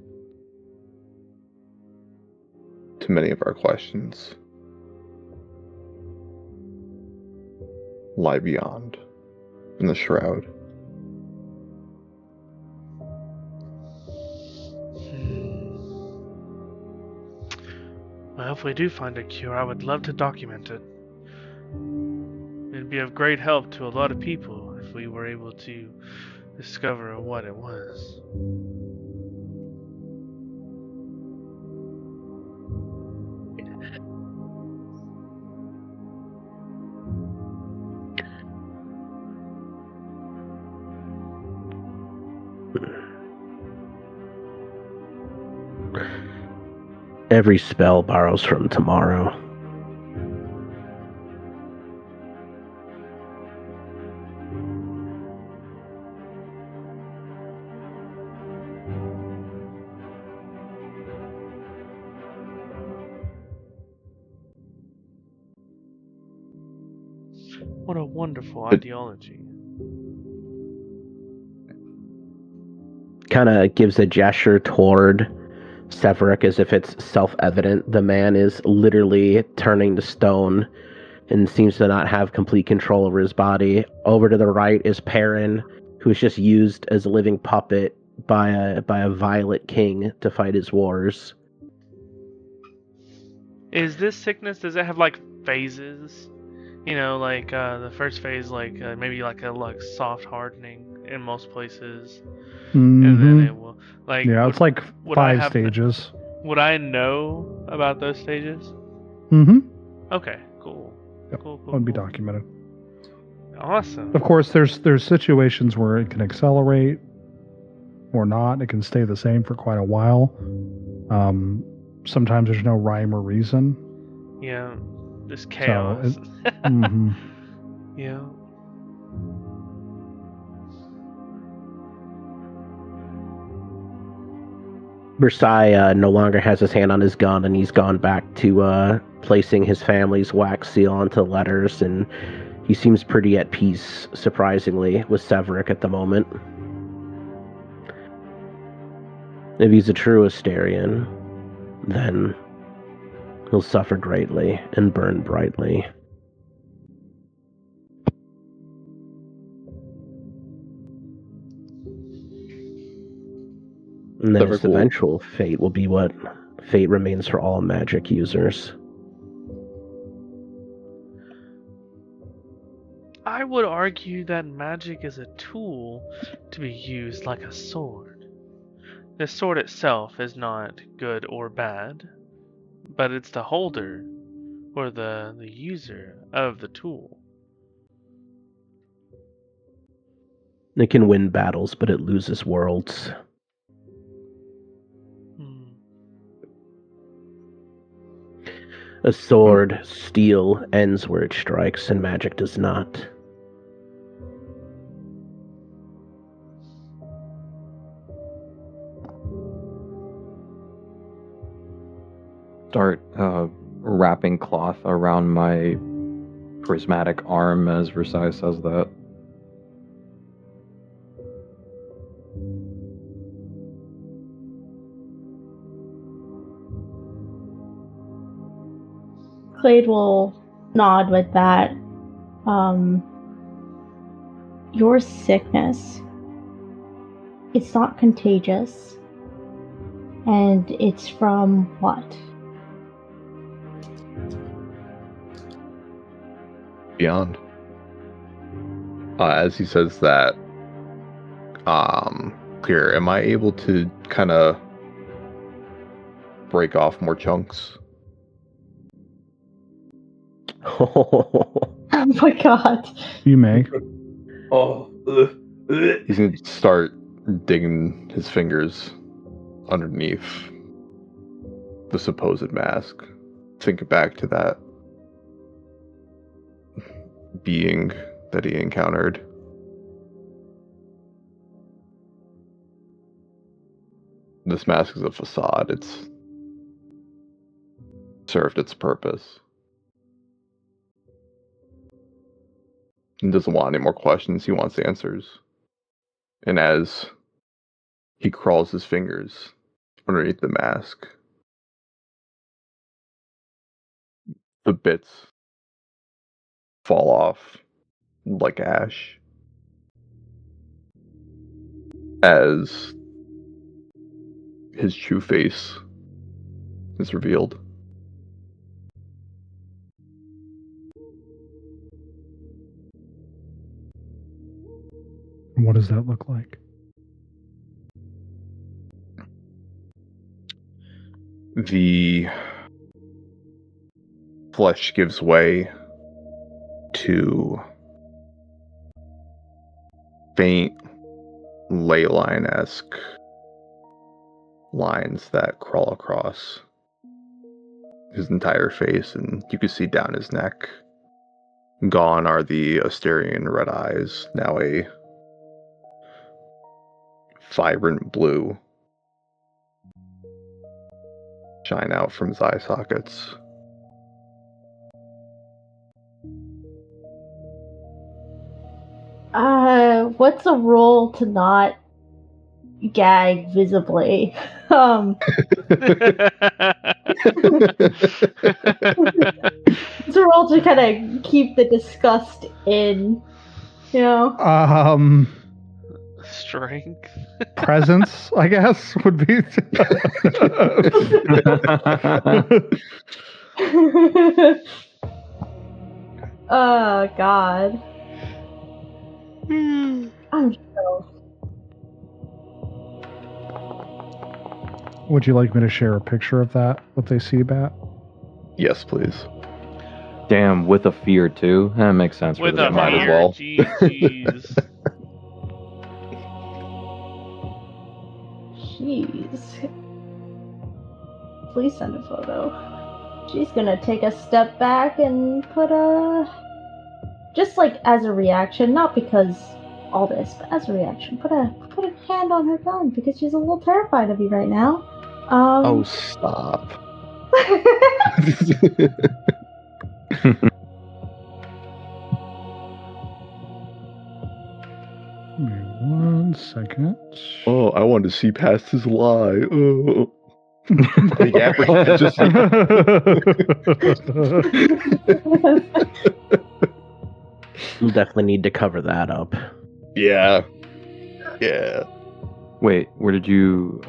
to many of our questions lie beyond in the Shroud. Well, if we do find a cure, I would love to document it. It'd be of great help to a lot of people if we were able to discover what it was. Every spell borrows from tomorrow. What a wonderful ideology. Kind of gives a gesture toward Severik as if it's self-evident. The man is literally turning to stone and seems to not have complete control over his body. Over to the right is Perrin, who is just used as a living puppet by a violet king to fight his wars. Is this sickness, does it have like phases? You know, like the first phase, like maybe like a soft hardening in most places, and then it will like it's like would 5 stages. Would I know about those stages? Mm-hmm. Okay, cool. Yep. Cool. Would be documented. Awesome. Of course, there's situations where it can accelerate or not. It can stay the same for quite a while. Sometimes there's no rhyme or reason. Yeah, just chaos. So mm-hmm. Yeah. Versailles no longer has his hand on his gun, and he's gone back to placing his family's wax seal onto letters, and he seems pretty at peace, surprisingly, with Severik at the moment. If he's a true Astarian, then he'll suffer greatly and burn brightly. And then his eventual fate will be what fate remains for all magic users. I would argue that magic is a tool to be used like a sword. The sword itself is not good or bad, but it's the holder or the user of the tool. It can win battles, but it loses worlds. A sword, steel, ends where it strikes, and magic does not. Start wrapping cloth around my prismatic arm as Versailles says that. Clade will nod with that. Your sickness, it's not contagious. And it's from what? Beyond. As he says that, here, am I able to kind of break off more chunks? Oh my god. You may. He's going to start digging his fingers underneath the supposed mask. Think back to that being that he encountered. This mask is a facade. It's served its purpose. He doesn't want any more questions. He wants answers. And as he crawls his fingers underneath the mask, the bits fall off like ash as his true face is revealed. What does that look like? The flesh gives way to faint ley line-esque lines that crawl across his entire face, and you can see down his neck. Gone are the Asterian red eyes, now a vibrant blue shine out from his eye sockets. What's a roll to not gag visibly? It's a roll to kind of keep the disgust in, you know? Strength. Presence, I guess, would be. Oh, God. I'm so... Would you like me to share a picture of that, what they see, Bat? Yes, please. Damn, with a fear too. That makes sense. With for a the might as fear, well. jeez. Jeez. Please send a photo. She's gonna take a step back and put a... Just like as a reaction, not because all this, but as a reaction, put a hand on her gun because she's a little terrified of you right now. Oh, stop. Give me 1 second. Oh, I wanted to see past his lie. Oh. Yeah, just You'll definitely need to cover that up. yeah. Wait, where did you?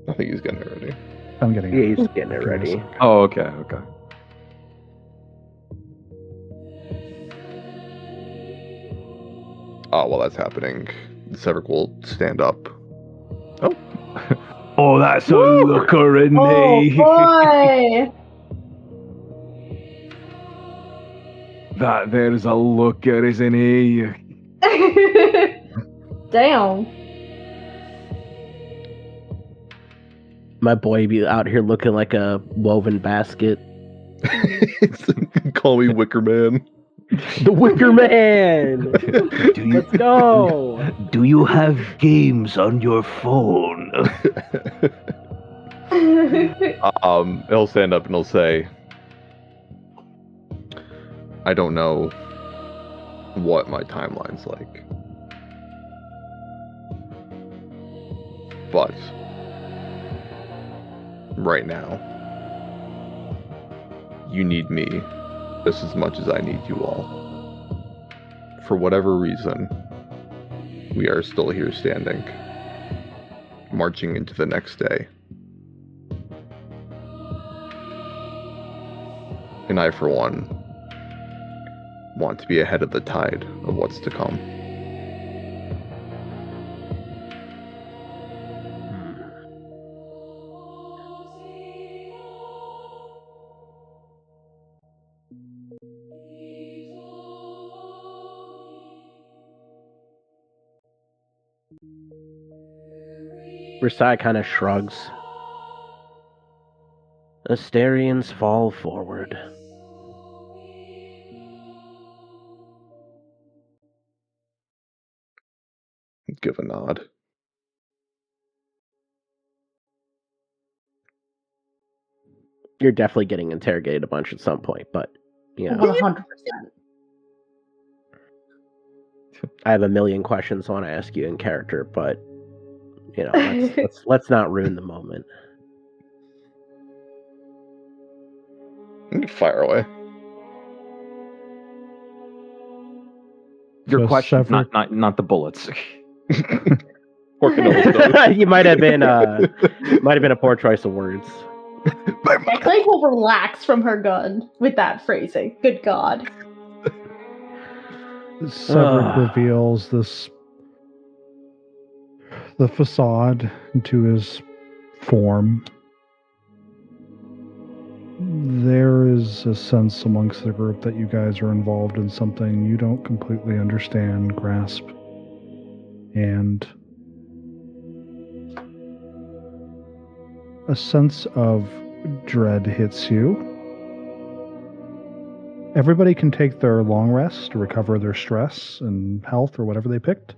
I think he's getting it ready. I'm getting Yeah, it. he's getting it ready. Oh, okay. While that's happening, Severik will stand up. Oh, that's a looker in Oh boy! That there's a looker, isn't he? Damn. My boy be out here looking like a woven basket. Call me Wicker Man. The Wicker Man! Let's go! Do you have games on your phone? He'll stand up and he'll say, I don't know what my timeline's like, but right now, you need me just as much as I need you all. For whatever reason, we are still here standing, marching into the next day. And I, for one, want to be ahead of the tide of what's to come. Versailles kind of shrugs. Asterians fall forward. Give a nod. You're definitely getting interrogated a bunch at some point, but, you know. 100%. I have a million questions I want to ask you in character, but, you know, let's not ruin the moment. Fire away. Your Just question, Severik. not the bullets. You might have been a poor choice of words. Clay will relax from her gun with that phrasing. Good God. Severik reveals the facade into his form. There is a sense amongst the group that you guys are involved in something you don't completely understand, grasp, and a sense of dread hits you. Everybody can take their long rest to recover their stress and health or whatever they picked.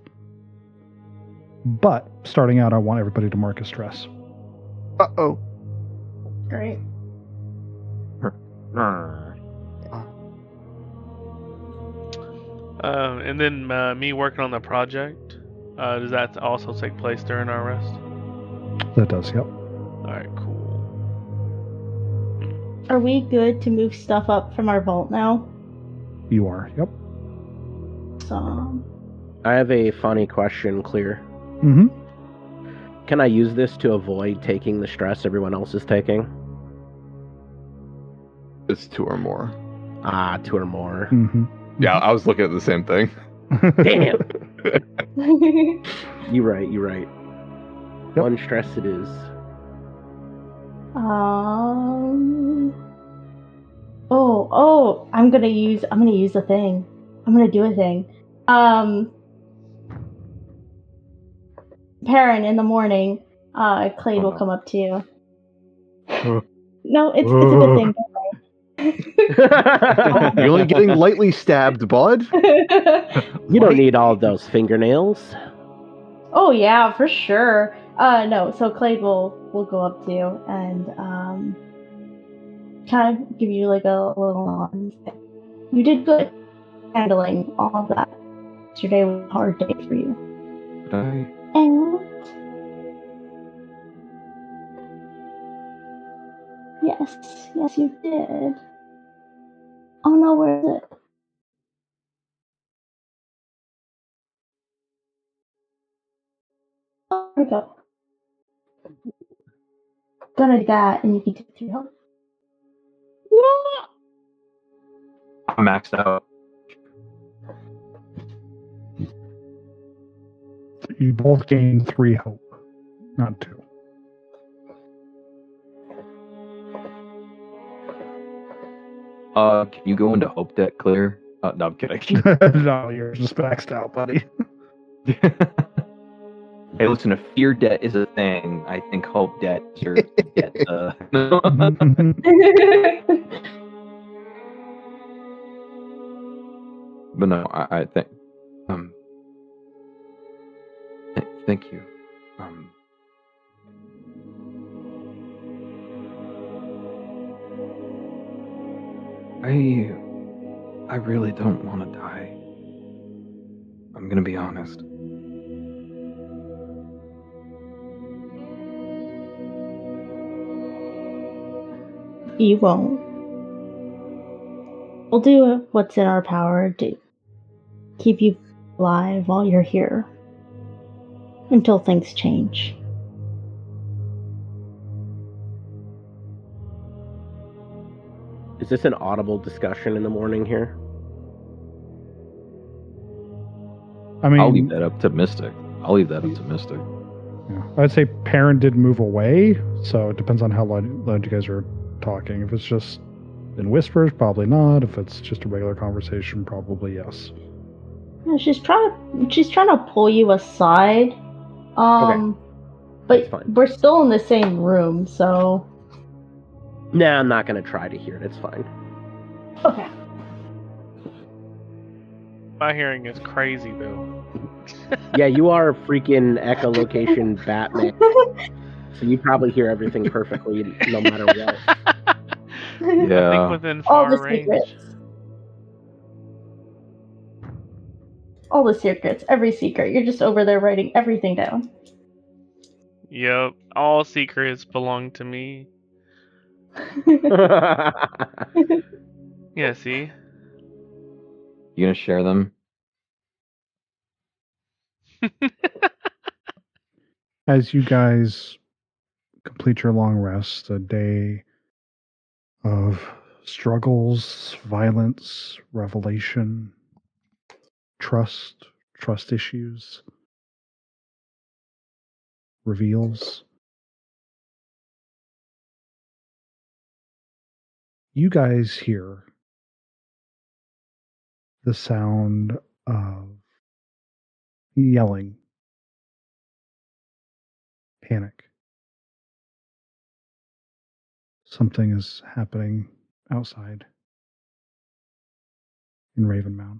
But starting out, I want everybody to mark a stress. Uh-oh. Great. And then me working on the project, does that also take place during our rest? That does, yep. Alright, cool. Are we good to move stuff up from our vault now? You are, yep. So, I have a funny question, Clear. Mm-hmm. Can I use this to avoid taking the stress everyone else is taking? It's 2 or more. 2 or more. Mm-hmm. Yeah, I was looking at the same thing. Damn! You're right. Yep. 1 stress it is. I'm gonna use a thing. I'm gonna do a thing. Perrin, in the morning, Clade will come up to you. No, it's a good thing. You're only getting lightly stabbed, bud. You don't need all those fingernails. Oh yeah, for sure. No, so Clade will go up to you and kind of give you like a little nod and say, "You did good handling all of that. Yesterday was a hard day for you." And yes, you did. Oh no, where is it? Oh, here we go. Gonna do that, and you can take 3 health. I'm maxed out. You both gain 3 hope, not 2. Can you go into hope debt, Clear? No, I'm kidding. No, you're just maxed out, buddy. Hey, listen, if fear debt is a thing, I think hope debt is your debt. But no, I think. Thank you. I really don't want to die. I'm gonna be honest. You won't. We'll do what's in our power to keep you alive while you're here. Until things change. Is this an audible discussion in the morning here? I mean, I'll leave that up to Mystic. Yeah. I'd say Perrin did move away, so it depends on how loud you guys are talking. If it's just in whispers, probably not. If it's just a regular conversation, probably yes. Yeah, she's trying to pull you aside. Okay. That's But fine. we're still in the same room, so. Nah, I'm not gonna try to hear it. It's fine. Okay. My hearing is crazy though. Yeah, you are freaking echolocation Batman, so you probably hear everything perfectly, no matter what. I think Yeah. within All far the range. secrets. All the secrets. Every secret. You're just over there writing everything down. Yep, all secrets belong to me. Yeah, see? You gonna share them? As you guys complete your long rest, a day of struggles, violence, revelation, trust issues, reveals. You guys hear the sound of yelling, panic. Something is happening outside in Ravenmound.